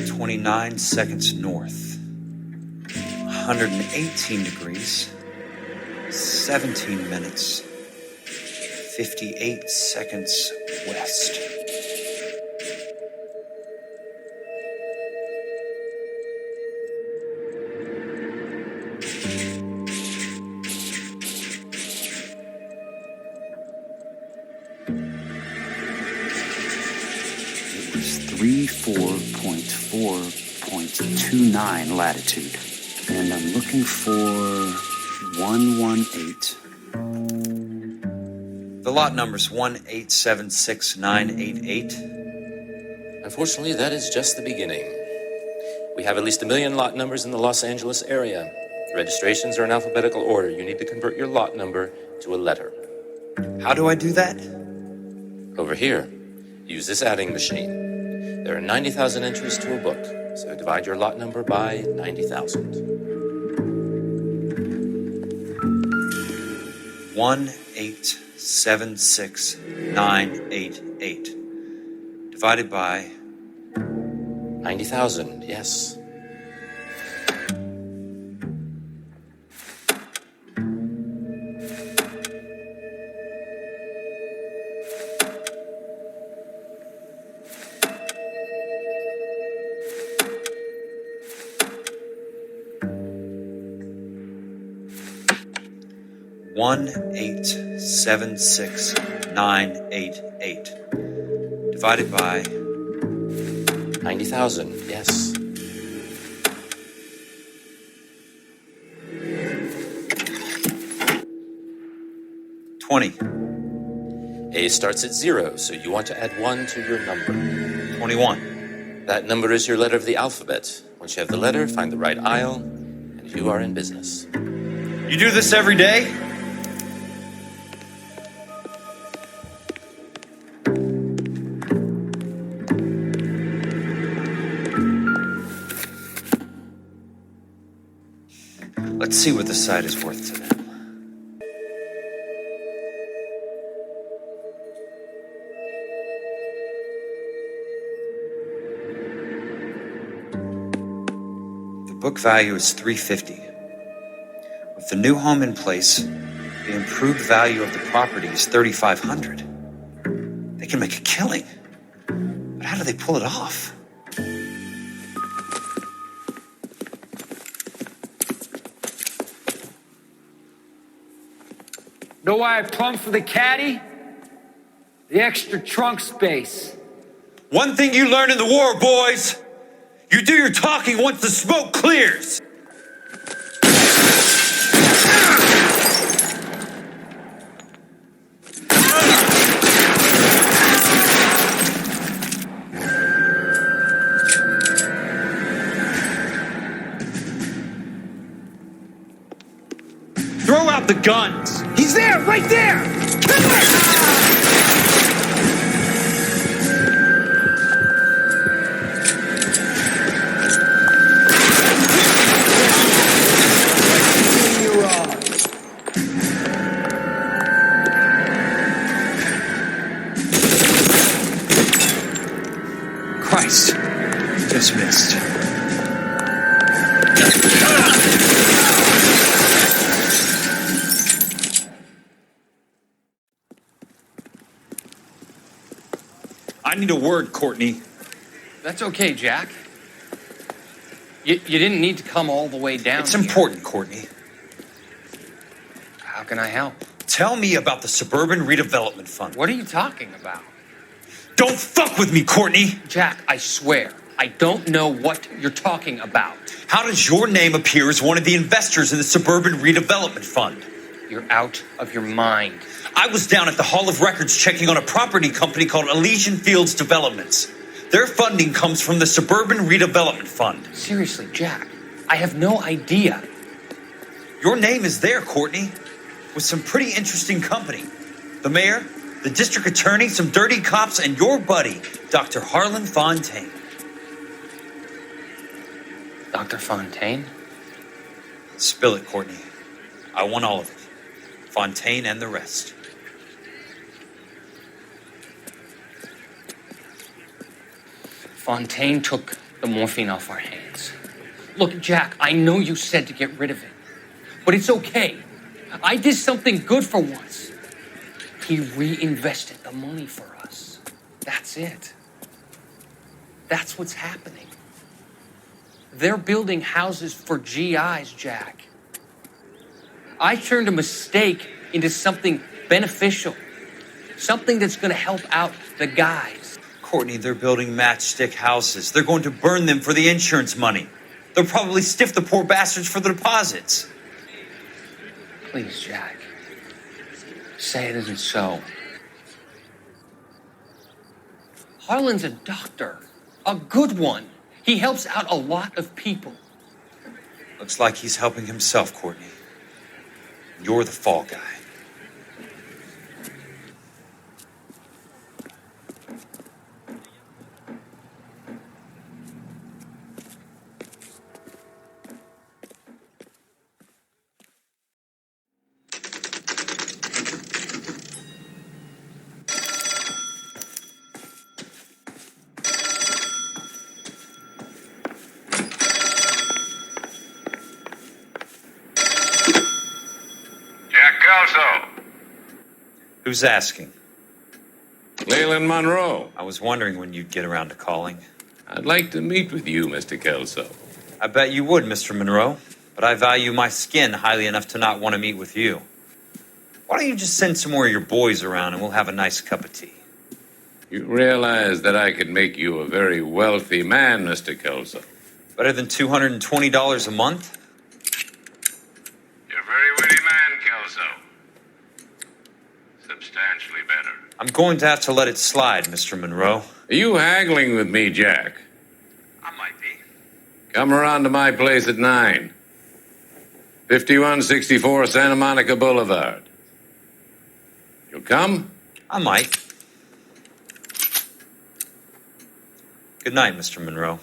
29 seconds north. 118 degrees, 17 minutes, 58 seconds west. It was 34.4.29 latitude. And I'm looking for 118. The lot number's 1876988. Unfortunately, that is just the beginning. We have at least 1 million lot numbers in the Los Angeles area. The registrations are in alphabetical order. You need to convert your lot number to a letter. How do I do that? Over here, use this adding machine. There are 90,000 entries to a book, so divide your lot number by 90,000. 1876988 divided by 90,000, yes. One 1876988 divided by 90,000, yes. A starts at 0, so you want to add 1 to your number. 21. That number is your letter of the alphabet. Once you have the letter, find the right aisle, and you are in business. You do this every day? Let's see what the site is worth to them. The book value is $350. With the new home in place, the improved value of the property is $3,500. They can make a killing. But how do they pull it off? Know why I plumbed for the caddy? The extra trunk space. One thing you learn in the war, boys. You do your talking once the smoke clears. out the guns! He's there, right there! Kill him! Christ. Just missed. I need a word, Courtney. That's okay, Jack. You didn't need to come all the way down. It's here. important, Courtney. How can I help? Tell me about the Suburban Redevelopment Fund. What are you talking about? Don't fuck with me, Courtney! Jack, I swear, I don't know what you're talking about. How does your name appear as one of the investors in the Suburban Redevelopment Fund? You're out of your mind. I was down at the Hall of Records checking on a property company called Elysian Fields Developments. Their funding comes from the Suburban Redevelopment Fund. Seriously, Jack, I have no idea. Your name is there, Courtney, with some pretty interesting company. The mayor, the district attorney, some dirty cops, and your buddy, Dr. Harlan Fontaine. Dr. Fontaine? Spill it, Courtney. I want all of it. Fontaine and the rest. Fontaine took the morphine off our hands. Look, Jack, I know you said to get rid of it, but it's okay. I did something good for once. He reinvested the money for us. That's it. That's what's happening. They're building houses for GIs, Jack. I turned a mistake into something beneficial, something that's going to help out the guys. Courtney, they're building matchstick houses. They're going to burn them for the insurance money. They'll probably stiff the poor bastards for the deposits. Please, Jack. Say it isn't so. Harlan's a doctor. A good one. He helps out a lot of people. Looks like he's helping himself, Courtney. You're the fall guy. Who's asking? Leyland Monroe. I was wondering when you'd get around to calling. I'd like to meet with you, Mr. Kelso. I bet you would, Mr. Monroe. But I value my skin highly enough to not want to meet with you. Why don't you just send some more of your boys around and we'll have a nice cup of tea? You realize that I could make you a very wealthy man, Mr. Kelso. Better than $220 a month? You're a very witty man, Kelso. Substantially better. I'm going to have to let it slide, Mr. Monroe. Are you haggling with me, Jack? I might be. Come around to my place at 9. 5164 Santa Monica Boulevard. You'll come? I might. Good night, Mr. Monroe.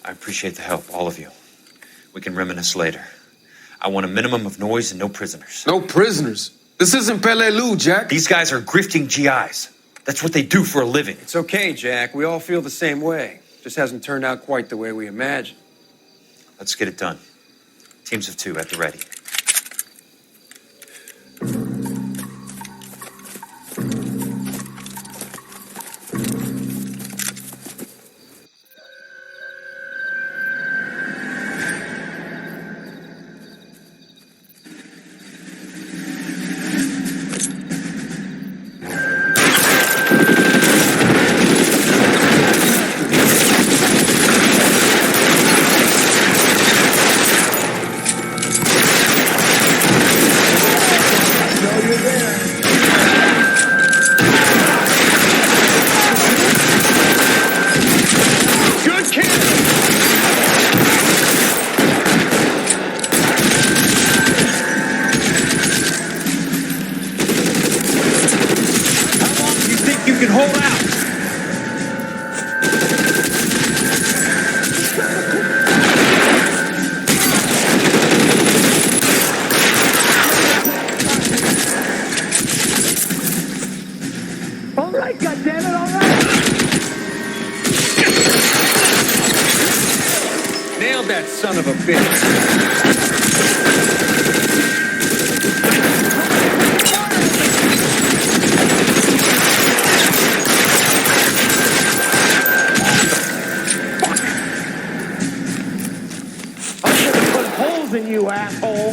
I appreciate the help, all of you. We can reminisce later. I want a minimum of noise and no prisoners. No prisoners? This isn't Peleliu, Jack. These guys are grifting GIs. That's what they do for a living. It's okay, Jack. We all feel the same way. Just hasn't turned out quite the way we imagined. Let's get it done. Teams of 2 at the ready. Son of a bitch. In you, asshole.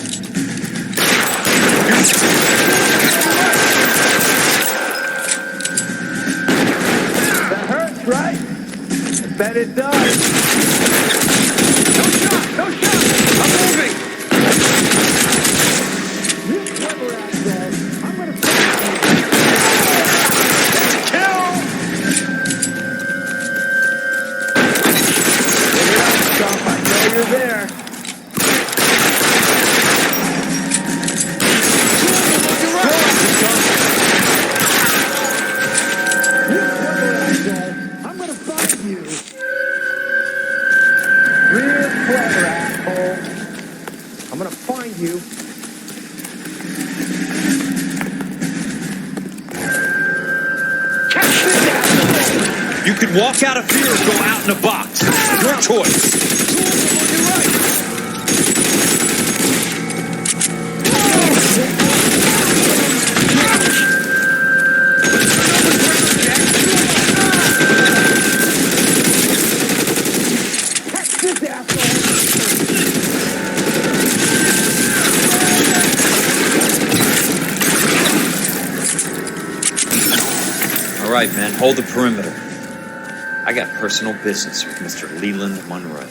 That hurts, right? I bet it does. No shot! No shot! I'm moving! You clever asshole. I'm gonna kill! Get it up, Stump. I know you're there. I'm gonna find you. You can walk out of fear or go out in a box. Your choice. All right, man, hold the perimeter. I got personal business with Mr. Leland Monroe.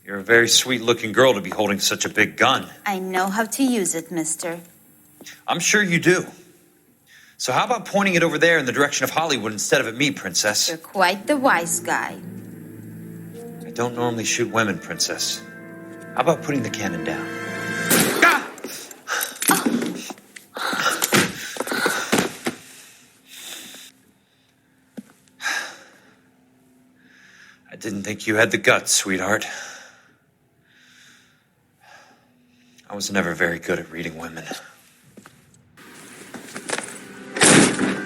You're a very sweet-looking girl to be holding such a big gun. I know how to use it, mister. I'm sure you do. So how about pointing it over there in the direction of Hollywood instead of at me, Princess? You're quite the wise guy. I don't normally shoot women, Princess. How about putting the cannon down? I didn't think you had the guts, sweetheart. I was never very good at reading women.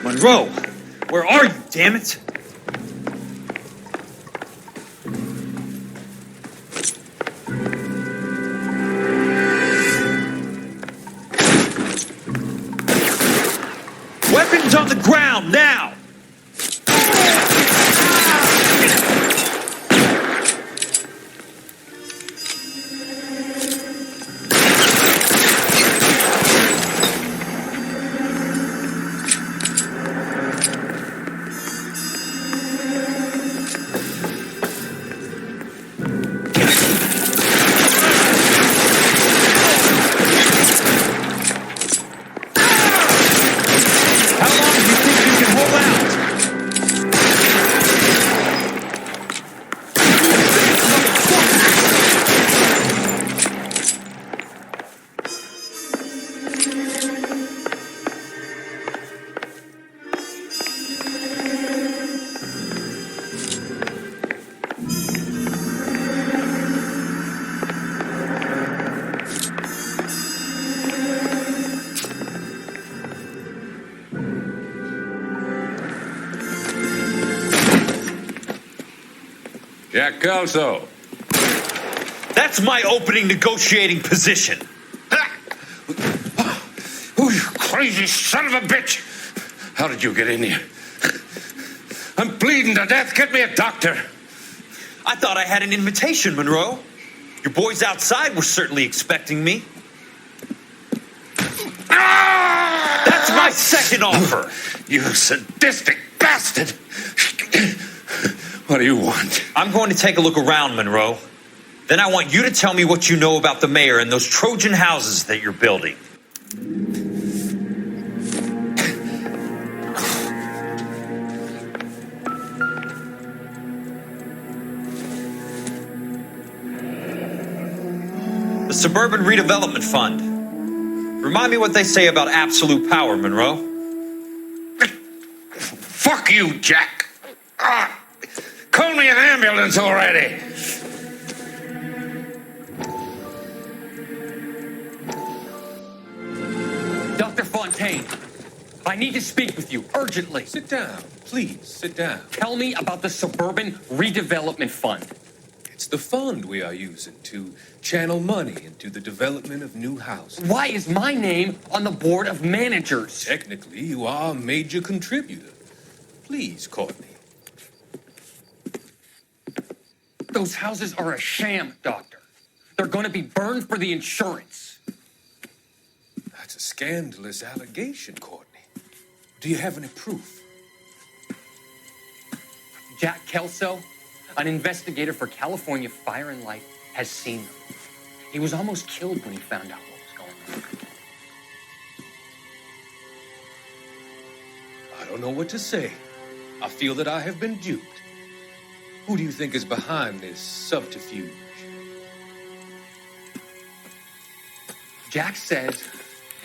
Monroe, Where are you, damn it? Weapons on the ground, now! Jack Kelso. That's my opening negotiating position. Oh, you crazy son of a bitch! How did you get in here? I'm bleeding to death. Get me a doctor. I thought I had an invitation, Monroe. Your boys outside were certainly expecting me. That's my second offer. You sadistic bastard. What do you want? I'm going to take a look around, Monroe. Then I want you to tell me what you know about the mayor and those Trojan houses that you're building. The Suburban Redevelopment Fund. Remind me what they say about absolute power, Monroe. Fuck you, Jack. Call me an ambulance already. Dr. Fontaine, I need to speak with you urgently. Sit down. Please, sit down. Tell me about the Suburban Redevelopment Fund. It's the fund we are using to channel money into the development of new houses. Why is my name on the board of managers? Technically, you are a major contributor. Please, Courtney. Those houses are a sham, Doctor. They're going to be burned for the insurance. That's a scandalous allegation, Courtney. Do you have any proof? Jack Kelso, an investigator for California Fire and Life, has seen them. He was almost killed when he found out what was going on. I don't know what to say. I feel that I have been duped. Who do you think is behind this subterfuge? Jack says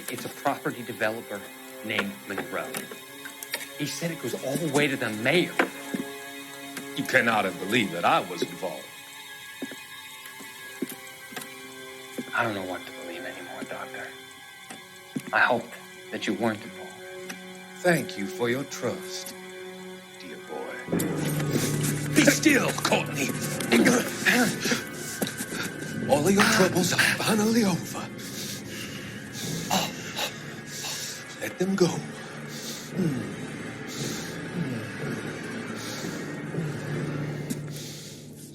it's a property developer named Monroe. He said it goes all the way to the mayor. You cannot have believed that I was involved. I don't know what to believe anymore, Doctor. I hoped that you weren't involved. Thank you for your trust, dear boy. Be still, Courtney. All of your troubles are finally over. Let them go.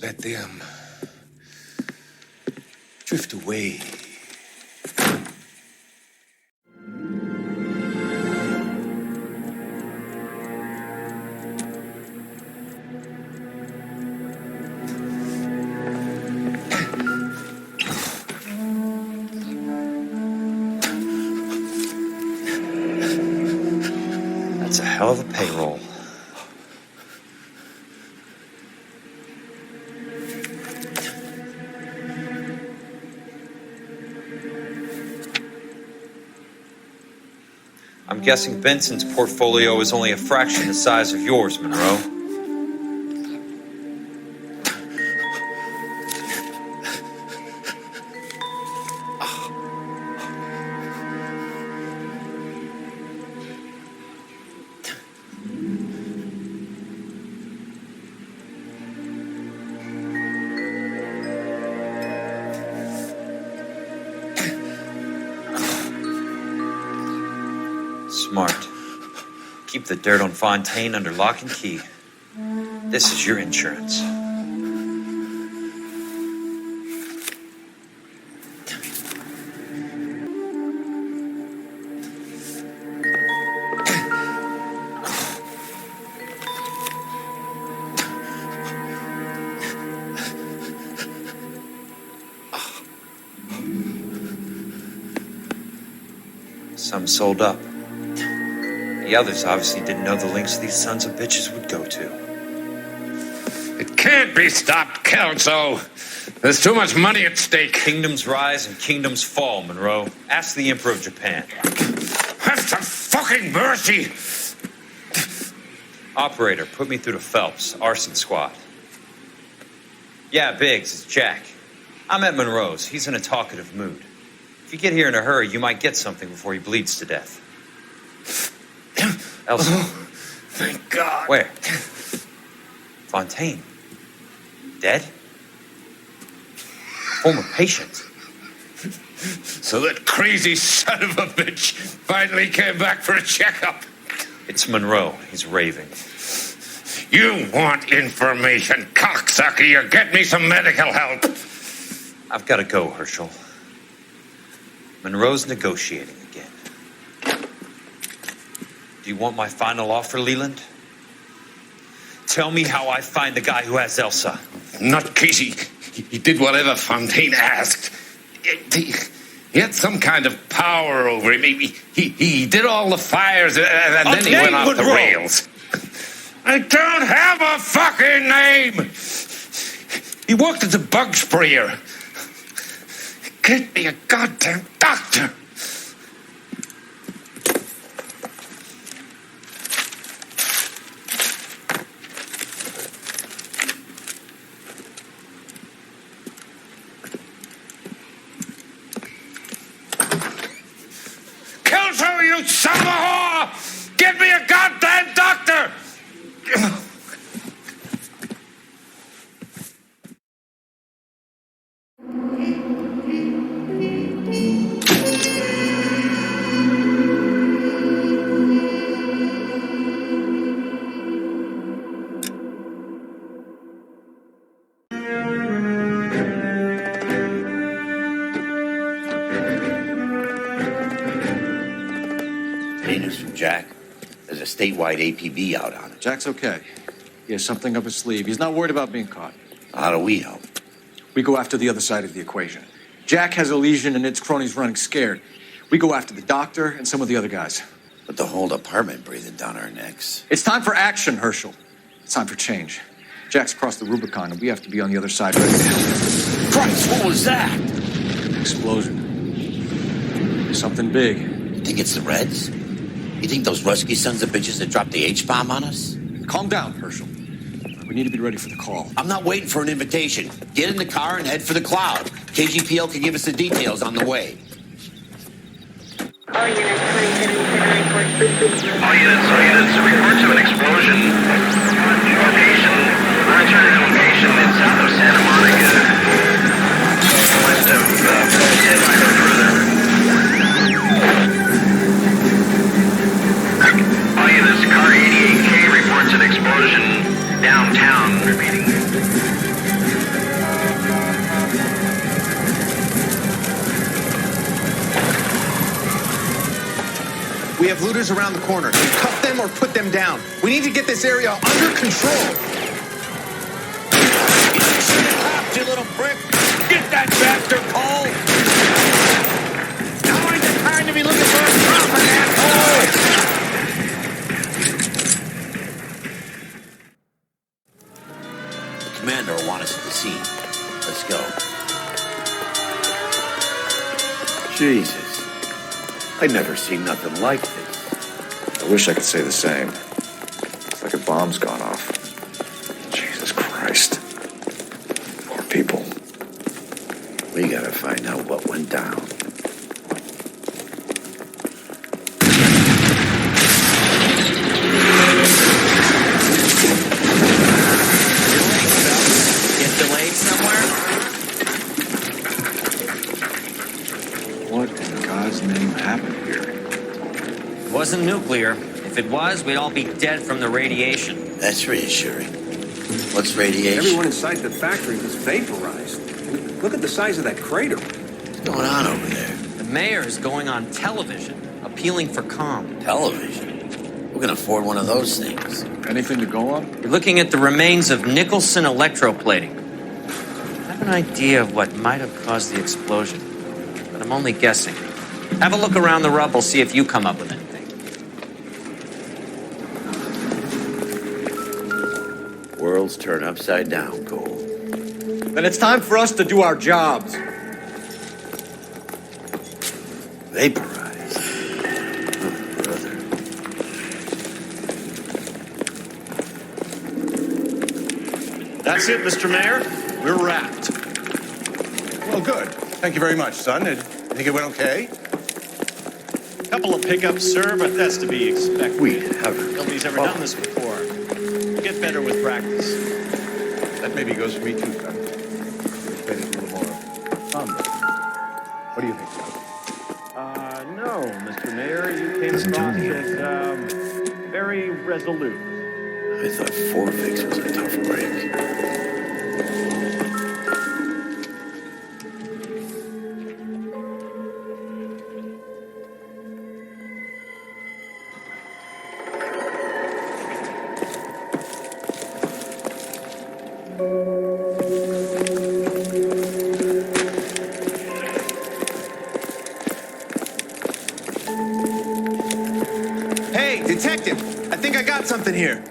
Let them drift away. That's a hell of a payroll. I'm guessing Benson's portfolio is only a fraction the size of yours, Monroe. Keep the dirt on Fontaine under lock and key. This is your insurance. Some sold up. The others obviously didn't know the lengths these sons of bitches would go to. It can't be stopped, Kelso. There's too much money at stake. Kingdoms rise and kingdoms fall, Monroe. Ask the Emperor of Japan. Have some fucking mercy! Operator, put me through to Phelps, Arson squad. Yeah, Biggs, it's Jack. I'm at Monroe's. He's in a talkative mood. If you get here in a hurry, you might get something before he bleeds to death. Elsa. Oh, thank God. Where? Fontaine. Dead? Former patient. So that crazy son of a bitch finally came back for a checkup. It's Monroe. He's raving. You want information, cocksucker. You get me some medical help. I've got to go, Herschel. Monroe's negotiating again. Do you want my final offer, Leland? Tell me how I find the guy who has Elsa. Not Casey. He did whatever Fontaine asked. He had some kind of power over him. He did all the fires, and then he went off the rails. I don't have a fucking name! He worked as a bug sprayer. Get me a goddamn doctor! Kelso, you son of a whore! Get me a goddamn doctor! News from Jack. There's a statewide APB out on it. Jack's okay. He has something up his sleeve. He's not worried about being caught. How do we help? We go after the other side of the equation. Jack has a legion and its cronies running scared. We go after the doctor and some of the other guys. But the whole department breathing down our necks. It's time for action, Herschel. It's time for change. Jack's crossed the Rubicon, and we have to be on the other side ready to help. Christ, what was that? Explosion. Something big. You think it's the Reds? You think those Rusky sons of bitches that dropped the H-bomb on us? Calm down, Herschel. We need to be ready for the call. I'm not waiting for an invitation. Get in the car and head for the cloud. KGPL can give us the details on the way. All units, 2779 report. All units, reports of an explosion. Location, uncharted location in south of Santa Monica. West of 10 miles further. All units, car 88K reports an explosion downtown. Repeating. We have looters around the corner. Cuff them or put them down. We need to get this area under control. You little prick! Get that bastard, Cole! Now ain't the time to be looking for a profit, asshole! The commander will want us at the scene. Let's go. Jesus. I've never seen nothing like this. I wish I could say the same. It's like a bomb's gone off. Jesus Christ. Poor people. We gotta find out what went down. Get delayed somewhere? What in God's name happened here? It wasn't nuclear. If If it was, we'd all be dead from the radiation. That's reassuring. What's radiation? Everyone inside the factory was vaporized. Look at the size of that crater. What's going on over there? The mayor is going on television, appealing for calm. Television? Who can afford one of those things? Anything to go on? You're looking at the remains of Nicholson electroplating. I have an idea of what might have caused the explosion, but I'm only guessing. Have a look around the rubble, see if you come up with anything. Worlds turn upside down, Cole. Then it's time for us to do our jobs. Vaporized. Oh, brother. That's it, Mr. Mayor. We're wrapped. Well, good. Thank you very much, son. You think it went okay? Couple of pickups, sir, but that's to be expected. Nobody's ever done this before. Get better with practice. That maybe goes for me too, son. Maybe a little more fun. What do you think, son? No, Mr. Mayor, you came across as, very resolute. I thought Forfix was a tough break. Hey, detective! I think I got something here.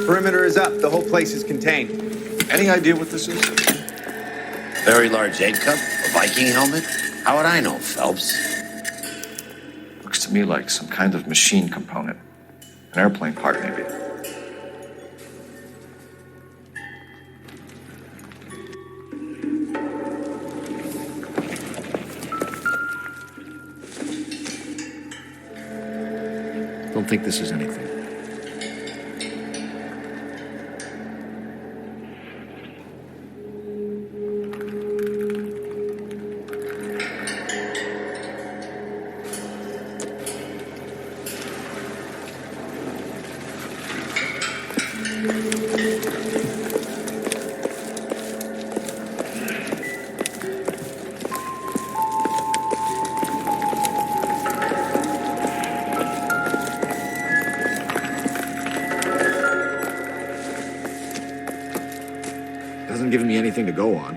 Perimeter is up. The whole place is contained. Any idea what this is? Very large egg cup? A Viking helmet? How would I know, Phelps? Looks to me like some kind of machine component. An airplane part, maybe. Don't think this is anything. Hasn't given me anything to go on.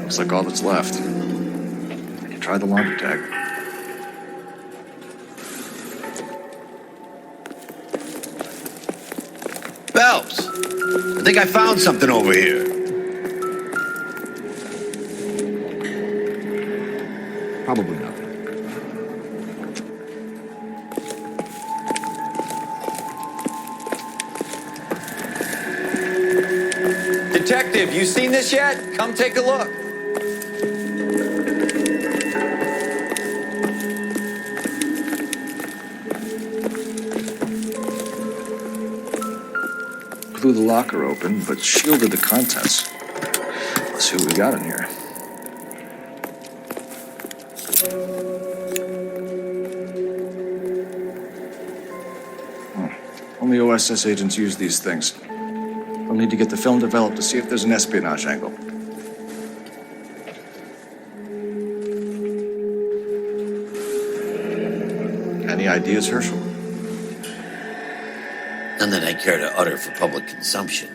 Looks like all that's left. Try the laundry tag. Phelps! I think I found something over here. Probably nothing. Detective, you seen this yet? Come take a look. Blew the locker open, but shielded the contents. Let's see what we got in here. Only OSS agents use these things. We'll need to get the film developed to see if there's an espionage angle. Any ideas, Herschel? None that I care to utter for public consumption.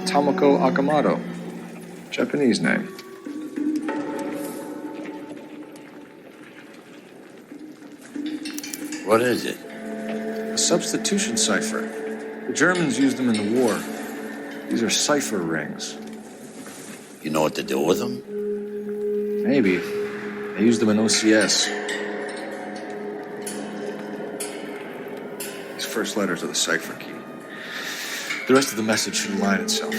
Tamako Akamato. Japanese name. What is it? A substitution cipher. The Germans used them in the war. These are cipher rings. You know what to do with them? Maybe. They used them in OCS. These first letters are the cipher key. The rest of the message should align itself.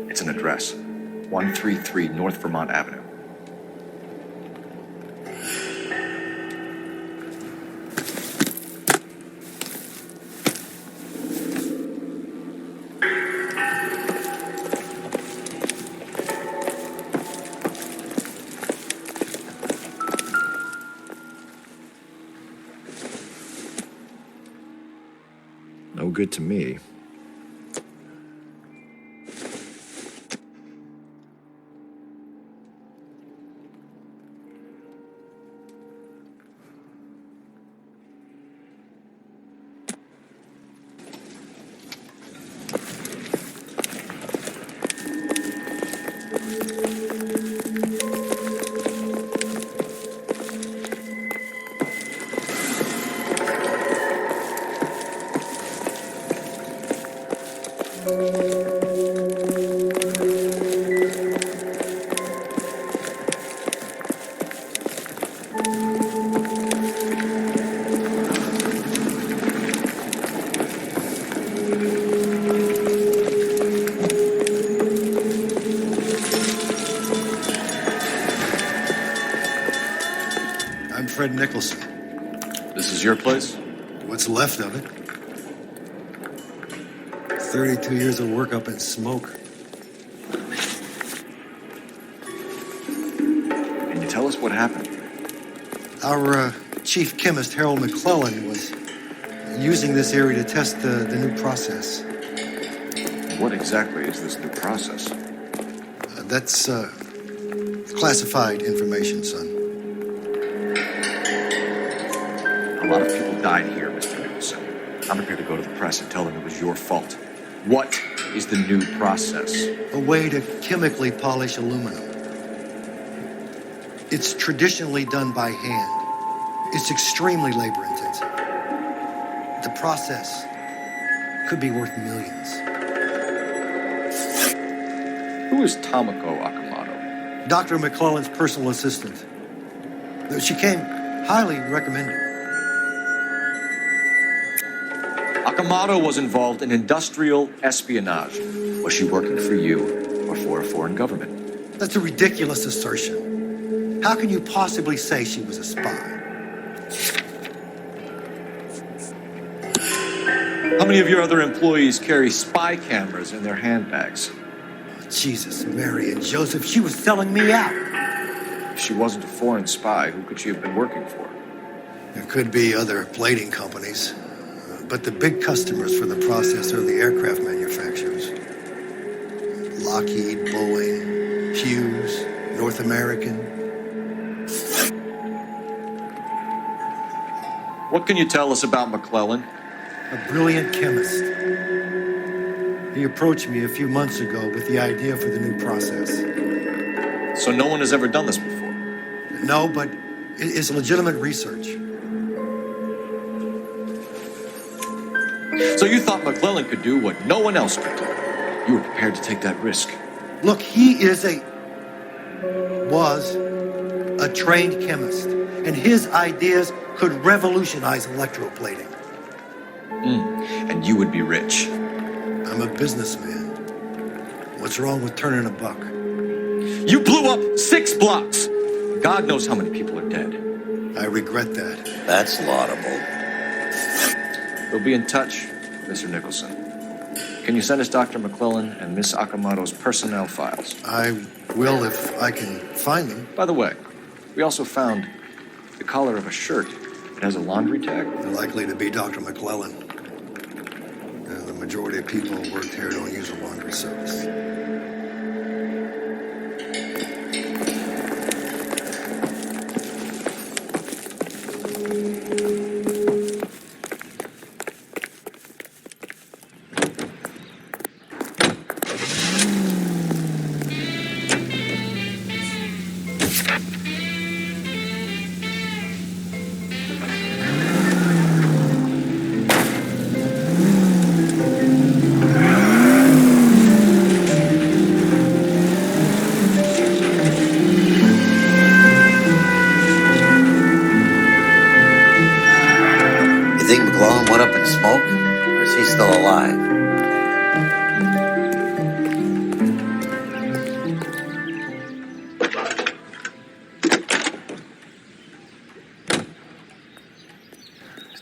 It's an address. 133 North Vermont Avenue. No good to me. Fred Nicholson. This is your place? What's left of it. 32 years of work up in smoke. Can you tell us what happened? Our chief chemist, Harold McClellan, was using this area to test the new process. What exactly is this new process? That's classified information, son. A lot of people died here, Mr. Nicholson. I'm prepared to go to the press and tell them it was your fault. What is the new process? A way to chemically polish aluminum. It's traditionally done by hand. It's extremely labor intensive. The process could be worth millions. Who is Tamako Akamato? Dr. McClellan's personal assistant. She came highly recommended. Akamato was involved in industrial espionage. Was she working for you? for a foreign government. That's a ridiculous assertion. How can you possibly say she was a spy? How many of your other employees carry spy cameras in their handbags? Jesus, Mary and Joseph, she was selling me out. If she wasn't a foreign spy, who could she have been working for? There could be other plating companies, but the big customers for the process are the aircraft manufacturers. Lockheed, Boeing, Hughes, North American. What can you tell us about McClellan? A brilliant chemist. He approached me a few months ago with the idea for the new process. So no one has ever done this before? No, but it's legitimate research. So you thought McClellan could do what no one else could do? You were prepared to take that risk? Look, he was a trained chemist, and his ideas could revolutionize electroplating. And you would be rich. I'm a businessman. What's wrong with turning a buck? You blew up 6 blocks! God knows how many people are dead. I regret that. That's laudable. We'll be in touch, Mr. Nicholson. Can you send us Dr. McClellan and Miss Akamato's personnel files? I will if I can find them. By the way, we also found the collar of a shirt. It has a laundry tag. Likely to be Dr. McClellan. The majority of people who work here don't use a laundry service.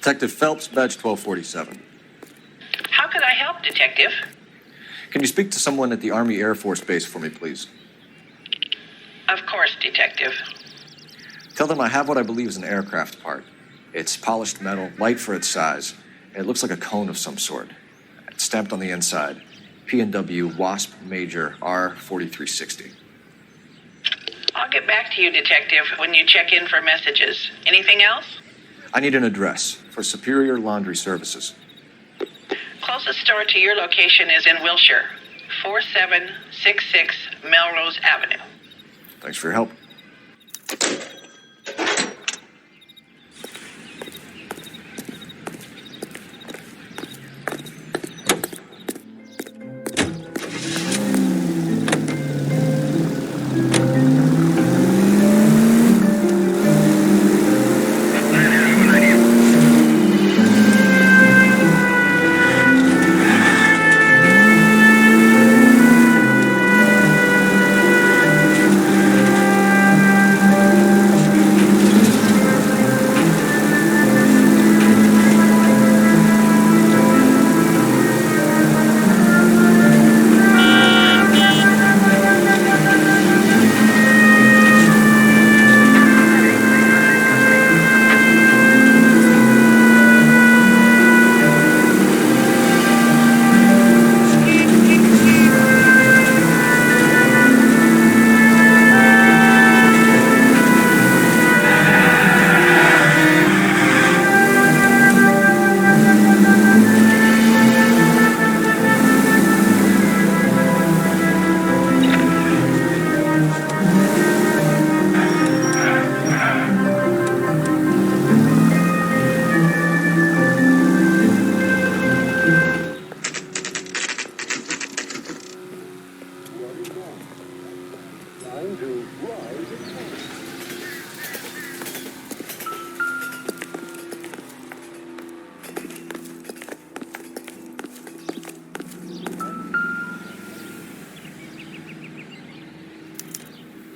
Detective Phelps, badge 1247. How could I help, Detective? Can you speak to someone at the Army Air Force Base for me, please? Of course, Detective. Tell them I have what I believe is an aircraft part. It's polished metal, light for its size, and it looks like a cone of some sort. It's stamped on the inside. P&W Wasp Major R4360. I'll get back to you, Detective, when you check in for messages. Anything else? I need an address for Superior Laundry Services. Closest store to your location is in Wilshire, 4766 Melrose Avenue. Thanks for your help.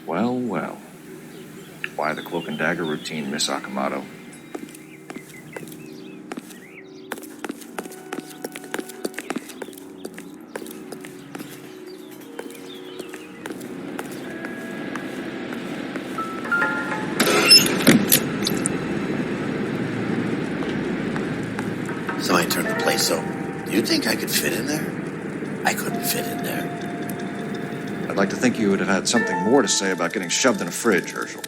Well, well. Why the cloak and dagger routine, Miss Akamato? Somebody turned the place over. Do you think I could fit in there? I couldn't fit in there. I'd like to think you would have had something more to say about getting shoved in a fridge, Herschel.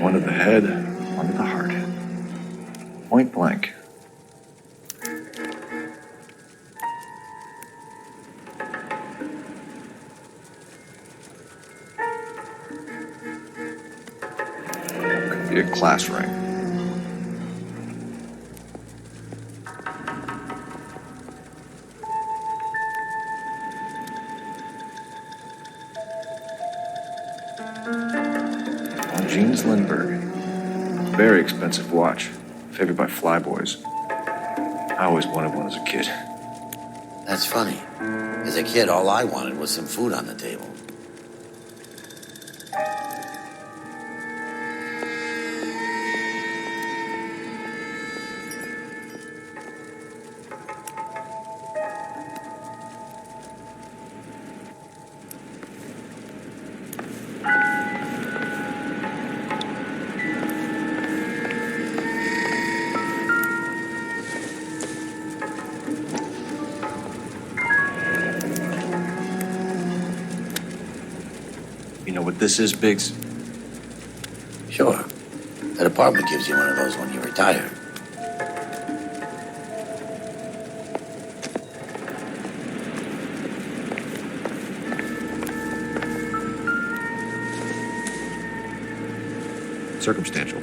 One to the head, one to the heart. Point blank. Could be a class ring. Jeans Lindbergh. Very expensive watch. Favored by flyboys. I always wanted one as a kid. That's funny. As a kid, all I wanted was some food on the table. You know what this is, Biggs? Sure. That apartment gives you one of those when you retire. Circumstantial.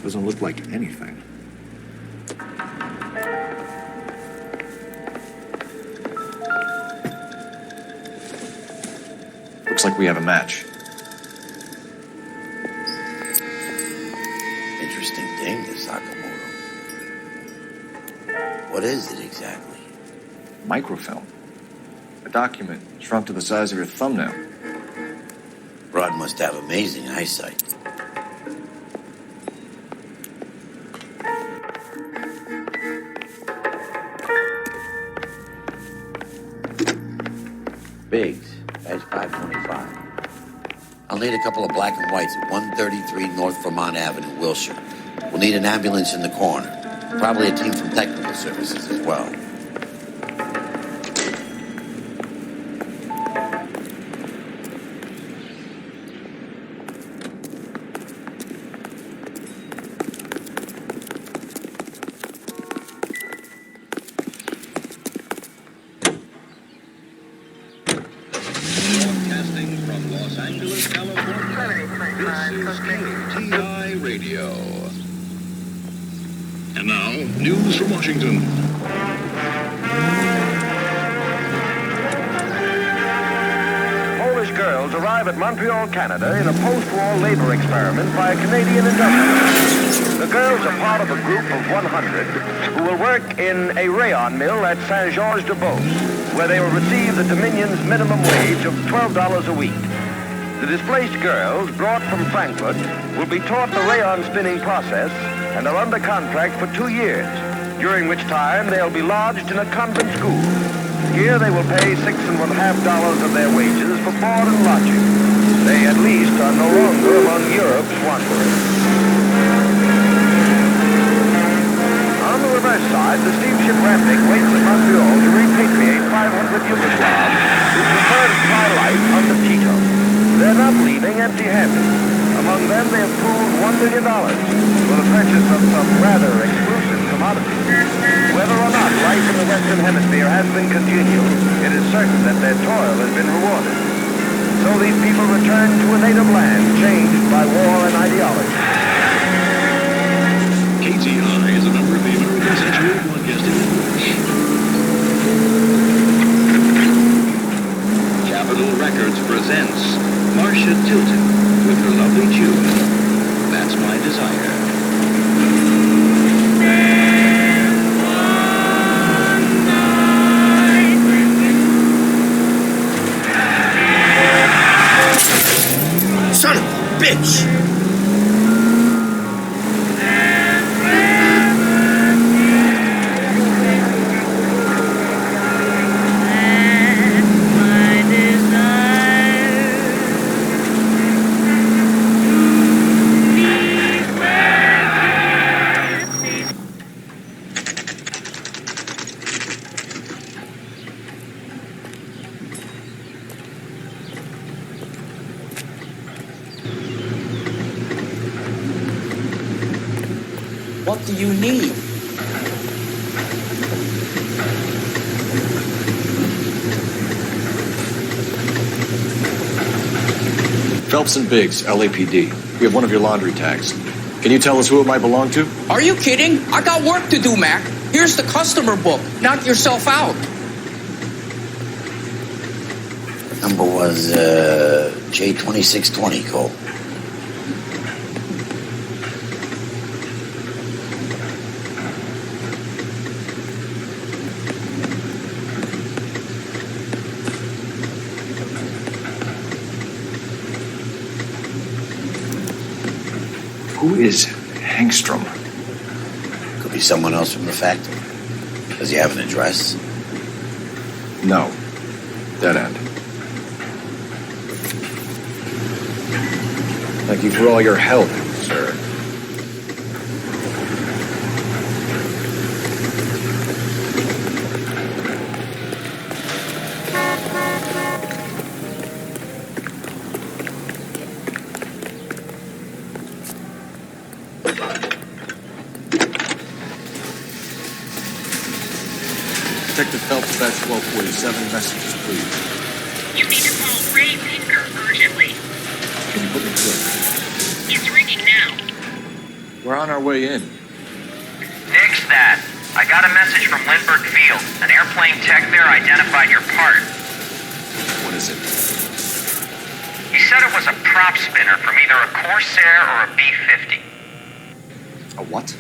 Doesn't look like anything. Looks like we have a match. Interesting thing, this Sakamoto. What is it exactly? Microfilm. A document shrunk to the size of your thumbnail. Rod must have amazing eyesight. Biggs, page 525. I'll need a couple of black and whites at 133 North Vermont Avenue, Wilshire. We'll need an ambulance in the corner. Probably a team from technical services as well. And now, news from Washington. Polish girls arrive at Montreal, Canada in a post-war labor experiment by a Canadian industrialist. The girls are part of a group of 100 who will work in a rayon mill at Saint-Georges-de-Beauce, where they will receive the Dominion's minimum wage of $12 a week. The displaced girls, brought from Frankfurt, will be taught the rayon spinning process and are under contract for 2 years, during which time they'll be lodged in a convent school. Here they will pay $6.50 of their wages for board and lodging. They at least are no longer among Europe's wanderers. On the reverse side, the steamship Raptic waits at Montreal to repatriate 500 Yugoslavs who prefer to try life under Tito. They're not leaving empty-handed. Among them, they have pooled $1 million for the purchase of some rather exclusive commodities. Whether or not life in the Western Hemisphere has been congenial, it is certain that their toil has been rewarded. So these people return to a native land changed by war and ideology. KTI is a member of the American Century Broadcasting Network. Capitol Records presents Marcia Tilton with her lovely tune, That's My Desire. Son of a bitch! What do you need? Phelps and Biggs, LAPD. We have one of your laundry tags. Can you tell us who it might belong to? Are you kidding? I got work to do, Mac. Here's the customer book. Knock yourself out. Number was J2620, Cole. Who is Hangstrom? Could be someone else from the factory. Does he have an address? No. Dead end. Thank you for all your help, sir. Detective Phelps, batch 1247, messages, please. You need to call Ray Pinker urgently. Can you put me through? It's ringing now. We're on our way in. Nix that. I got a message from Lindbergh Field. An airplane tech there identified your part. What is it? He said it was a prop spinner from either a Corsair or a B-50. A what?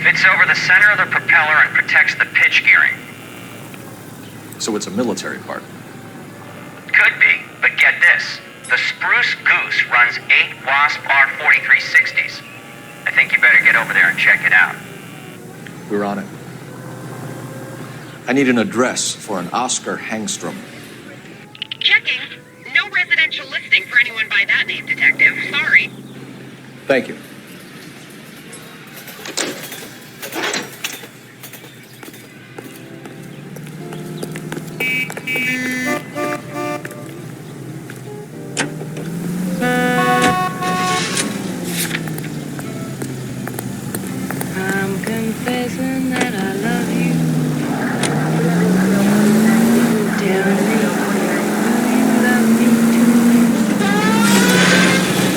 Fits over the center of the propeller and protects the pitch gearing. So it's a military part. Could be, but get this. The Spruce Goose runs 8 Wasp R4360s. I think you better get over there and check it out. We're on it. I need an address for an Oscar Hangstrom. Checking. No residential listing for anyone by that name, Detective. Sorry. Thank you. I'm confessing that I love you. Tell me you love me too.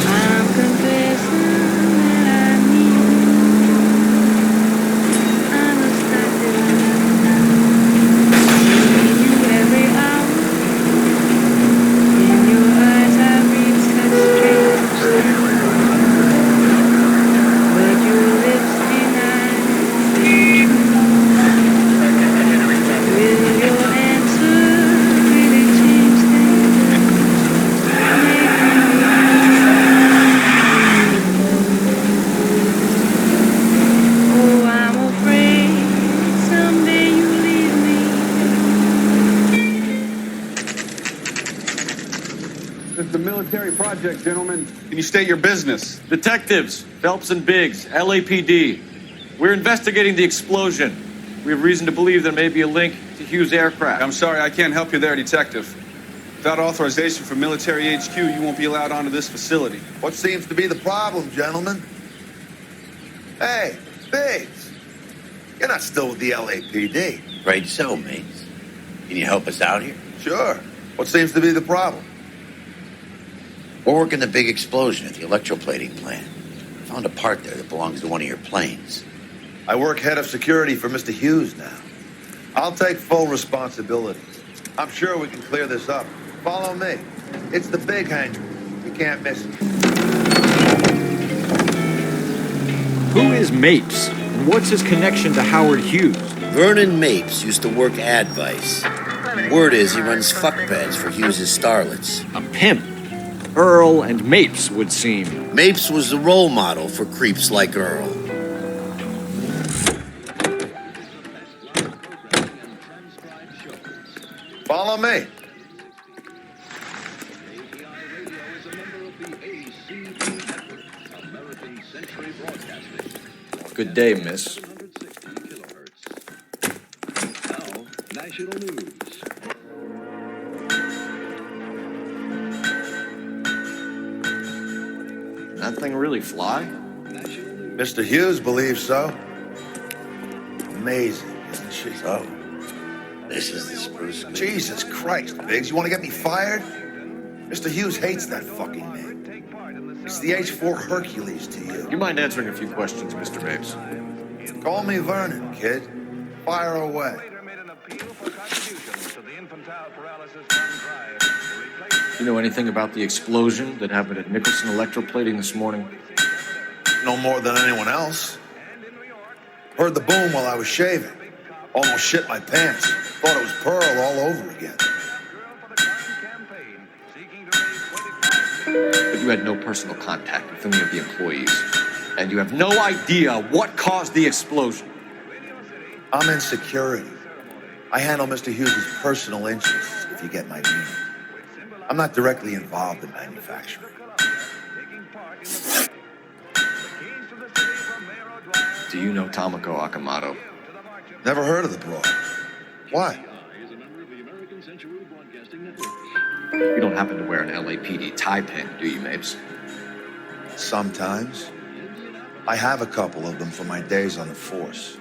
I'm confessing that I need you. I'm distracted. Seeing you every hour. In your eyes I read such strange things. But your lips deny the truth. Will your answer really change things? Oh, I'm afraid someday you leave me. This is the military project, gentlemen. Can you state your business? Detectives, Phelps and Biggs, LAPD. We're investigating the explosion. We have reason to believe there may be a link to Hughes aircraft. I'm sorry, I can't help you there, Detective. Without authorization from military HQ, you won't be allowed onto this facility. What seems to be the problem, gentlemen? Hey, Biggs. You're not still with the LAPD. Right so, mates. Can you help us out here? Sure. What seems to be the problem? We're working the big explosion at the electroplating plant. Found a part there that belongs to one of your planes. I work head of security for Mr. Hughes now. I'll take full responsibility. I'm sure we can clear this up. Follow me. It's the big hangar. You can't miss it. Who is Mapes? And what's his connection to Howard Hughes? Vernon Mapes used to work Advice. Word is he runs fuck beds for Hughes' starlets. A pimp. Earl and Mapes would seem. Mapes was the role model for creeps like Earl. Follow me. Good day, miss. National news. That thing really fly? Mr. Hughes believes so. Amazing, isn't she? So, this is the spruce. Jesus Christ, Biggs, you want to get me fired? Mr. Hughes hates that fucking name. It's the H-4 Hercules to you. You mind answering a few questions, Mr. Mapes? Call me Vernon, kid. Fire away. You know anything about the explosion that happened at Nicholson Electroplating this morning? No more than anyone else. Heard the boom while I was shaving. Almost shit my pants. Thought it was Pearl all over again. But you had no personal contact with any of the employees. And you have no idea what caused the explosion. I'm in security. I handle Mr. Hughes' personal interests, if you get my meaning. I'm not directly involved in manufacturing. Do you know Tamako Akamato? Never heard of the broad. Why? You don't happen to wear an LAPD tie pin, do you, Mapes? Sometimes. I have a couple of them from my days on the force.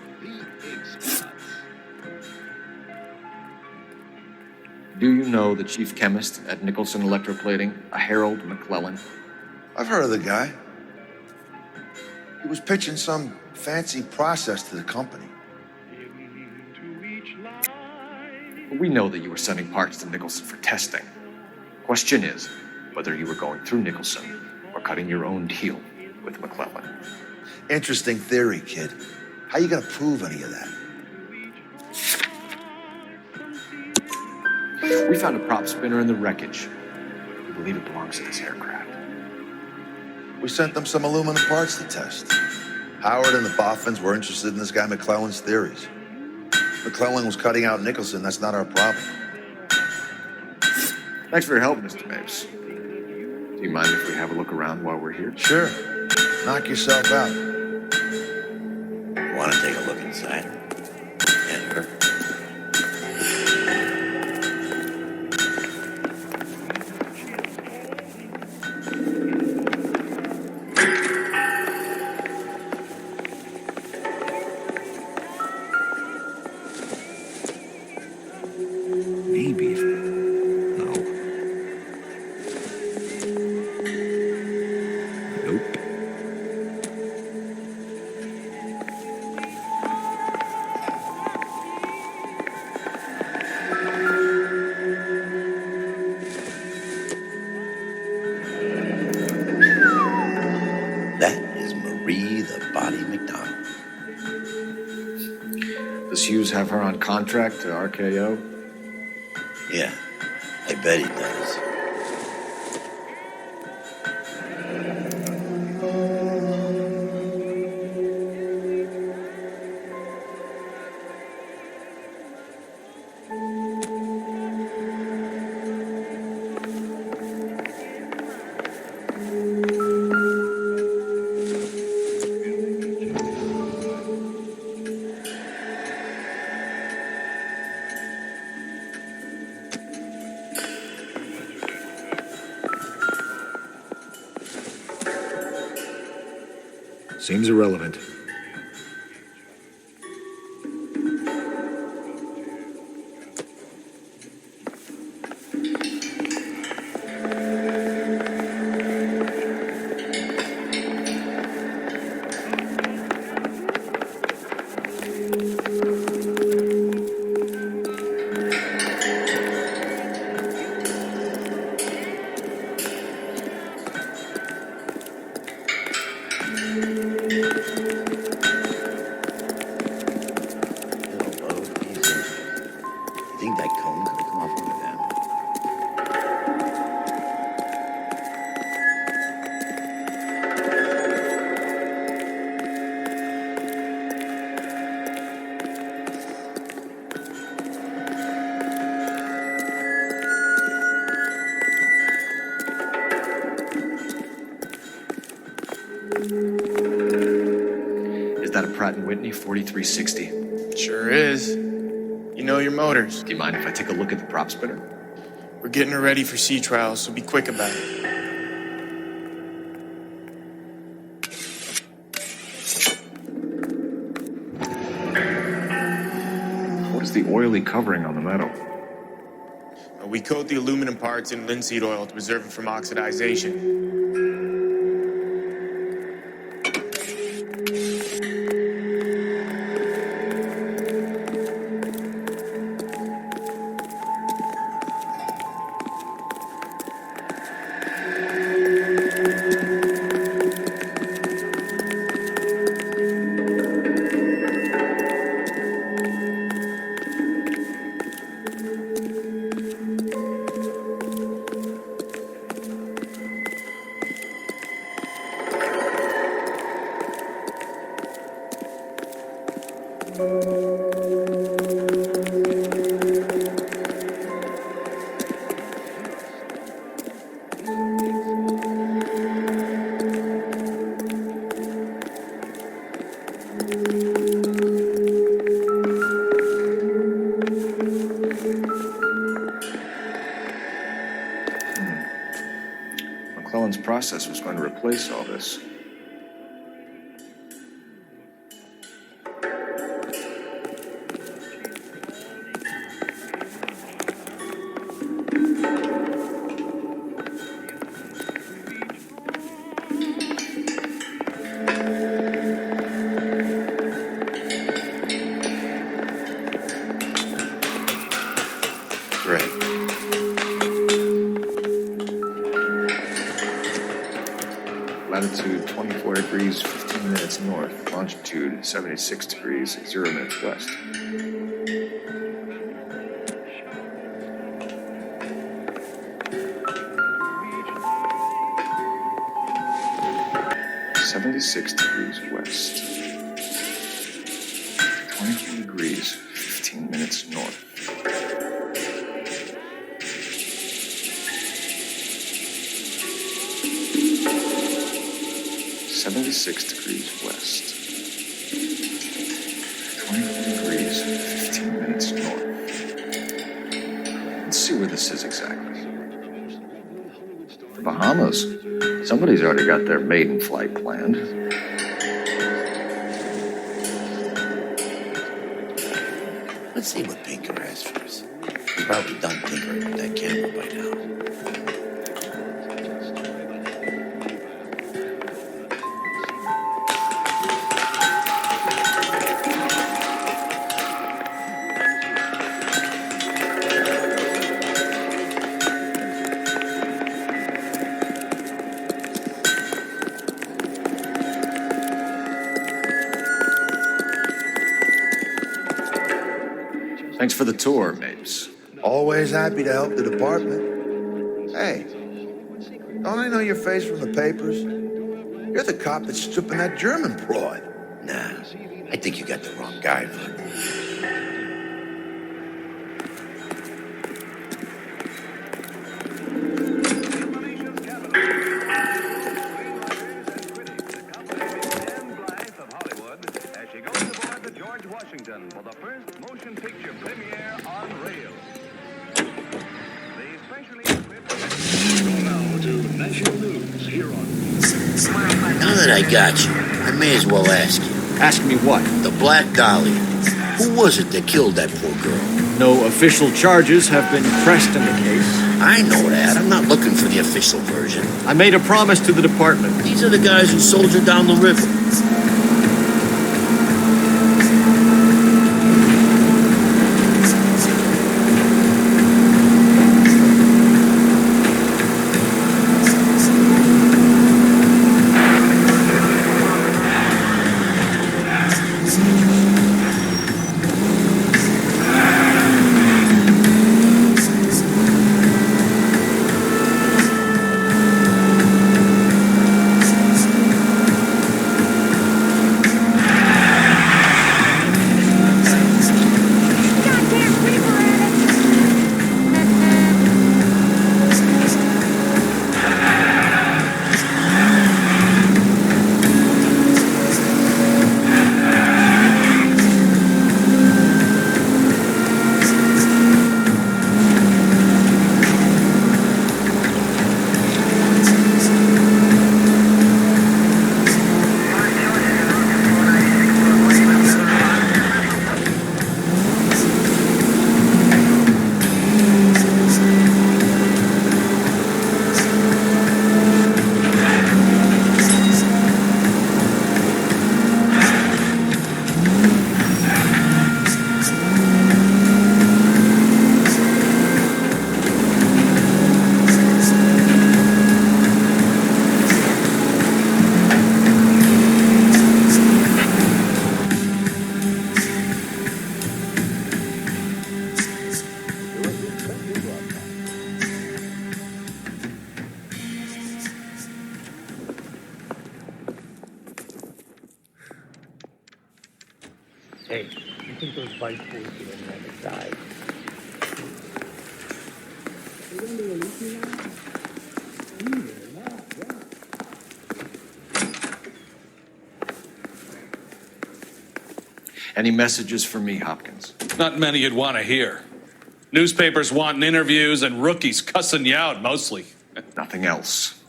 Do you know the chief chemist at Nicholson Electroplating, a Harold McClellan? I've heard of the guy. He was pitching some fancy process to the company. We know that you were sending parts to Nicholson for testing. Question is whether you were going through Nicholson or cutting your own deal with McClellan. Interesting theory, kid. How you gonna prove any of that? We found a prop spinner in the wreckage. We believe it belongs to this aircraft. We sent them some aluminum parts to test. Howard and the Boffins were interested in this guy McClellan's theories. McClellan was cutting out Nicholson. That's not our problem. Thanks for your help, Mr. Mapes. Do you mind if we have a look around while we're here? Sure. Knock yourself out. You want to take a look inside? And her? Maybe. No. Nope. That is Marie the Body McDonald. Does Hughes have her on contract to RKO? Yeah, I bet he does. Seems irrelevant. that a Pratt & Whitney 4360? Sure is. You know your motors. Do you mind if I take a look at the prop spinner? We're getting her ready for sea trials, so be quick about it. What is the oily covering on the metal? We coat the aluminum parts in linseed oil to preserve it from oxidization. McClellan's process was going to replace all this. Latitude 24 degrees, 15 minutes north. Longitude 76 degrees, 0 minutes west. West. 24 degrees, 15 minutes north. West. 24 degrees, 15 minutes north. Let's see where this is exactly. The Bahamas. Somebody's already got their maiden flight planned. Let's see what Pinker has for us. He's probably done tinkering with that camera by now. Thanks for the tour, Mapes. Always happy to help the department. Hey, don't I know your face from the papers? You're the cop that's stripping that German broad. Nah, I think you got the wrong guy, man. For the first motion picture premiere on rail. The specially equipped... Now to national news here on... Now that I got you, I may as well ask you. Ask me what? The Black Dahlia. Who was it that killed that poor girl? No official charges have been pressed in the case. I know that. I'm not looking for the official version. I made a promise to the department. These are the guys who soldiered down the river. think those vice boys are on the other side. Any messages for me, Hopkins? Not many you'd want to hear. Newspapers wanting interviews and rookies cussing you out, mostly. Nothing else.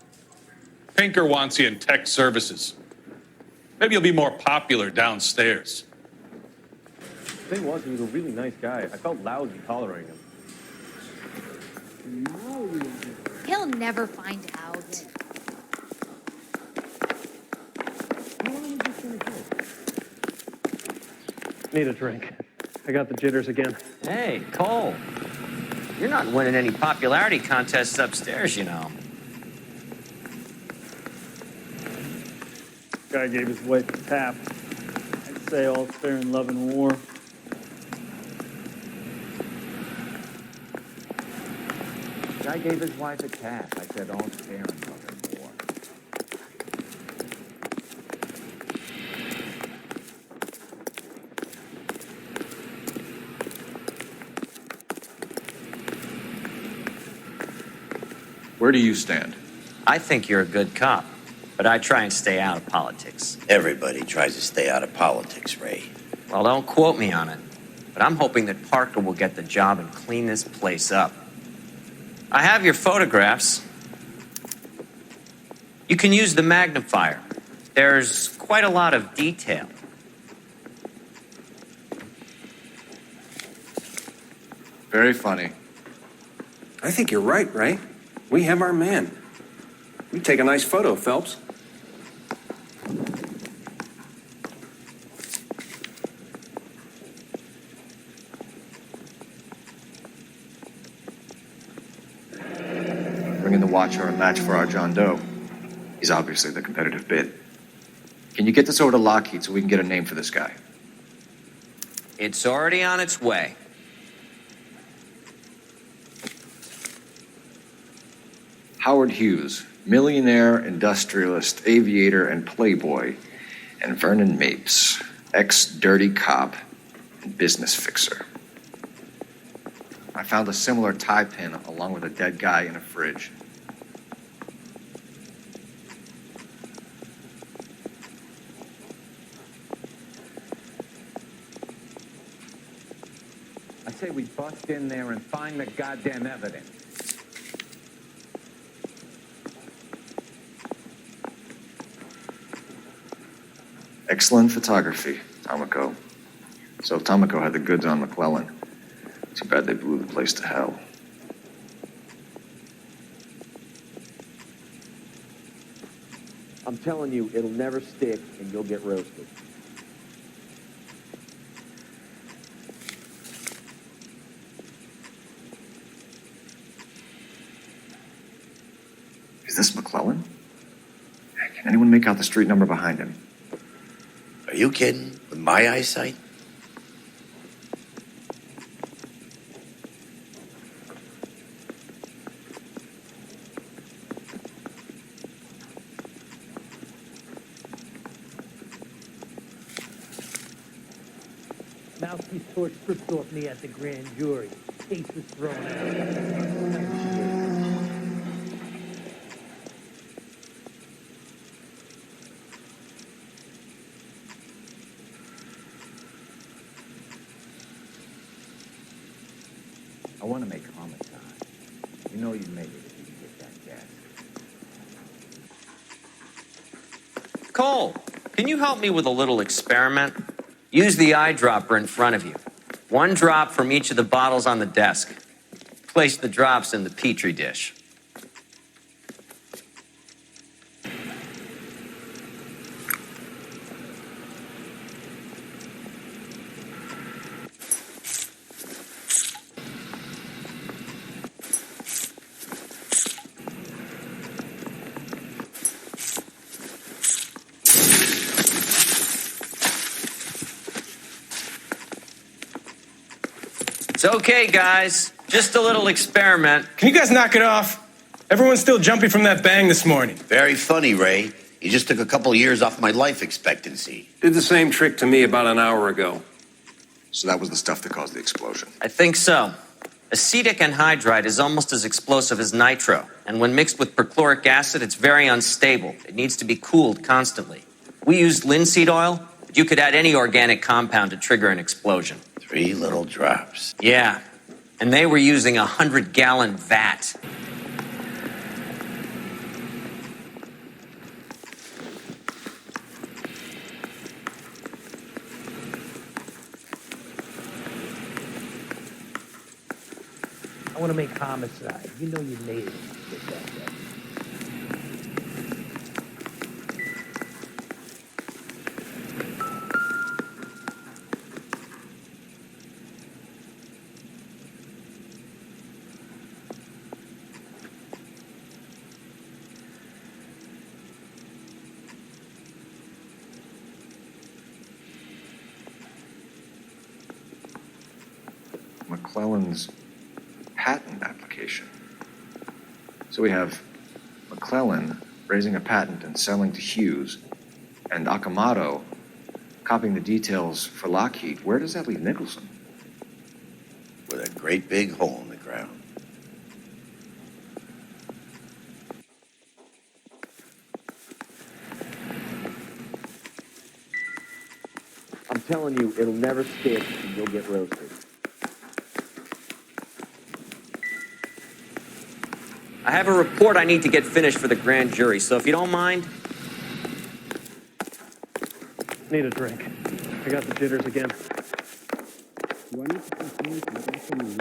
Pinker wants you in tech services. Maybe you'll be more popular downstairs. The thing was, he was a really nice guy. I felt lousy tolerating him. He'll never find out. Need a drink. I got the jitters again. Hey, Cole. You're not winning any popularity contests upstairs, you know. Guy gave his wife a tap. I'd say all's fair in love and war. Guy gave his wife a tap. I said all's fair in love and war. Where do you stand? I think you're a good cop, but I try and stay out of politics. Everybody tries to stay out of politics, Ray. Well, don't quote me on it, but I'm hoping that Parker will get the job and clean this place up. I have your photographs. You can use the magnifier. There's quite a lot of detail. Very funny. I think you're right, Ray. We have our man. You take a nice photo, Phelps. Bring in the Watcher and match for our John Doe. He's obviously the competitive bid. Can you get this over to Lockheed so we can get a name for this guy? It's already on its way. Howard Hughes, millionaire, industrialist, aviator, and playboy, and Vernon Mapes, ex-dirty cop and business fixer. I found a similar tie pin along with a dead guy in a fridge. I say we bust in there and find the goddamn evidence. Excellent photography, Tamako. So Tamako had the goods on McClellan. Too bad they blew the place to hell. I'm telling you, it'll never stick and you'll get roasted. Is this McClellan? Can anyone make out the street number behind him? Are you kidding? With my eyesight? Mouthpiece torch stripped off me at the grand jury. Case was thrown out. I want to make homicide. You know you made it if you can get that gas. Cole, can you help me with a little experiment? Use the eyedropper in front of you. One drop from each of the bottles on the desk. Place the drops in the Petri dish. It's okay, guys. Just a little experiment. Can you guys knock it off? Everyone's still jumpy from that bang this morning. Very funny, Ray. You just took a couple of years off my life expectancy. Did the same trick to me about an hour ago. So that was the stuff that caused the explosion. I think so. Acetic anhydride is almost as explosive as nitro, and when mixed with perchloric acid, it's very unstable. It needs to be cooled constantly. We used linseed oil, but you could add any organic compound to trigger an explosion. 3 little drops. Yeah, and they were using a 100-gallon vat. I want to make homicide. You know you made it with that. McClellan's patent application. So we have McClellan raising a patent and selling to Hughes, and Akamato copying the details for Lockheed. Where does that leave Nicholson? With a great big hole in the ground. I'm telling you, it'll never stick and you'll get roasted. I have a report I need to get finished for the grand jury, so if you don't mind. Need a drink. I got the jitters again.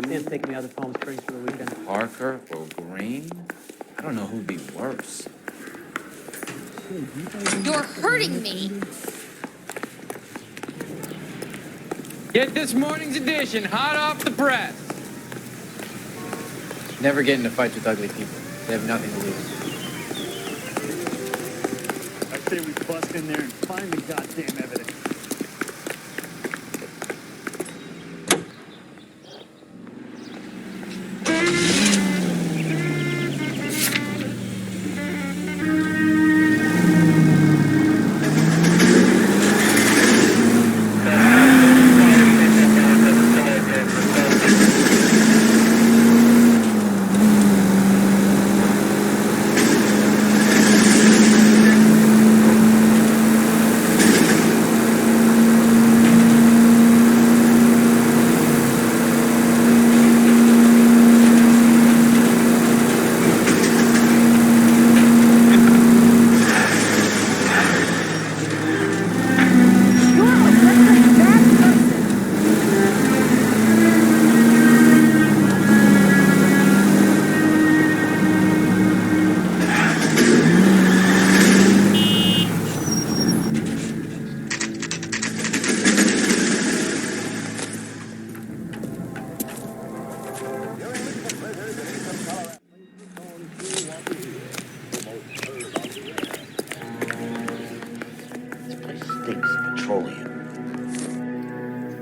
Didn't take me out of Palm Springs for the weekend. Parker or Green? I don't know who'd be worse. You're hurting me. Get this morning's edition hot off the press. Never get into fights with ugly people. They have nothing to lose. I say we bust in there and find the goddamn evidence.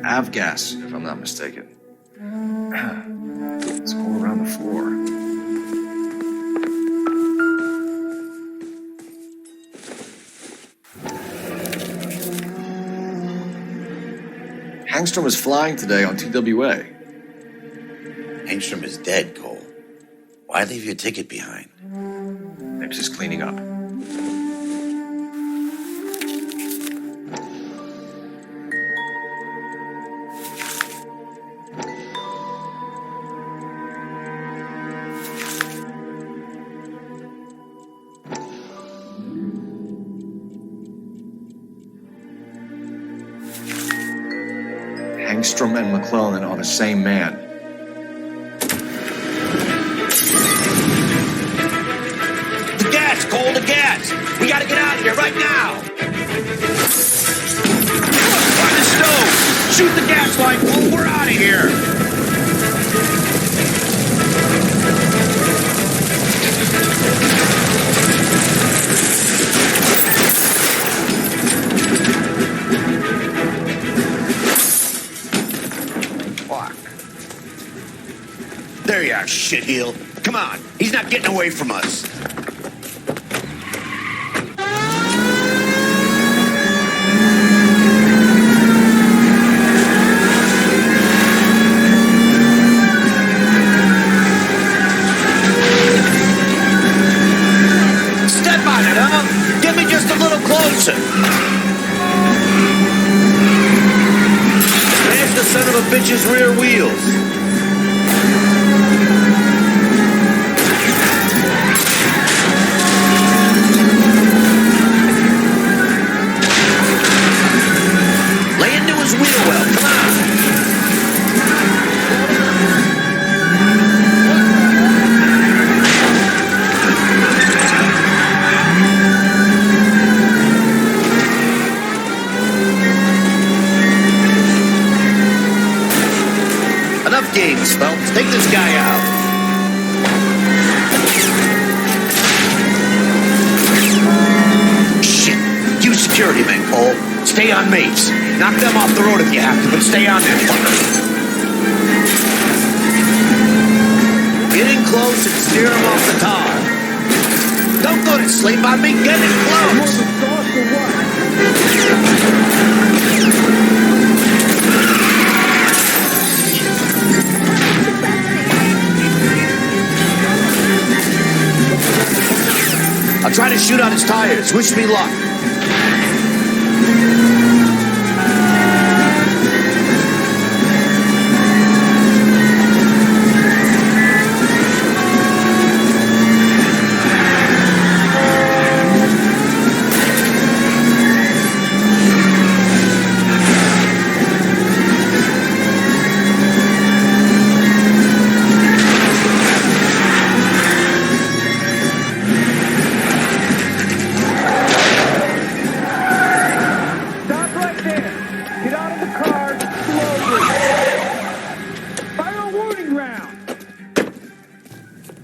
Avgas, if I'm not mistaken. It's all around the floor. Hangstrom is flying today on TWA. Hangstrom is dead, Cole. Why leave your ticket behind? Nips is cleaning up. Hangstrom and McClellan are the same man. The gas, Cole, the gas! We gotta get out of here right now! Find the stove! Shoot the gas line, Cole! We're out of here! There you are, shitheel. Come on, he's not getting away from us. his rear wheels. Lay into his wheel well. Come on. Enough games, Phelps. Take this guy out. Shit. Use security men, Cole. Stay on Mapes. Knock them off the road if you have to, but stay on there, fucker. Get in close and steer him off the tar. Don't go to sleep on me. Get in close. I'll try to shoot out his tires. Wish me luck.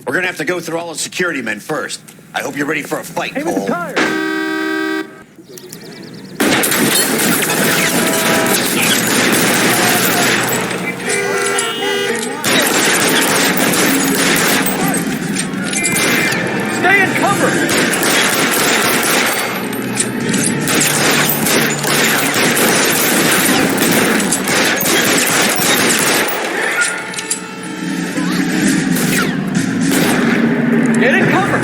We're gonna have to go through all the security men first. I hope you're ready for a fight, Cole. Stay in cover! Get in cover!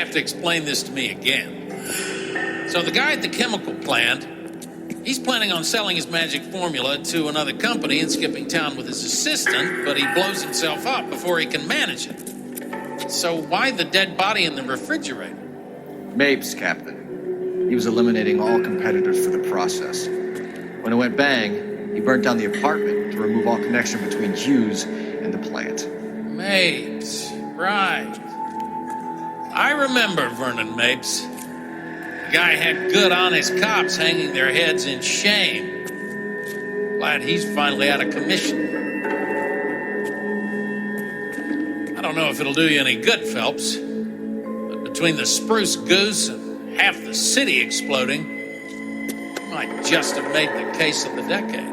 have to explain this to me again. So the guy at the chemical plant, he's planning on selling his magic formula to another company and skipping town with his assistant, but he blows himself up before he can manage it. So why the dead body in the refrigerator? Mapes, Captain. He was eliminating all competitors for the process. When it went bang, he burnt down the apartment to remove all connection between Hughes and the plant. Mapes, right. I remember Vernon Mapes. The guy had good, honest cops hanging their heads in shame. Glad he's finally out of commission. I don't know if it'll do you any good, Phelps, but between the spruce goose and half the city exploding, you might just have made the case of the decade.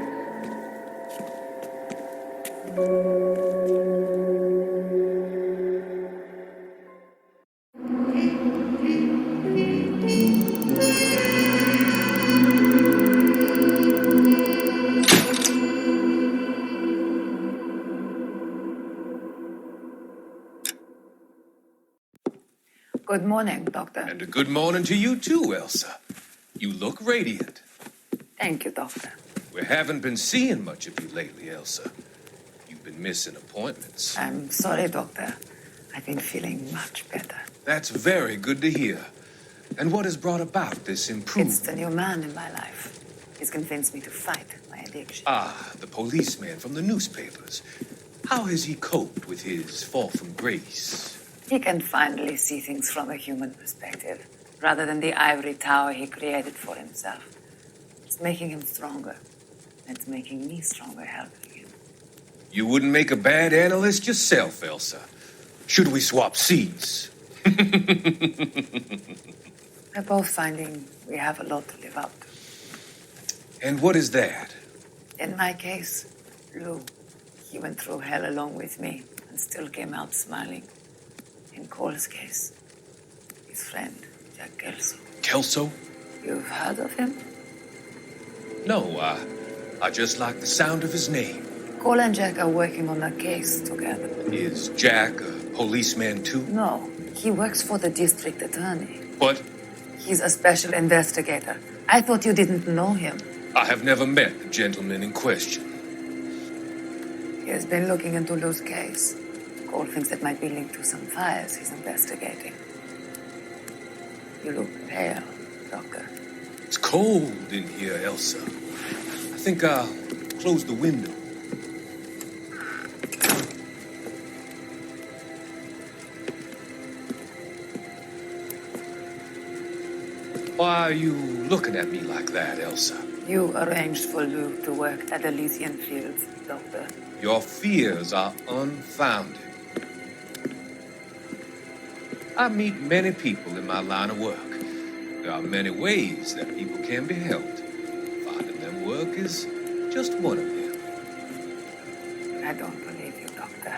Good morning, Doctor. And a good morning to you too, Elsa. You look radiant. Thank you, Doctor. We haven't been seeing much of you lately, Elsa. You've been missing appointments. I'm sorry, Doctor. I've been feeling much better. That's very good to hear. And what has brought about this improvement? It's the new man in my life. He's convinced me to fight my addiction. Ah, the policeman from the newspapers. How has he coped with his fall from grace? He can finally see things from a human perspective, rather than the ivory tower he created for himself. It's making him stronger. It's making me stronger helping him. You wouldn't make a bad analyst yourself, Elsa. Should we swap seats? We're both finding we have a lot to live up to. And what is that? In my case, Lou. He went through hell along with me and still came out smiling. In Cole's case, his friend, Jack Kelso. Kelso? You've heard of him? No, I just like the sound of his name. Cole and Jack are working on a case together. Is Jack a policeman too? No, he works for the district attorney. What? He's a special investigator. I thought you didn't know him. I have never met the gentleman in question. He has been looking into Lou's case. Cole thinks it might be linked to some fires he's investigating. You look pale, Doctor. It's cold in here, Elsa. I think I'll close the window. Why are you looking at me like that, Elsa? You arranged for Lou to work at Elysian Fields, Doctor. Your fears are unfounded. I meet many people in my line of work. There are many ways that people can be helped. Finding them work is just one of them. I don't believe you, Doctor.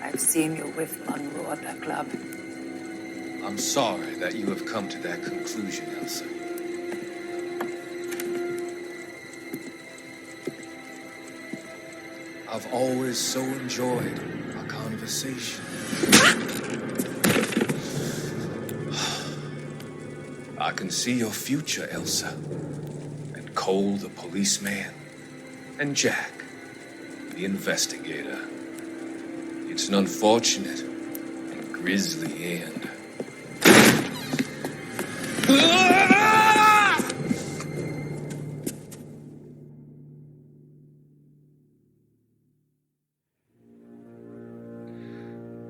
I've seen you with Monroe at the club. I'm sorry that you have come to that conclusion, Elsa. I've always so enjoyed our conversation. I can see your future, Elsa. And Cole, the policeman. And Jack, the investigator. It's an unfortunate and grisly end.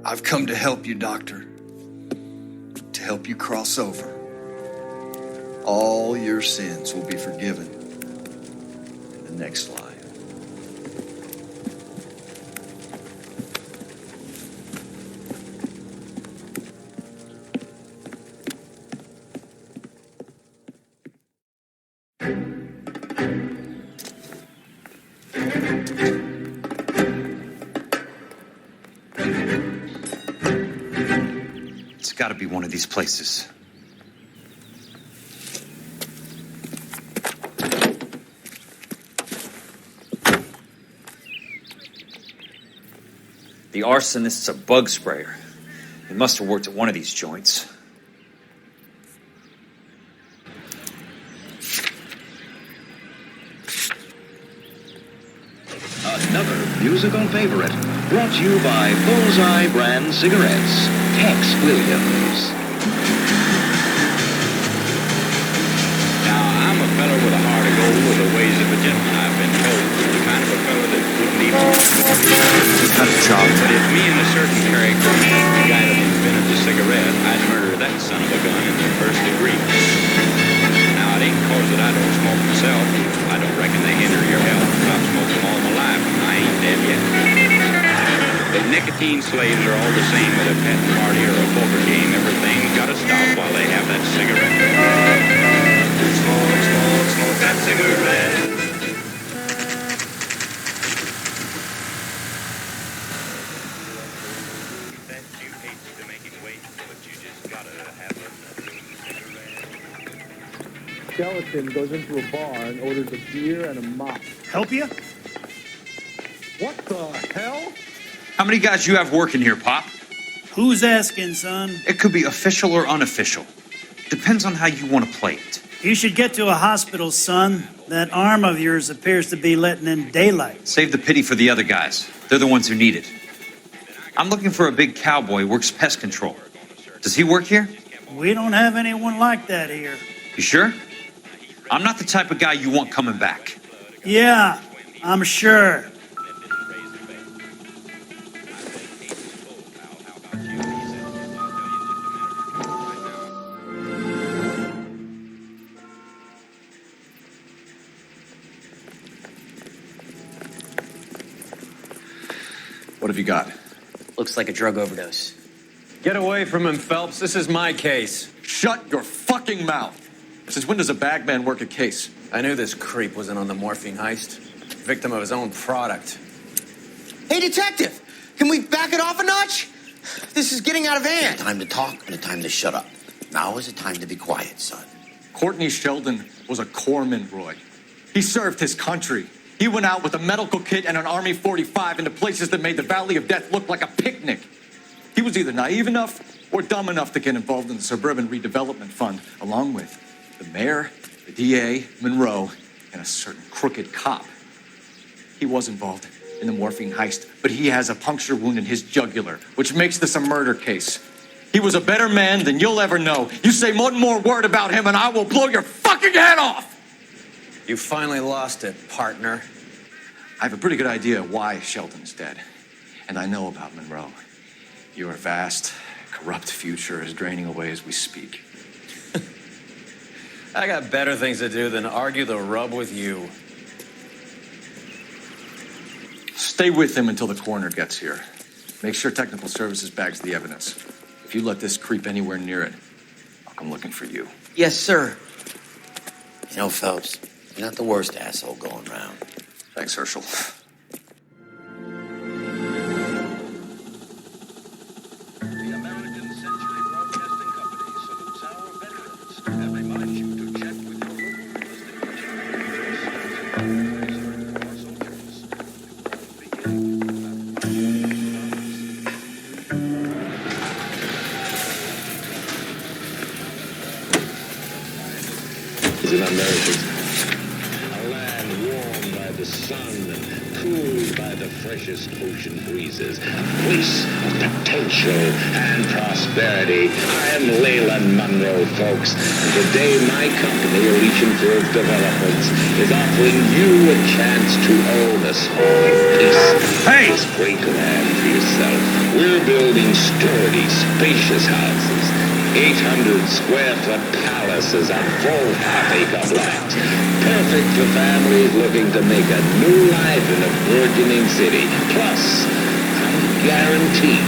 I've come to help you, Doctor. To help you cross over. All your sins will be forgiven in the next life. It's got to be one of these places. The arsonist's a bug sprayer. He must have worked at one of these joints. Another musical favorite, brought to you by Bullseye brand cigarettes. Tex Williams. Now, I'm a fellow with a heart of gold with the ways of a gentleman. I've been told the kind of a fellow that wouldn't even... What kind of job? But if me and a certain character, the guy that invented the cigarette, I'd murder that son of a gun in the first degree. Now, it ain't cause that I don't smoke myself. I don't reckon they hinder your health. I've smoked them all my life, and I ain't dead yet. But nicotine slaves are all the same at a pet party or a poker game. Everything's got to stop while they have that cigarette. Smoke, smoke, smoke that cigarette. That you hate to make it wait, but you just gotta have a cigarette. Skeleton goes into a bar and orders a beer and a mop. Help you? What the hell? How many guys you have working here, Pop? Who's asking, son? It could be official or unofficial. Depends on how you want to play it. You should get to a hospital, son. That arm of yours appears to be letting in daylight. Save the pity for the other guys. They're the ones who need it. I'm looking for a big cowboy who works pest control. Does he work here? We don't have anyone like that here. You sure? I'm not the type of guy you want coming back. Yeah, I'm sure. What have you got? Looks like a drug overdose. Get away from him, Phelps. This is my case. Shut your fucking mouth! Since when does a bagman work a case? I knew this creep was in on the morphine heist. Victim of his own product. Hey, detective! Can we back it off a notch? This is getting out of hand. A time to talk and a time to shut up. Now is a time to be quiet, son. Courtney Sheldon was a corpsman, Roy. He served his country. He went out with a medical kit and an Army 45 into places that made the Valley of Death look like a picnic. He was either naive enough or dumb enough to get involved in the Suburban Redevelopment Fund, along with the mayor, the DA, Monroe, and a certain crooked cop. He was involved in the morphine heist, but he has a puncture wound in his jugular, which makes this a murder case. He was a better man than you'll ever know. You say one more word about him and I will blow your fucking head off! You finally lost it, partner. I have a pretty good idea why Sheldon's dead. And I know about Monroe. Your vast, corrupt future is draining away as we speak. I got better things to do than argue the rub with you. Stay with him until the coroner gets here. Make sure technical services bags the evidence. If you let this creep anywhere near it, I'll come looking for you. Yes, sir. You know, Phelps, you're not the worst asshole going around. Thanks, Herschel. In America, a land warmed by the sun and cooled by the freshest ocean breezes, a place of potential and prosperity. I'm Leyland Monroe, folks, and today my company, Redevelopment, is offering you a chance to own a small piece of this great land for yourself. We're building sturdy, spacious houses, 800-square-foot palaces on full half-acre lots. Perfect for families looking to make a new life in a burgeoning city. Plus, I guarantee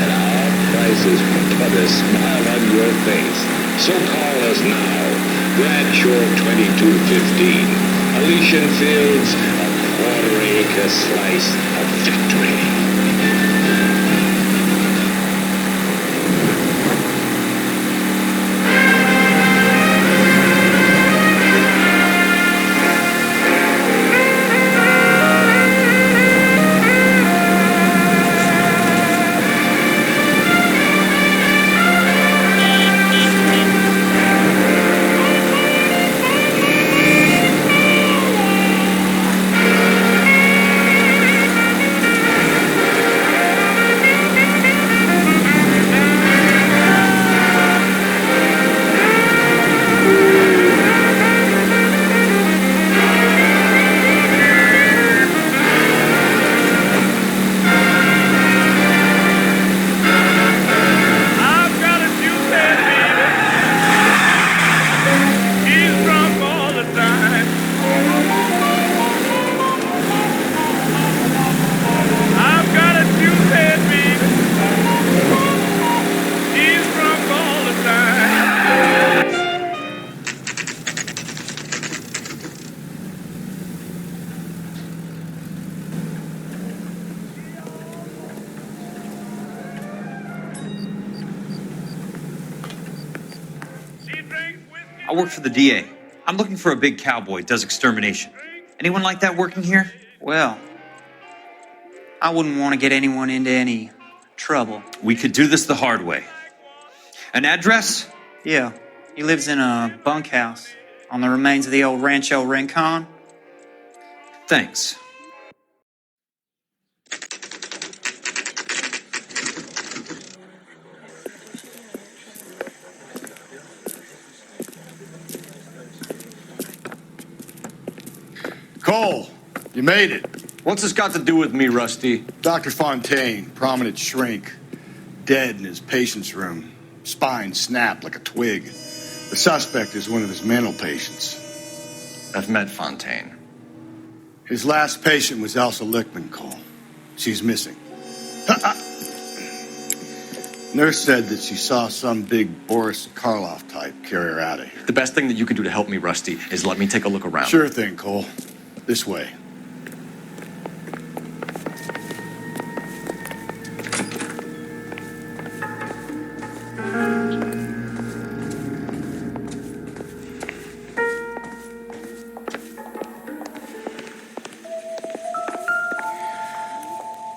that our prices will put a smile on your face. So call us now. Bradshaw 2215. Elysian Fields, a quarter-acre slice of victory. I work for the DA. I'm looking for a big cowboy, does extermination. Anyone like that working here? Well, I wouldn't want to get anyone into any trouble. We could do this the hard way. An address? Yeah, he lives in a bunkhouse on the remains of the old Rancho Rincon. Thanks. Cole, you made it. What's this got to do with me, Rusty? Dr. Fontaine, prominent shrink, dead in his patient's room. Spine snapped like a twig. The suspect is one of his mental patients. I've met Fontaine. His last patient was Elsa Lichtman, Cole. She's missing. Nurse said that she saw some big Boris Karloff type carry her out of here. The best thing that you can do to help me, Rusty, is let me take a look around. Sure thing, Cole. This way.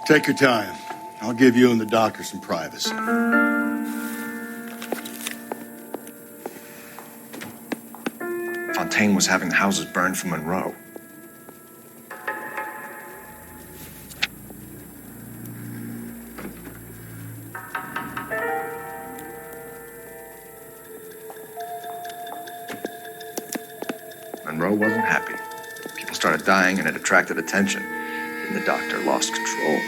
Take your time. I'll give you and the doctor some privacy. Fontaine was having the houses burned for Monroe. Monroe wasn't happy. People started dying and it attracted attention. And the doctor lost control.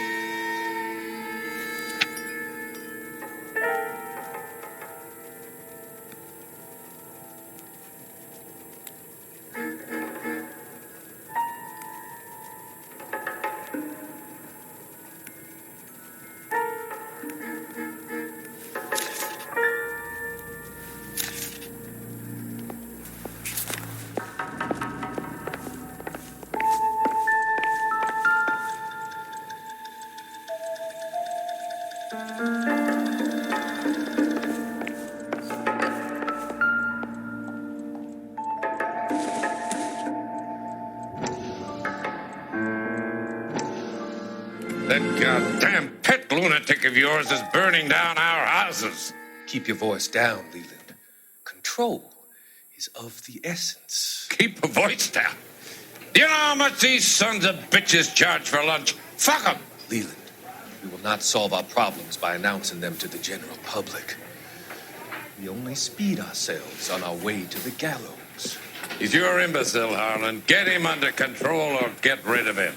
That goddamn pet lunatic of yours is burning down our houses. Keep your voice down, Leland. Control is of the essence. Keep your voice down. Do you know how much these sons of bitches charge for lunch? Fuck them. Leland, we will not solve our problems by announcing them to the general public. We only speed ourselves on our way to the gallows. He's your imbecile, Harlan. Get him under control or get rid of him.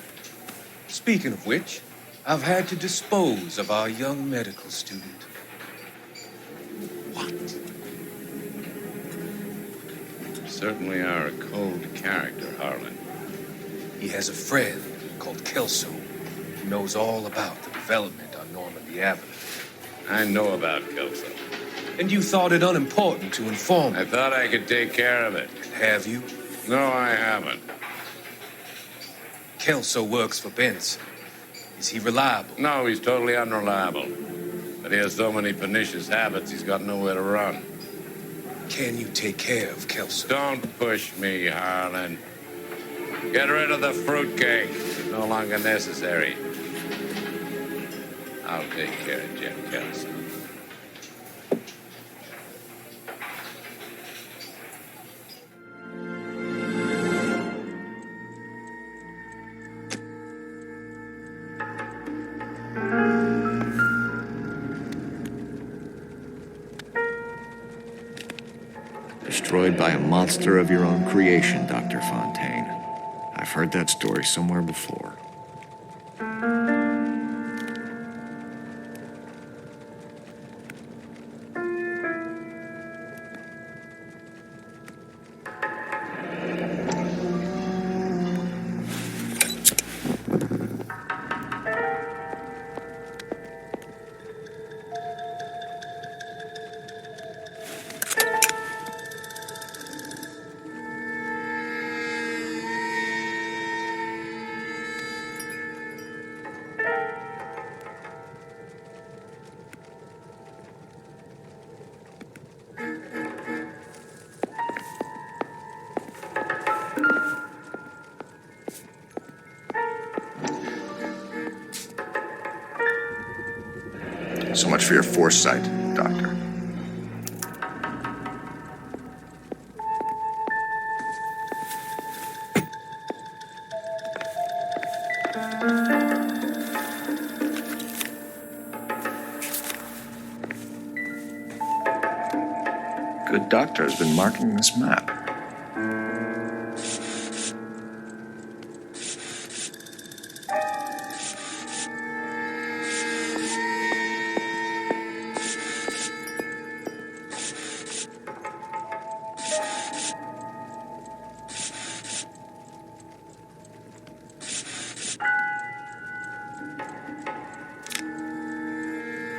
Speaking of which, I've had to dispose of our young medical student. What? You certainly are a cold character, Harlan. He has a friend called Kelso who knows all about the development on Normandy Avenue. I know about Kelso. And you thought it unimportant to inform me. I thought I could take care of it. Have you? No, I haven't. Kelso works for Benson. Is he reliable? No, he's totally unreliable. But he has so many pernicious habits, he's got nowhere to run. Can you take care of Kelso? Don't push me, Harlan. Get rid of the fruitcake. It's no longer necessary. I'll take care of Jim Kelso. Destroyed by a monster of your own creation, Dr. Fontaine. I've heard that story somewhere before. So much for your foresight, Doctor. Good doctor has been marking this map.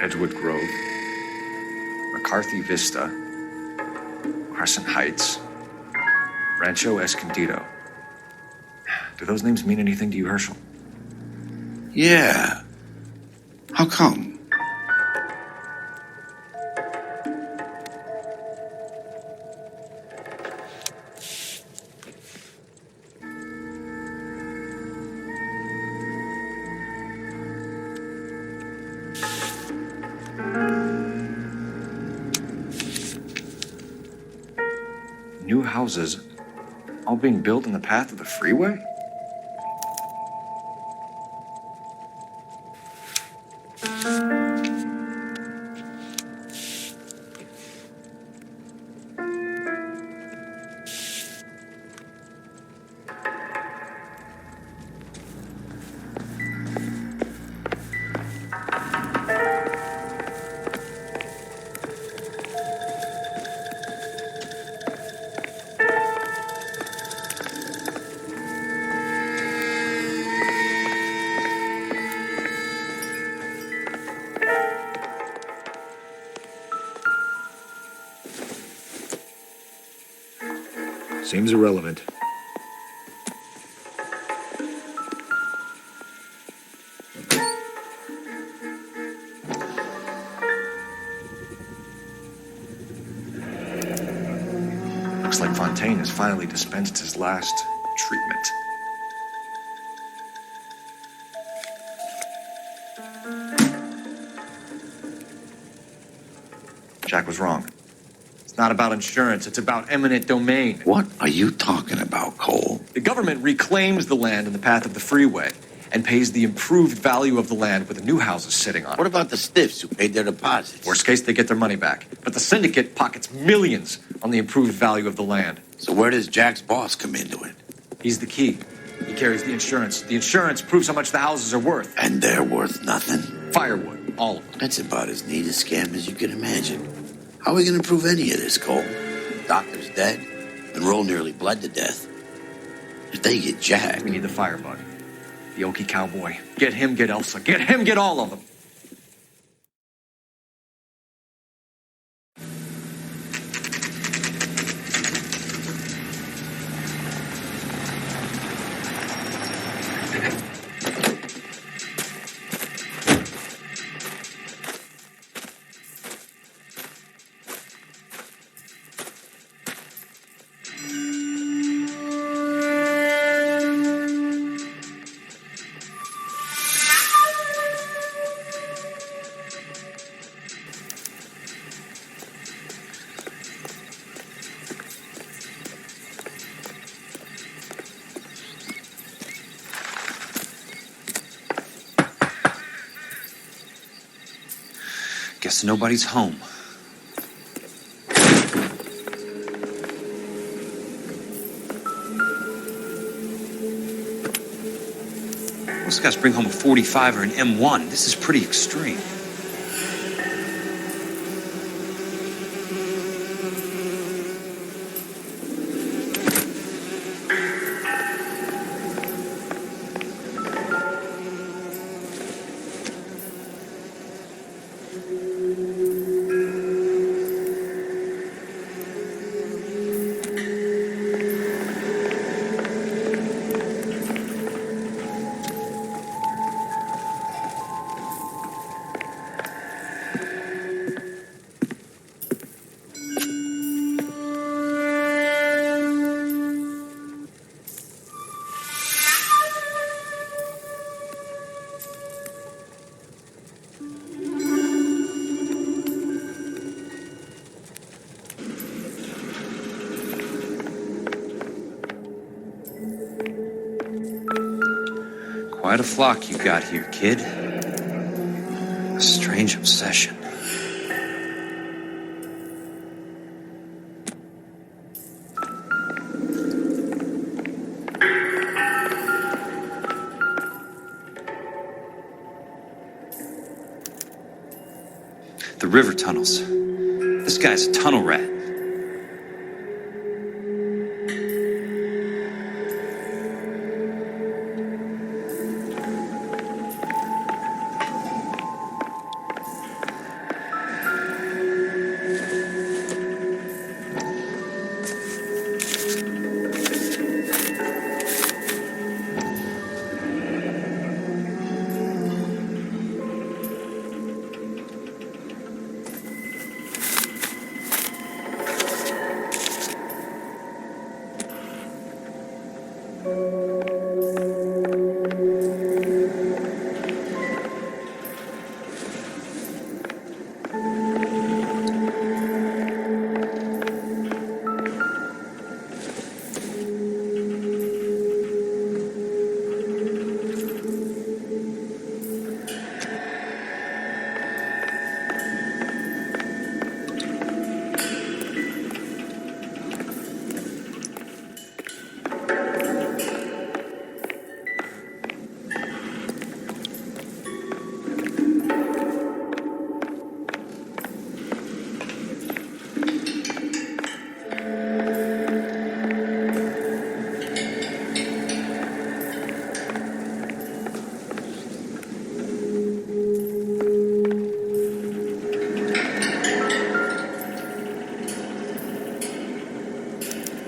Edgewood Grove, McCarthy Vista, Arson Heights, Rancho Escondido. Do those names mean anything to you, Herschel? Yeah. How come? New houses all being built in the path of the freeway? Seems irrelevant. Looks like Fontaine has finally dispensed his last treatment. Jack was wrong. It's not about insurance, it's about eminent domain. What are you talking about, Cole? The government reclaims the land in the path of the freeway and pays the improved value of the land with the new houses sitting on it. What about the stiffs who paid their deposits? Worst case, they get their money back. But the syndicate pockets millions on the improved value of the land. So where does Jack's boss come into it? He's the key. He carries the insurance. The insurance proves how much the houses are worth. And they're worth nothing? Firewood, all of them. That's about as neat a scam as you can imagine. How are we going to prove any of this, Cole? Doctor's dead. Monroe nearly bled to death. If they get Jack... We need the firebug. The Okie cowboy. Get him, get Elsa. Get him, get all of them. Guess nobody's home. Most guys bring home a 45 or an M1. This is pretty extreme. Quite a flock you got here, kid. A strange obsession. The river tunnels. This guy's a tunnel rat.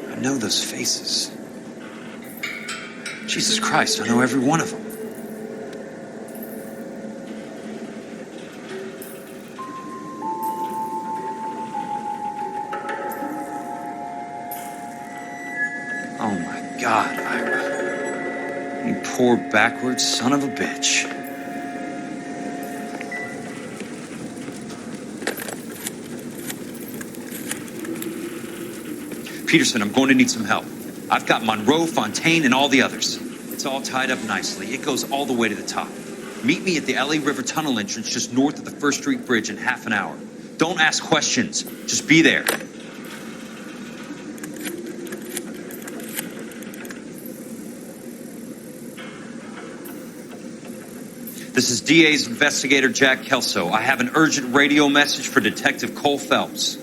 I know those faces. Jesus Christ, I know every one of them. Oh my God, Ira. You poor backwards son of a bitch. Peterson, I'm going to need some help. I've got Monroe, Fontaine, and all the others. It's all tied up nicely. It goes all the way to the top. Meet me at the LA River Tunnel entrance just north of the First Street Bridge in half an hour. Don't ask questions. Just be there. This is DA's investigator Jack Kelso. I have an urgent radio message for Detective Cole Phelps.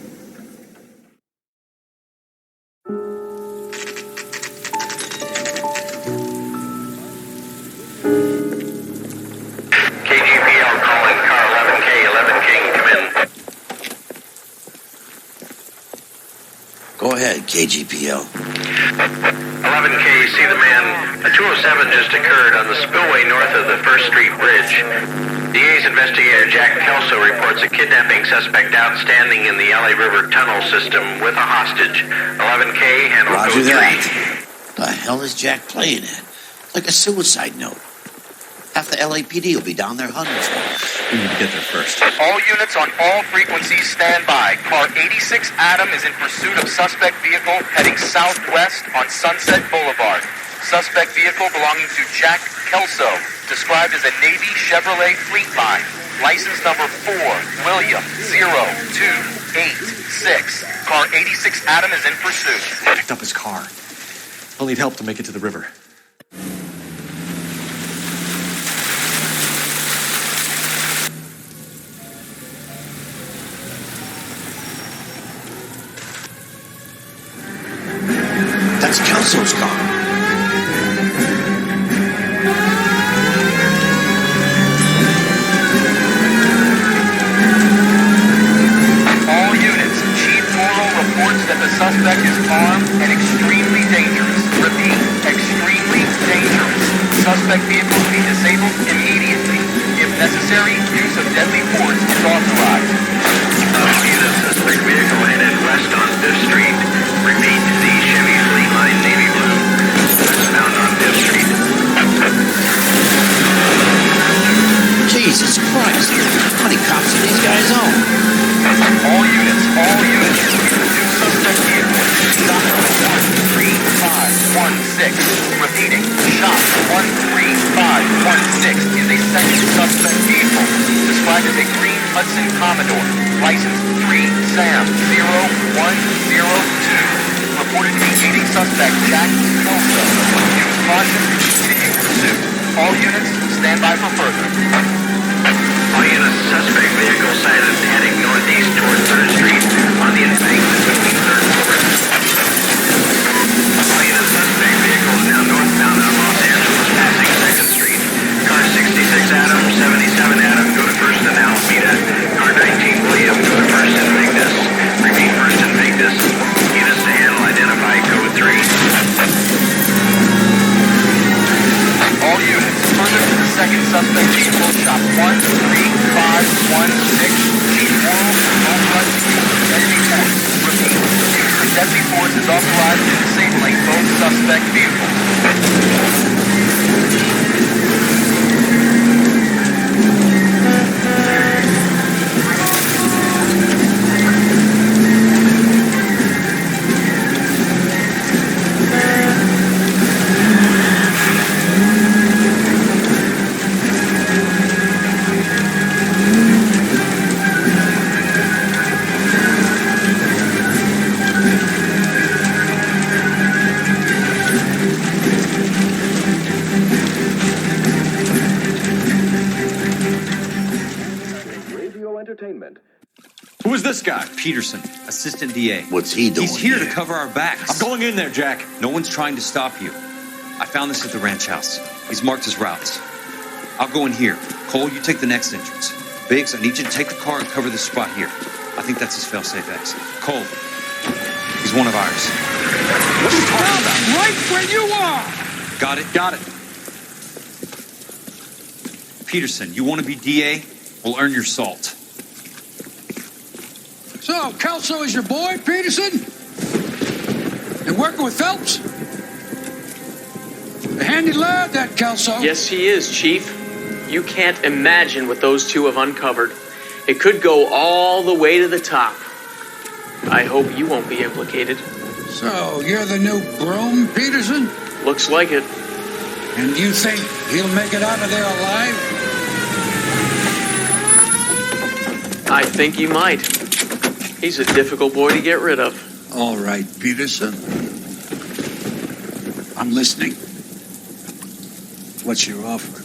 Go ahead, KGPL. 11K, see the man. A 207 just occurred on the spillway north of the First Street Bridge. DA's investigator Jack Kelso reports a kidnapping suspect outstanding in the LA River tunnel system with a hostage. 11K, handle Roger code that. The hell is Jack playing at? Like a suicide note. Half the LAPD will be down there hunting for him. We need to get there first. All units on all frequencies stand by. Car 86 Adam is in pursuit of suspect vehicle heading southwest on Sunset Boulevard. Suspect vehicle belonging to Jack Kelso, described as a Navy Chevrolet FlimFlam. License number 4, William 0286. Car 86 Adam is in pursuit. Picked up his car. I'll need help to make it to the river. That's Kelso's car. All units, Chief Morrow reports that the suspect is armed and extremely dangerous. Repeat, extremely dangerous. Suspect vehicle to be disabled immediately. If necessary, use of deadly force is authorized. See the suspect vehicle headed west on 5th Street. Repeat, the Chevy FlimFlam navy blue. Westbound on 5th Street. Jesus Christ. How many cops do these guys own? All units. New suspect vehicle. Stop 13516. Repeating, shop 13516. 516 is a second suspect vehicle, described as a green Hudson Commodore, license 3SAM0102, reported to be aiding suspect Jack Kelso. Use caution, continue pursuit. All units, stand by for further. All units, suspect vehicle sighted heading northeast toward 3rd Street on the embankment between 3rd and 4th. All units, suspect vehicle is now northbound on Los Angeles, passing 2nd Street. Car 66 Adam, 77 Adam, go to 1st and Alameda. Car 19 William, go to 1st and Vignes. Remain 1st and Vignes. Units to handle, identify code 3. All units, further to the second suspect vehicle, shop 13516, Chief World, Longplay, Deadly Force. Repeat, use of Deadly Force is authorized in disabling both suspect vehicles. Who is this guy? Peterson, assistant DA. What's he doing? He's here to cover our backs. I'm going in there, Jack. No one's trying to stop you. I found this at the ranch house. He's marked his routes. I'll go in here. Cole, you take the next entrance. Biggs, I need you to take the car and cover this spot here. I think that's his fail-safe exit. Cole, he's one of ours. What are you talking about? Right where you are! Got it? Got it. Peterson, you want to be DA? We'll earn your salt. So, Kelso is your boy, Peterson? And working with Phelps? A handy lad, that Kelso. Yes, he is, Chief. You can't imagine what those two have uncovered. It could go all the way to the top. I hope you won't be implicated. So, you're the new broom, Peterson? Looks like it. And you think he'll make it out of there alive? I think he might. He's a difficult boy to get rid of. All right, Peterson. I'm listening. What's your offer?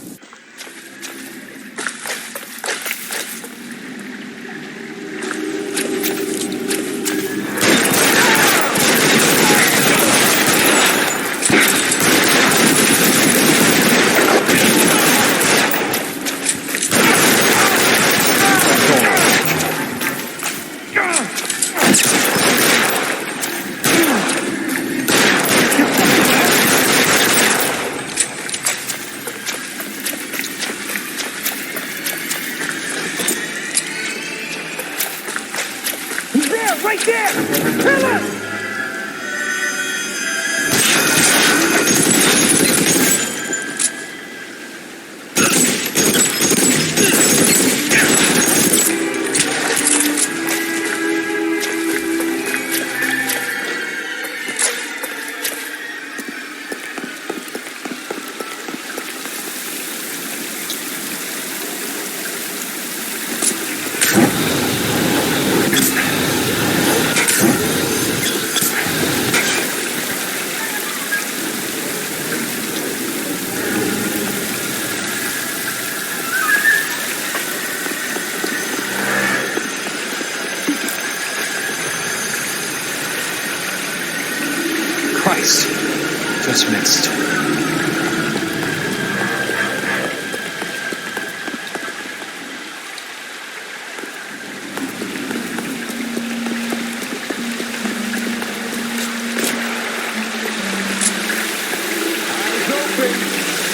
Just missed.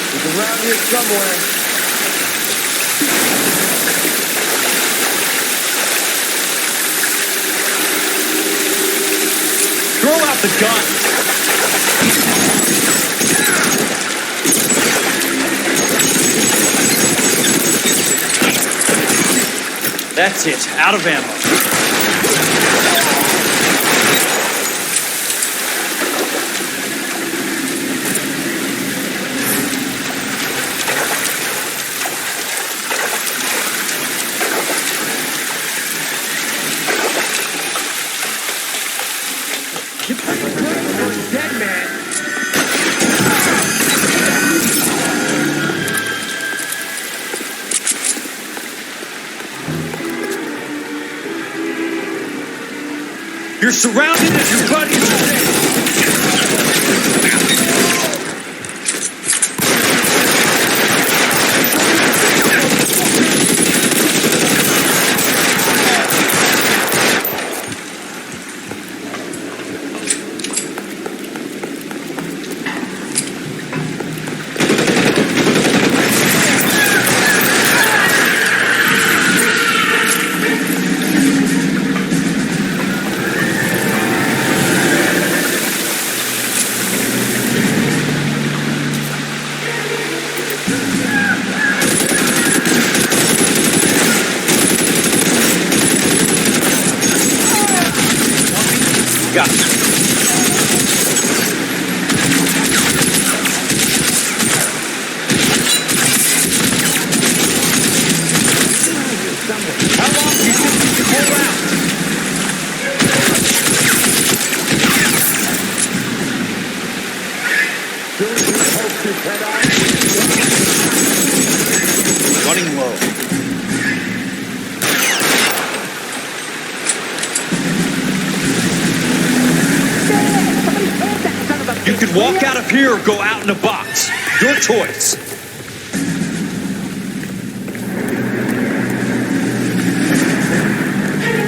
He's around here somewhere. Throw out the gun. That's it. Out of ammo. You're surrounded and your buddies are dead. Running low. You can walk out of here or go out in a box. Your choice.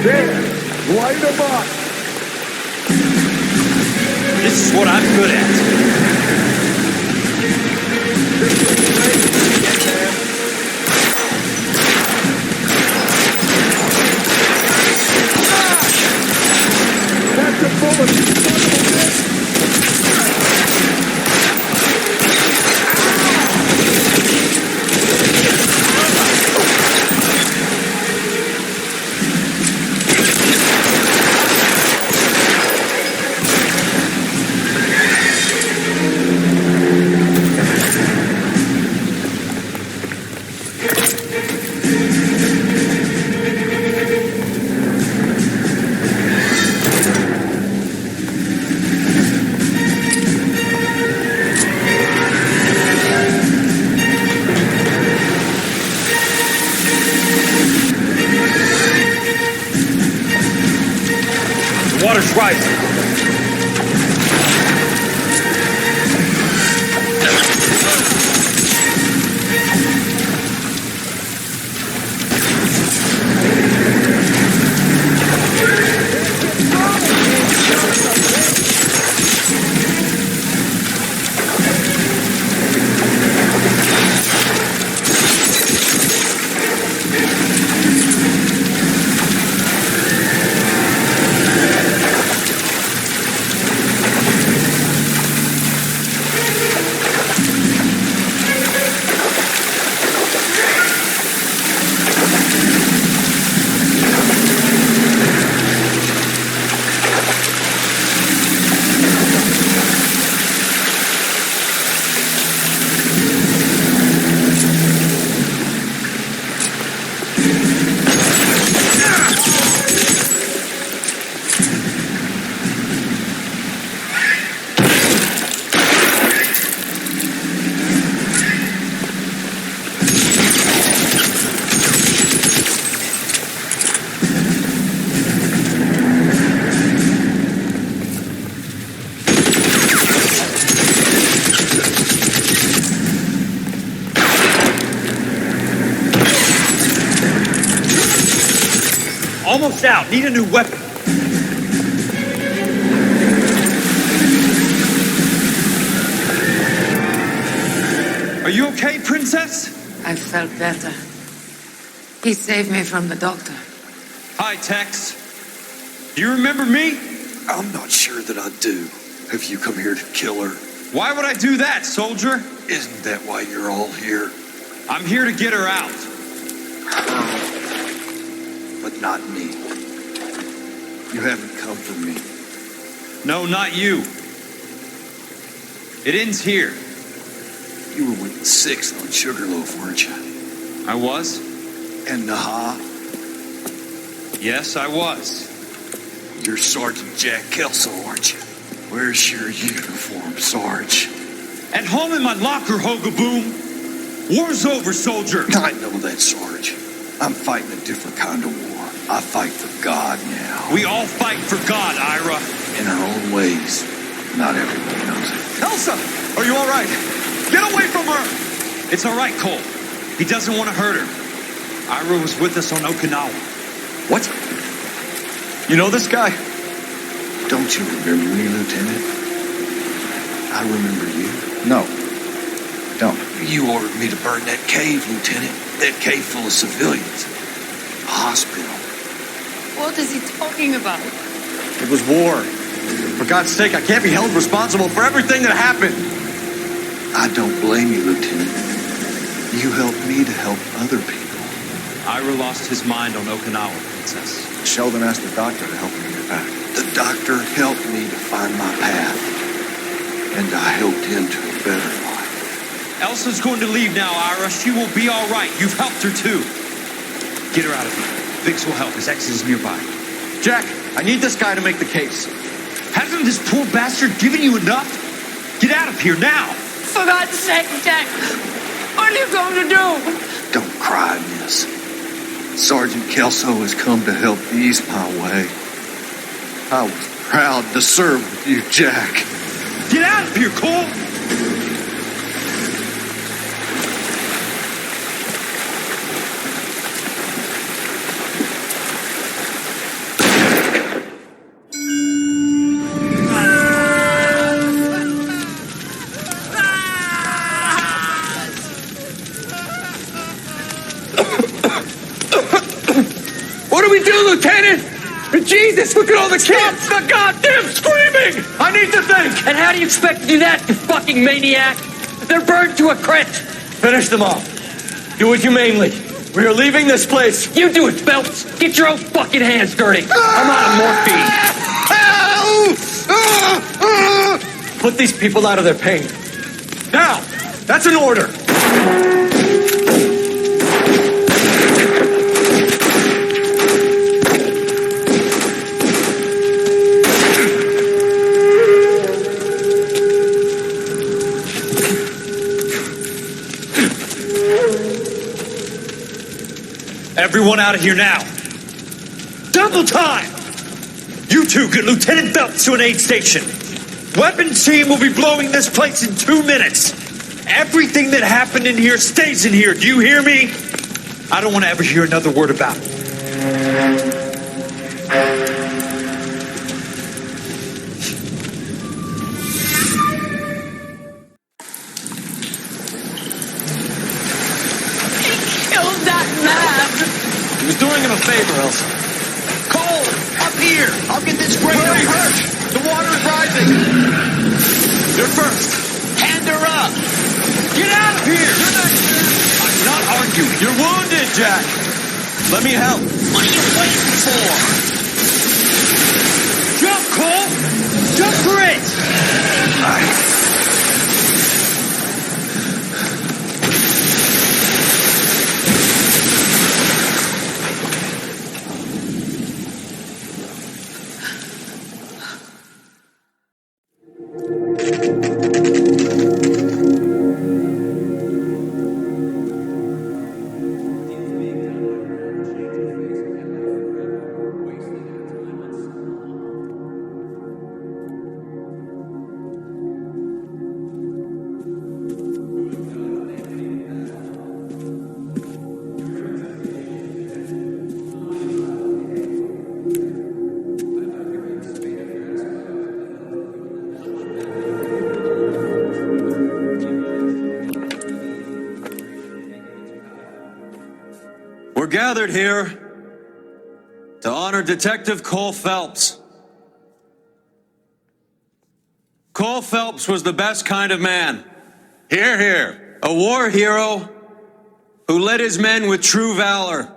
There, light them up. This is what I'm good at. That's a bullet, you son of a bitch. Water's rising. Almost out. Need a new weapon. Are you okay, Princess? I felt better. He saved me from the doctor. Hi, Tex. Do you remember me? I'm not sure that I do. Have you come here to kill her? Why would I do that, soldier? Isn't that why you're all here? I'm here to get her out. But not me. You haven't come for me. No, not you. It ends here. You were with the 6th on Sugarloaf, weren't you? I was. And Naha? Yes, I was. You're Sergeant Jack Kelso, aren't you? Where's your uniform, Sarge? At home in my locker, Hogaboom. War's over, soldier. I know that, Sarge. I'm fighting a different kind of war. I fight for God now. We all fight for God, Ira. In our own ways. Not everybody knows it. Elsa, are you all right? Get away from her! It's all right, Cole. He doesn't want to hurt her. Ira was with us on Okinawa. What? You know this guy? Don't you remember me, Lieutenant? I remember you. No. Don't. You ordered me to burn that cave, Lieutenant. That cave full of civilians. A hospital. What is he talking about? It was war. For God's sake, I can't be held responsible for everything that happened. I don't blame you, Lieutenant. You helped me to help other people. Ira lost his mind on Okinawa, Princess. Sheldon asked the doctor to help him get back. The doctor helped me to find my path. And I helped him to a better life. Elsa's going to leave now, Ira. She will be all right. You've helped her, too. Get her out of here. Vix will help. His ex is nearby. Jack, I need this guy to make the case. Hasn't this poor bastard given you enough? Get out of here now! For God's sake, Jack! What are you going to do? Don't cry, miss. Sergeant Kelso has come to help ease my way. I was proud to serve with you, Jack. Get out of here, Cole! What do we do, Lieutenant? Jesus, look at all the kids! Stop the goddamn screaming! I need to think! And how do you expect to do that, you fucking maniac? They're burned to a crisp! Finish them off. Do it humanely. We are leaving this place. You do it, Phelps! Get your own fucking hands dirty! I'm out of morphine! Put these people out of their pain. Now! That's an order! Everyone out of here now. Double time! You two get Lieutenant Phelps to an aid station. Weapons team will be blowing this place in 2 minutes. Everything that happened in here stays in here. Do you hear me? I don't want to ever hear another word about it. He was doing him a favor, Elsa. Cole, up here. I'll get this grader hurt. The water's rising. You're first. Hand her up. Get out of here! I'm not arguing. You're wounded, Jack. Let me help. What are you waiting for? Jump, Cole! Jump for it! We're gathered here to honor Detective Cole Phelps. Cole Phelps was the best kind of man. Hear, hear. A war hero who led his men with true valor.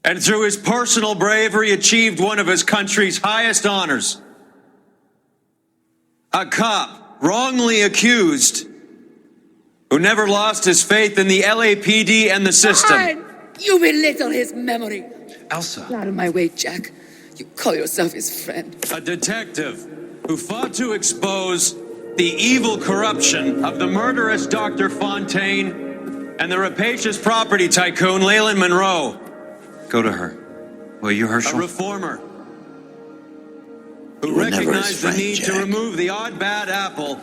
And through his personal bravery achieved one of his country's highest honors. A cop wrongly accused who never lost his faith in the LAPD and the system. Fine. You belittle his memory. Elsa. Get out of my way, Jack. You call yourself his friend. A detective who fought to expose the evil corruption of the murderous Dr. Fontaine and the rapacious property tycoon Leyland Monroe. Go to her. Were you Herschel? A reformer You who were never his recognized friend, the need Jack. to remove the odd bad apple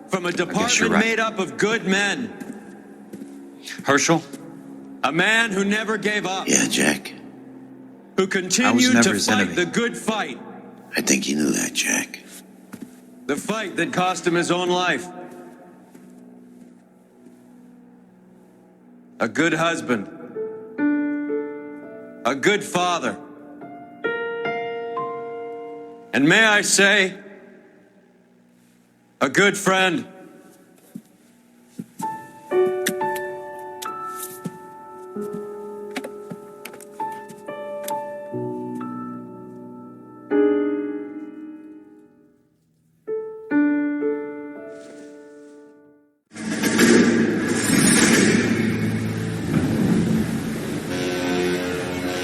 from a department right. made up of good men. Herschel? A man who never gave up. Yeah, Jack. Who I was continued never to his fight enemy. the good fight. I think you knew that, Jack. The fight that cost him his own life. A good husband. A good father. And may I say, a good friend.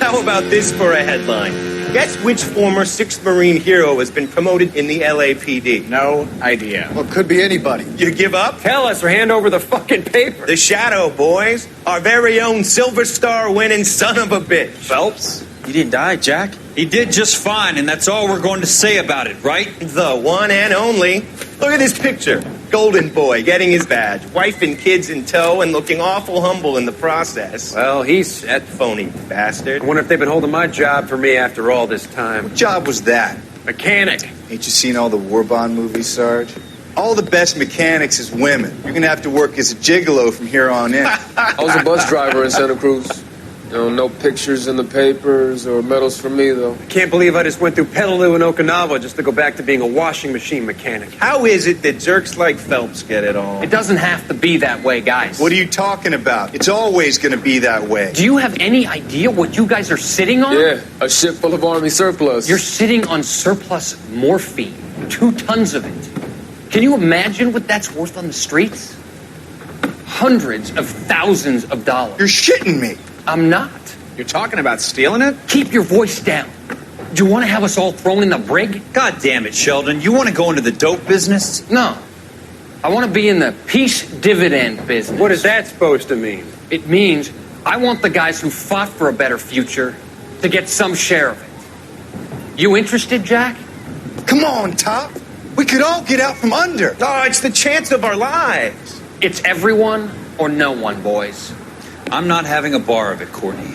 How about this for a headline? Guess which former 6th Marine hero has been promoted in the LAPD? No idea. Well, it could be anybody. You give up? Tell us or hand over the fucking paper. The Shadow, boys. Our very own Silver Star winning son of a bitch. Phelps, you didn't die, Jack. He did just fine, and that's all we're going to say about it, right? The one and only. Look at this picture. Golden boy getting his badge, wife and kids in tow, and looking awful humble in the process. Well, he's set. Phony bastard. I wonder if they've been holding my job for me after all this time. What job was that? Mechanic. Ain't you seen all the war bond movies, Sarge? All the best mechanics is women. You're gonna have to work as a gigolo from here on in. I was a bus driver in Santa Cruz. You know, no pictures in the papers or medals for me, though. I can't believe I just went through Petaloo and Okinawa just to go back to being a washing machine mechanic. How is it that jerks like Phelps get it all? It doesn't have to be that way, guys. What are you talking about? It's always gonna be that way. Do you have any idea what you guys are sitting on? Yeah, a ship full of Army surplus. You're sitting on surplus morphine. 2 tons of it. Can you imagine what that's worth on the streets? Hundreds of thousands of dollars. You're shitting me. I'm not. You're talking about stealing it? Keep your voice down. Do you want to have us all thrown in the brig? God damn it, Sheldon. You want to go into the dope business? No. I want to be in the peace dividend business. What is that supposed to mean? It means I want the guys who fought for a better future to get some share of it. You interested, Jack? Come on, Top. We could all get out from under. Oh, it's the chance of our lives. It's everyone or no one, boys. I'm not having a bar of it, Courtney.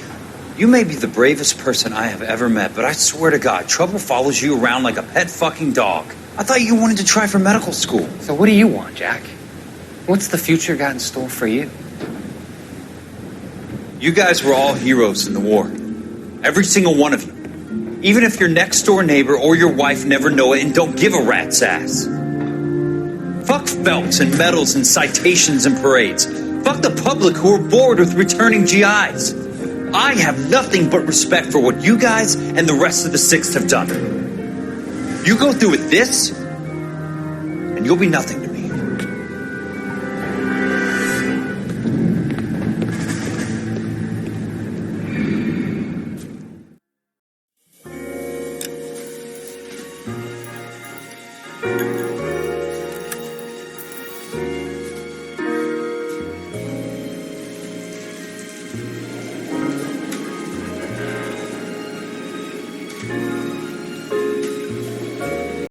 You may be the bravest person I have ever met, but I swear to God, trouble follows you around like a pet fucking dog. I thought you wanted to try for medical school. So what do you want, Jack? What's the future got in store for you? You guys were all heroes in the war. Every single one of you. Even if your next door neighbor or your wife never know it and don't give a rat's ass. Fuck Phelps and medals and citations and parades. Fuck the public who are bored with returning GIs. I have nothing but respect for what you guys and the rest of the 6th have done. You go through with this, and you'll be nothing to me.